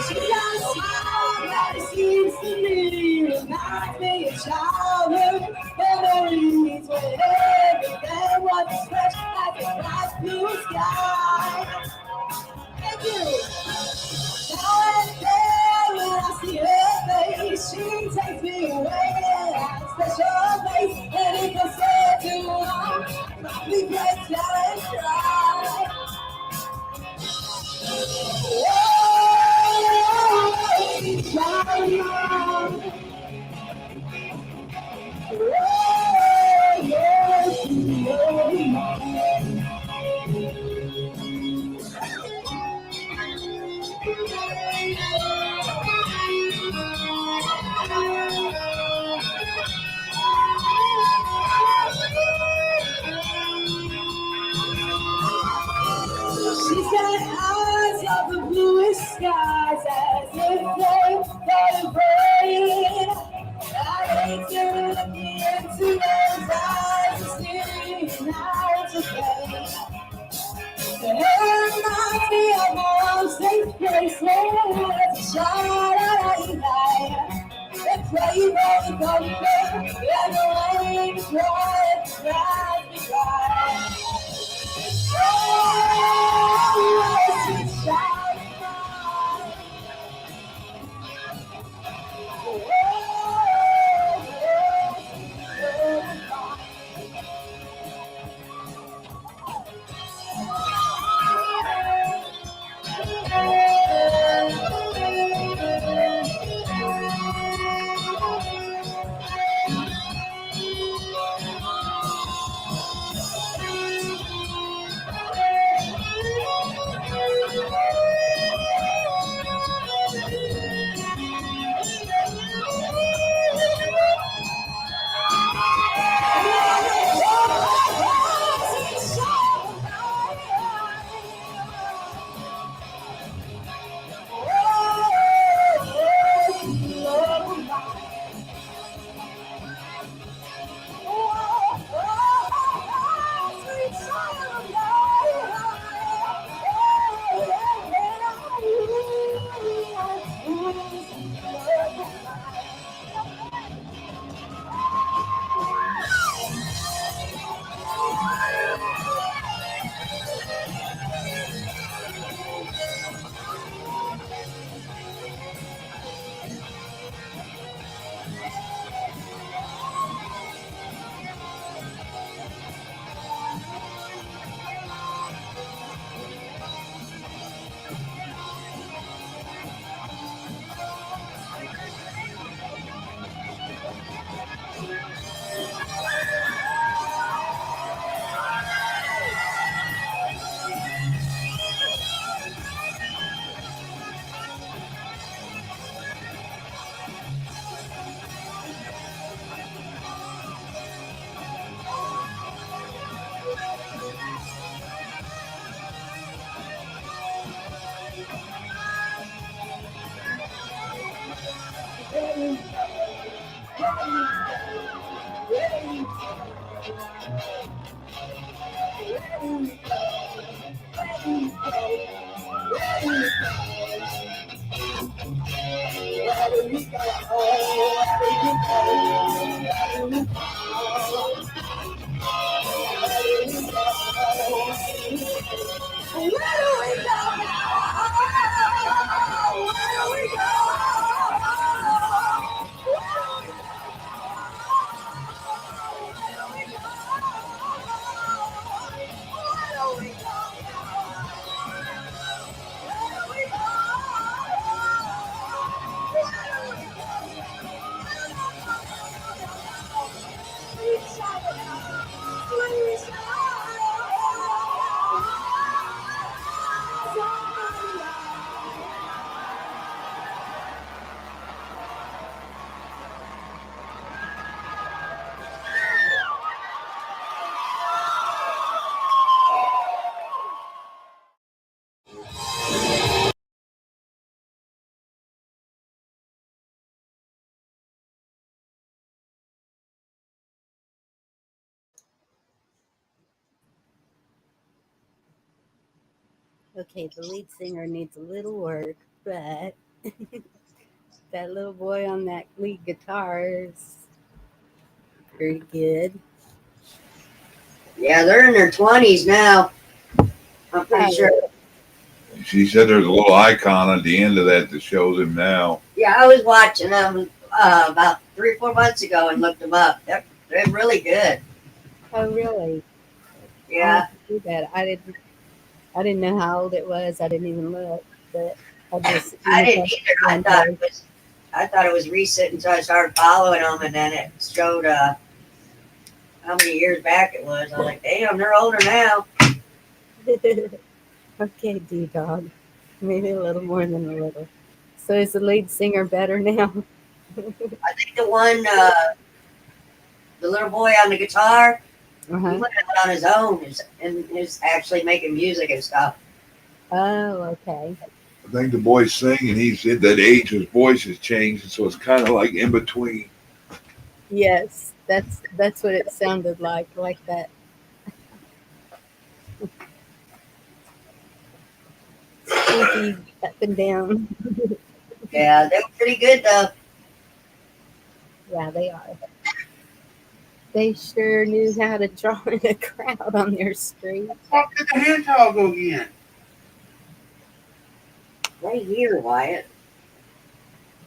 She got a smile that it seems to me reminds me of childhood memories when everything was fresh like a bright blue sky. Thank you. Now and then when I see her face, she takes me away at a special place. And if I stay too long, probably break down and cry.
skies as if they got rain. I need to look into those eyes and see out to play. It reminds me of my own safe place where it's a shot at a light. The playboy thunder and the rain quiet drives me by. Oh, it's a shot.
Okay, the lead singer needs a little work, but that little boy on that lead guitar is pretty good.
Yeah, they're in their 20s now. I'm pretty sure.
She said there's a little icon at the end of that shows him now.
Yeah, I was watching them about 3 or 4 months ago and looked them up. They're really good.
Oh, really?
Yeah.
I do that. I didn't know how old it was. I didn't even look, but I just.
I didn't either. I thought it was recent until I started following them, and then it showed how many years back it was. I was like, damn, they're older now.
Okay, D-Dog. Maybe a little more than a little. So is the lead singer better now?
I think the one, the little boy on the guitar, he went out on his own and is actually making music and stuff.
Oh, okay.
I think the boy's singing. He's at that age his voice has changed, and so it's kind of like in between.
Yes, that's what it sounded like that squeaky up and down.
Yeah, they were pretty good though.
Yeah, they are. They sure knew how to draw in a crowd on their street.
Fuck did the hand towel go again?
Right here, Wyatt.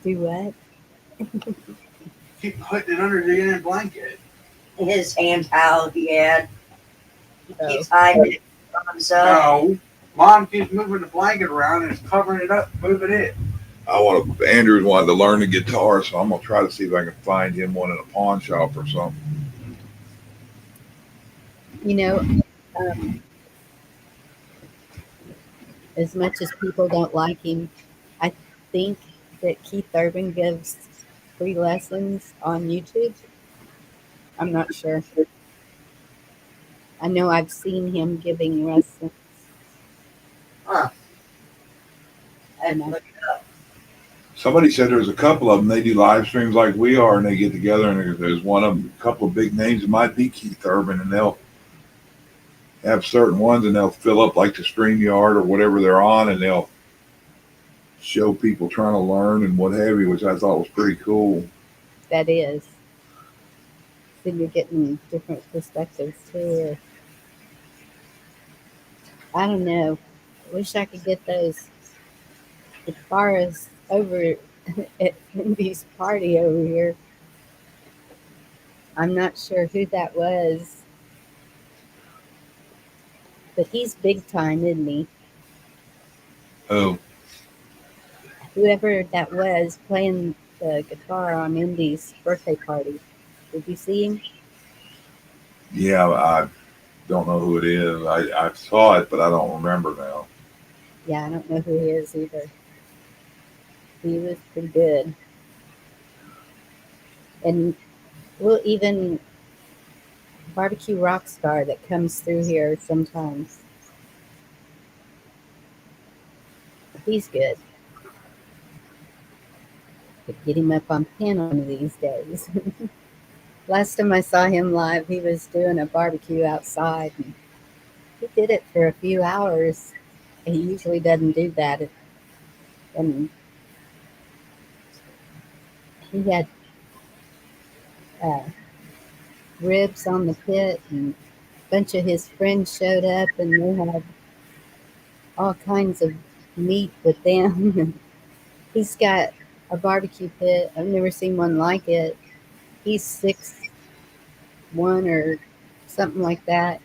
Do what?
Keep putting it under the damn blanket.
His hand towel he had. He
Oh.
keeps hiding it from himself.
No. Mom keeps moving the blanket around and it's covering it up, moving it.
Andrew wanted to learn the guitar, so I'm gonna try to see if I can find him one in a pawn shop or something.
You know, as much as people don't like him, I think that Keith Urban gives free lessons on YouTube. I'm not sure. I know I've seen him giving lessons.
Huh.
And
Look it up.
Somebody said there's a couple of them. They do live streams like we are, and they get together, and there's one of them, a couple of big names. It might be Keith Urban, and they'll have certain ones, and they'll fill up like the StreamYard or whatever they're on, and they'll show people trying to learn and what have you, which I thought was pretty cool.
that is. Then you're getting different perspectives too. I don't know. I wish I could get those guitarists over at Mindy's party over here. I'm not sure who that was, but he's big time, isn't he?
Oh,
Whoever that was playing the guitar on Indy's birthday party. Did you see him?
yeah, I don't know who it is. I saw it, but I don't remember now.
Yeah, I don't know who he is either. He was pretty good. And we'll even Barbecue Rockstar that comes through here sometimes. He's good. Could get him up on piano one of these days. Last time I saw him live, he was doing a barbecue outside. And he did it for a few hours. He usually doesn't do that. And he had ribs on the pit, and a bunch of his friends showed up, and they had all kinds of meat with them. He's got a barbecue pit. I've never seen one like it. He's 6'1" or something like that,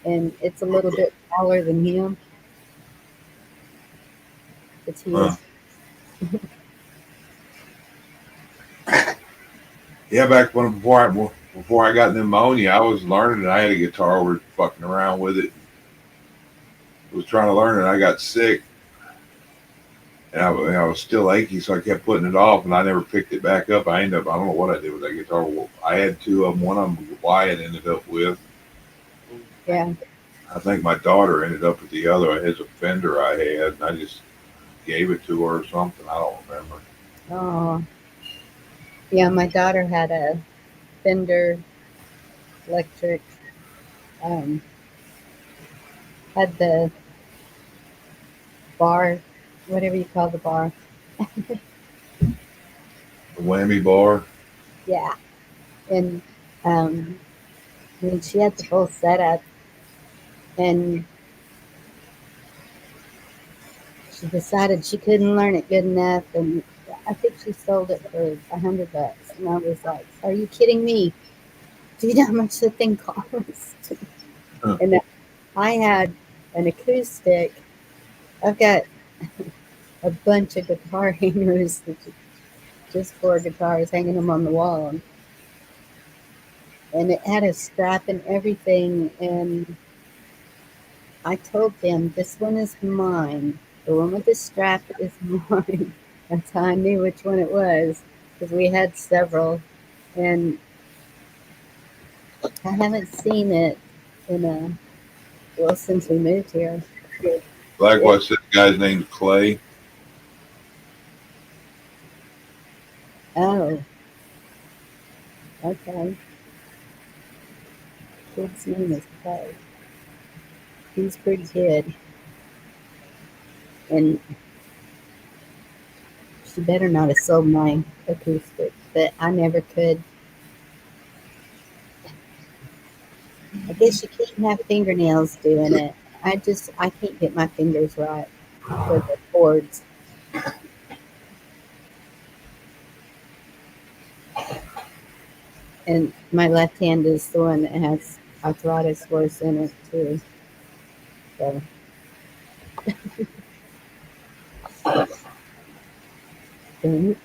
and it's a little bit taller than him. It's huge.
Yeah, back before I got pneumonia, I was learning, and I had a guitar over fucking around with it. I was trying to learn it. I got sick, and I was still achy, so I kept putting it off, and I never picked it back up. I don't know what I did with that guitar. I had two of them. One of them Wyatt ended up with.
Yeah.
I think my daughter ended up with the other. It was a Fender I had, and I just gave it to her or something. I don't remember.
Oh. Yeah, my daughter had a Fender electric. Had the bar, whatever you call the bar.
The whammy bar.
Yeah. And I mean, she had the full setup, and she decided she couldn't learn it good enough, and I think she sold it for $100. And I was like, "Are you kidding me? Do you know how much the thing cost?"
Huh.
And I had an acoustic. I've got a bunch of guitar hangers, just for guitars, hanging them on the wall, and it had a strap and everything. And I told them, "This one is mine. The one with the strap is mine." That's how I knew which one it was, because we had several, and I haven't seen it since we moved here.
Likewise, this guy's name's Clay.
Oh, okay. Kid's name is Clay. He's pretty good. And she better not have sold my acoustic, but I never could. I guess you can't have fingernails doing it. I can't get my fingers right for the chords. And my left hand is the one that has arthritis worse in it too. So, and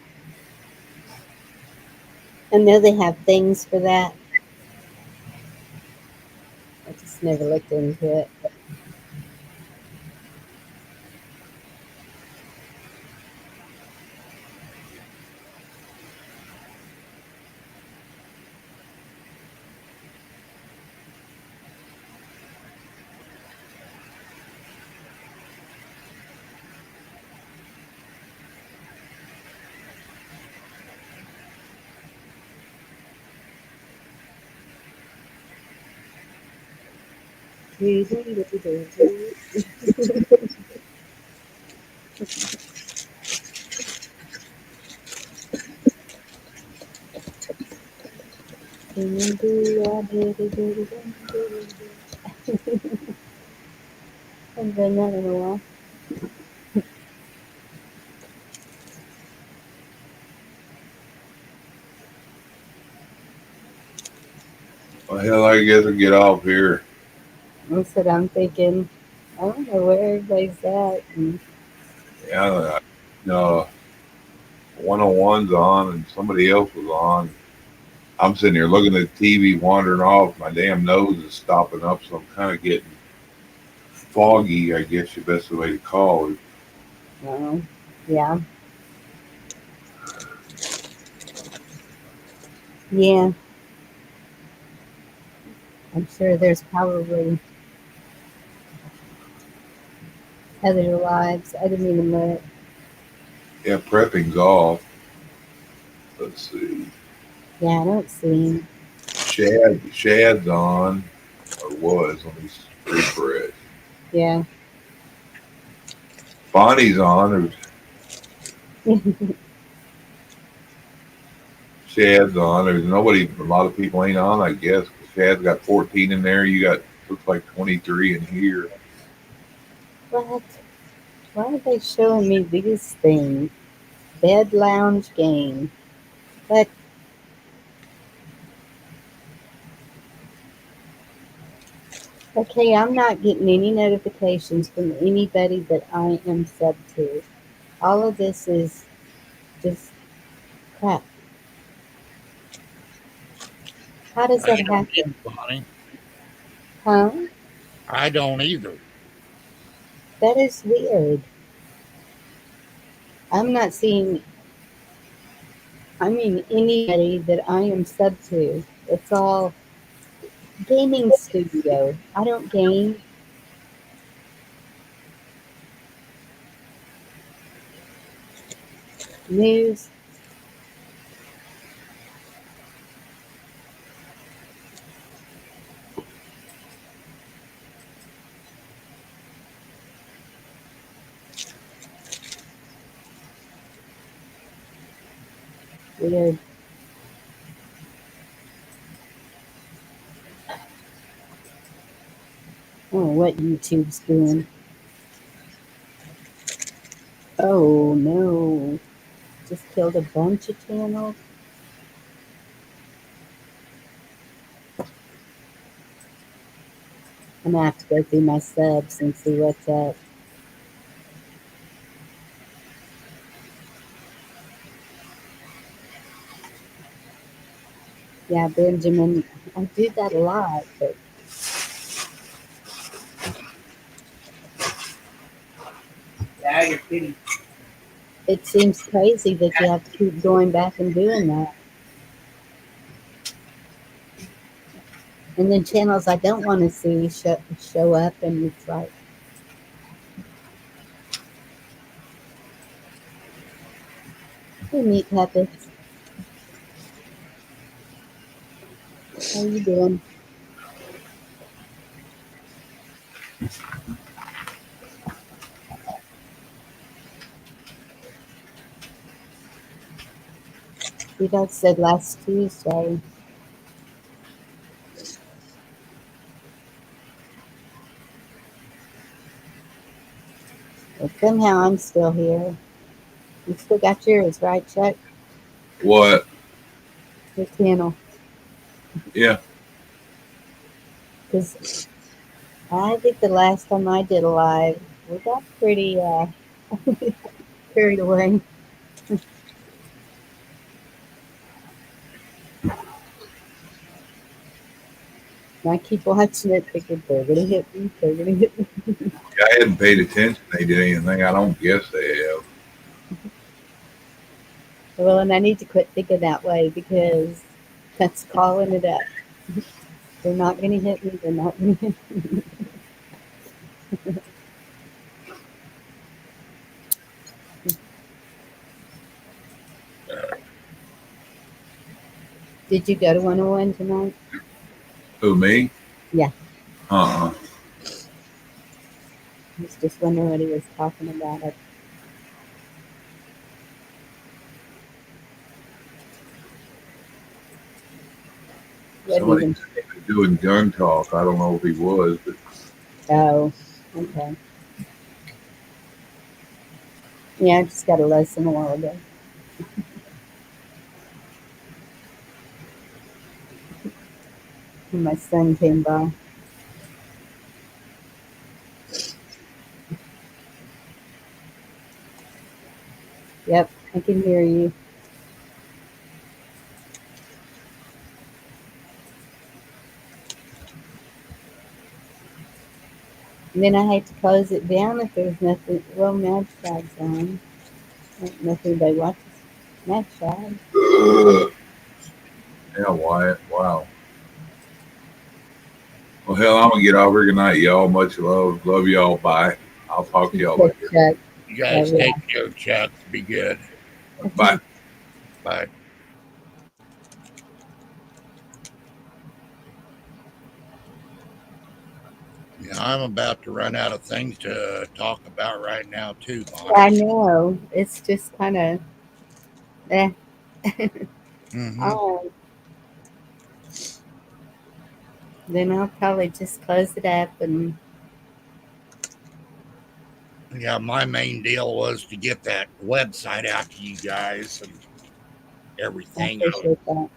I know they have things for that. I just never looked into it. Haven't done that in a while.
Well, hell, I guess I'll get off here.
That's what I'm thinking. I don't know where everybody's at. And
Yeah, no, 101's on and somebody else was on. I'm sitting here looking at the TV, wandering off. My damn nose is stopping up, so I'm kind of getting foggy, I guess the best way to call it.
oh, yeah, yeah. I'm sure there's probably other lives. I didn't even look.
Yeah, prepping's off. Let's see.
Yeah, I don't see him.
Shad's on, or was. Let me refresh.
Yeah.
Bonnie's on. There's Shad's on. There's nobody. A lot of people ain't on, I guess. Shad's got 14 in there. You got looks like 23 in here.
What? Why are they showing me these things? Bed lounge game. But okay, I'm not getting any notifications from anybody that I am sub to. All of this is just crap. How does that
I don't
happen?
either, Bonnie.
Huh?
I don't either.
That is weird. I'm not seeing, I mean, anybody that I am sub to. It's all gaming studio. I don't game. News. Weird. Oh, what YouTube's doing. Oh no. Just killed a bunch of channels. I'm gonna have to go through my subs and see what's up. Yeah, Benjamin, I do that a lot, but
Yeah, you're kidding.
it seems crazy that you have to keep going back and doing that. And then channels I don't want to see show up, and it's like, hey, meat puppets. How you doing? You guys said last Tuesday. But somehow I'm still here. You still got yours, right, Chuck?
What?
Your channel.
Yeah.
Because I think the last time I did a live, we got pretty carried away. And I keep watching it thinking they're going to hit me, they're going to hit me.
I hadn't paid attention. They did anything. I don't guess they have.
Well, and I need to quit thinking that way because that's calling it up. They're not going to hit me, they're not going to hit me. Did you go to 101 tonight?
Who, me?
Yeah.
Uh-uh.
I was just wondering what he was talking about. What
Somebody
even?
was doing gun talk. I don't know if he was, but
Oh, okay. Yeah, I just got a lesson a while ago. When my son came by. Yep, I can hear you. And then I hate to close it down if there's nothing. Well, Mad Shag's on. Don't know if anybody watches Mad Shag.
yeah, Wyatt. Wow. Well, hell, I'm gonna get off here. Good night, y'all. Much love. Love y'all. Bye. I'll talk to y'all later.
Chuck.
You guys take care, Chuck. Be good.
Bye.
Bye. Yeah, I'm about to run out of things to talk about right now, too, Bonnie.
I know. It's just kind of. Eh.
Mm-hmm.
Then I'll probably just close it up and.
Yeah, my main deal was to get that website out to you guys and
I
everything.
appreciate that.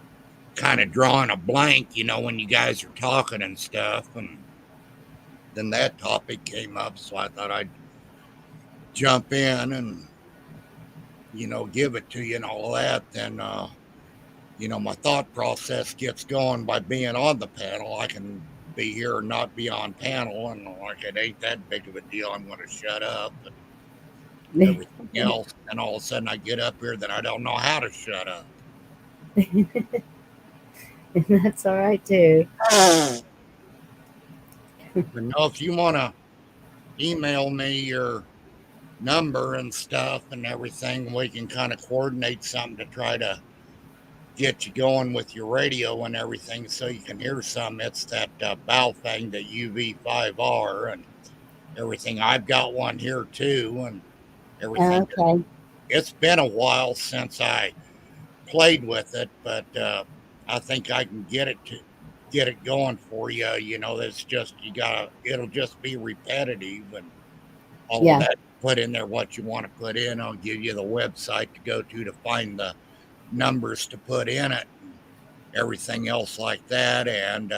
Kind of drawing a blank, when you guys are talking and stuff. And then that topic came up, so I thought I'd jump in and, give it to you and all that. Then, my thought process gets going by being on the panel. I can be here or not be on panel, and like it ain't that big of a deal. I'm going to shut up and everything else. And all of a sudden I get up here that I don't know how to shut up.
That's all right too.
But no, if you want to email me your number and stuff and everything, we can kind of coordinate something to try to get you going with your radio and everything so you can hear some. It's that bow thing, the UV5R and everything. I've got one here too and everything.
Okay.
It's been a while since I played with it, but I think I can get it going for you. It's just it'll just be repetitive and all of
Yeah.
that. Put in there what you want to put in. I'll give you the website to go to find the numbers to put in it and everything else like that. And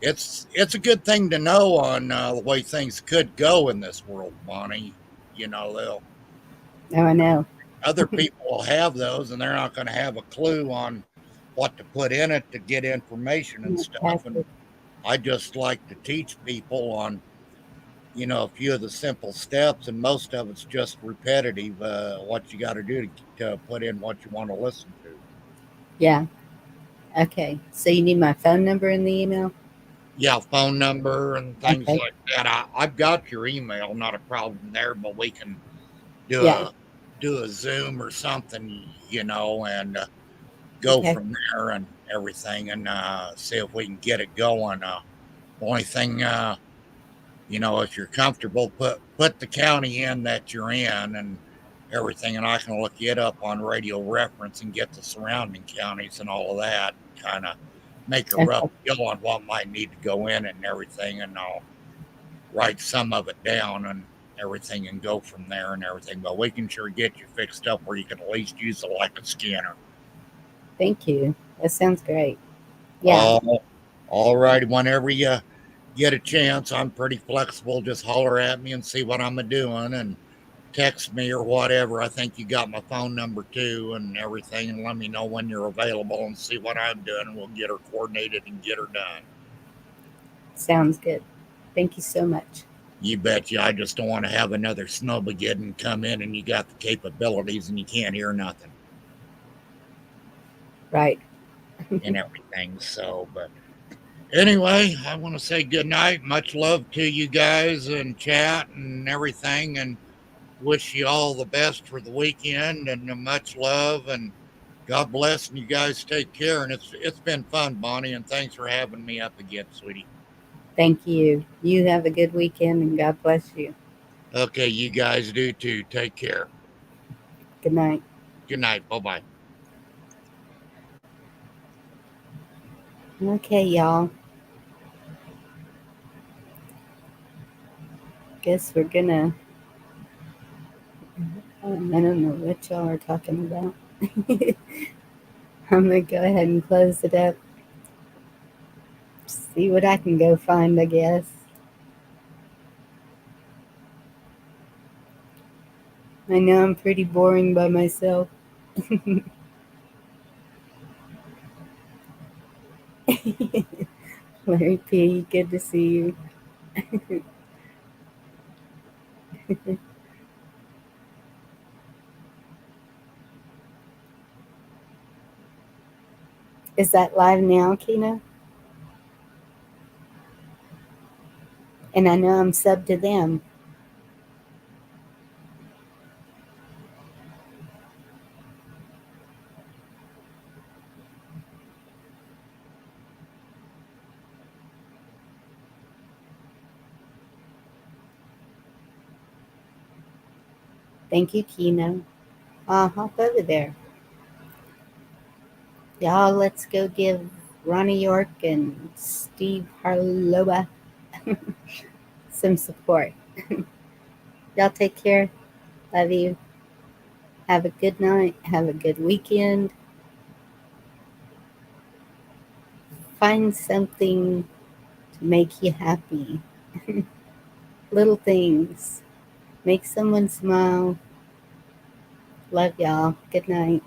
it's a good thing to know on the way things could go in this world, Bonnie. They'll
Oh, I know.
other people will have those and they're not going to have a clue on what to put in it to get information and stuff. And I just like to teach people on, a few of the simple steps, and most of it's just repetitive, what you got to do to put in what you want to listen to.
Yeah. Okay. So you need my phone number in the email?
Yeah, phone number and things
Okay.
like that. I've got your email, not a problem there, but we can do
Yeah.
a Zoom or something, and go
Okay.
from there. And everything, and see if we can get it going. Only thing, if you're comfortable, put the county in that you're in and everything, and I can look it up on radio reference and get the surrounding counties and all of that, and kind of make a rough
Okay.
deal on what might need to go in it and everything, and I'll write some of it down and everything and go from there and everything. But we can sure get you fixed up where you can at least use it like a scanner.
Thank you. That sounds great. Yeah.
All right. Whenever you get a chance, I'm pretty flexible. Just holler at me and see what I'm doing and text me or whatever. I think you got my phone number too and everything, and let me know when you're available and see what I'm doing, and we'll get her coordinated and get her done.
Sounds good. Thank you so much.
You betcha. I just don't want to have another snowmageddon come in and you got the capabilities and you can't hear nothing
Right.
and everything. So, but anyway, I want to say good night. Much love to you guys and chat and everything, and wish you all the best for the weekend, and much love, and God bless, and you guys take care. And it's been fun, Bonnie, and thanks for having me up again, sweetie.
Thank you. You have a good weekend and God bless you.
Okay, you guys do too. Take care.
Good night.
Good night. Bye bye.
Okay, y'all. Guess we're gonna. I don't know what y'all are talking about. I'm gonna go ahead and close it up. See what I can go find, I guess. I know I'm pretty boring by myself. Larry P, good to see you. Is that live now, Kina? And I know I'm subbed to them. Thank you, Kina. I'll hop over there. Y'all, let's go give Ronnie York and Steve Harloba some support. Y'all take care. Love you. Have a good night. Have a good weekend. Find something to make you happy. Little things. Make someone smile. Love y'all. Good night.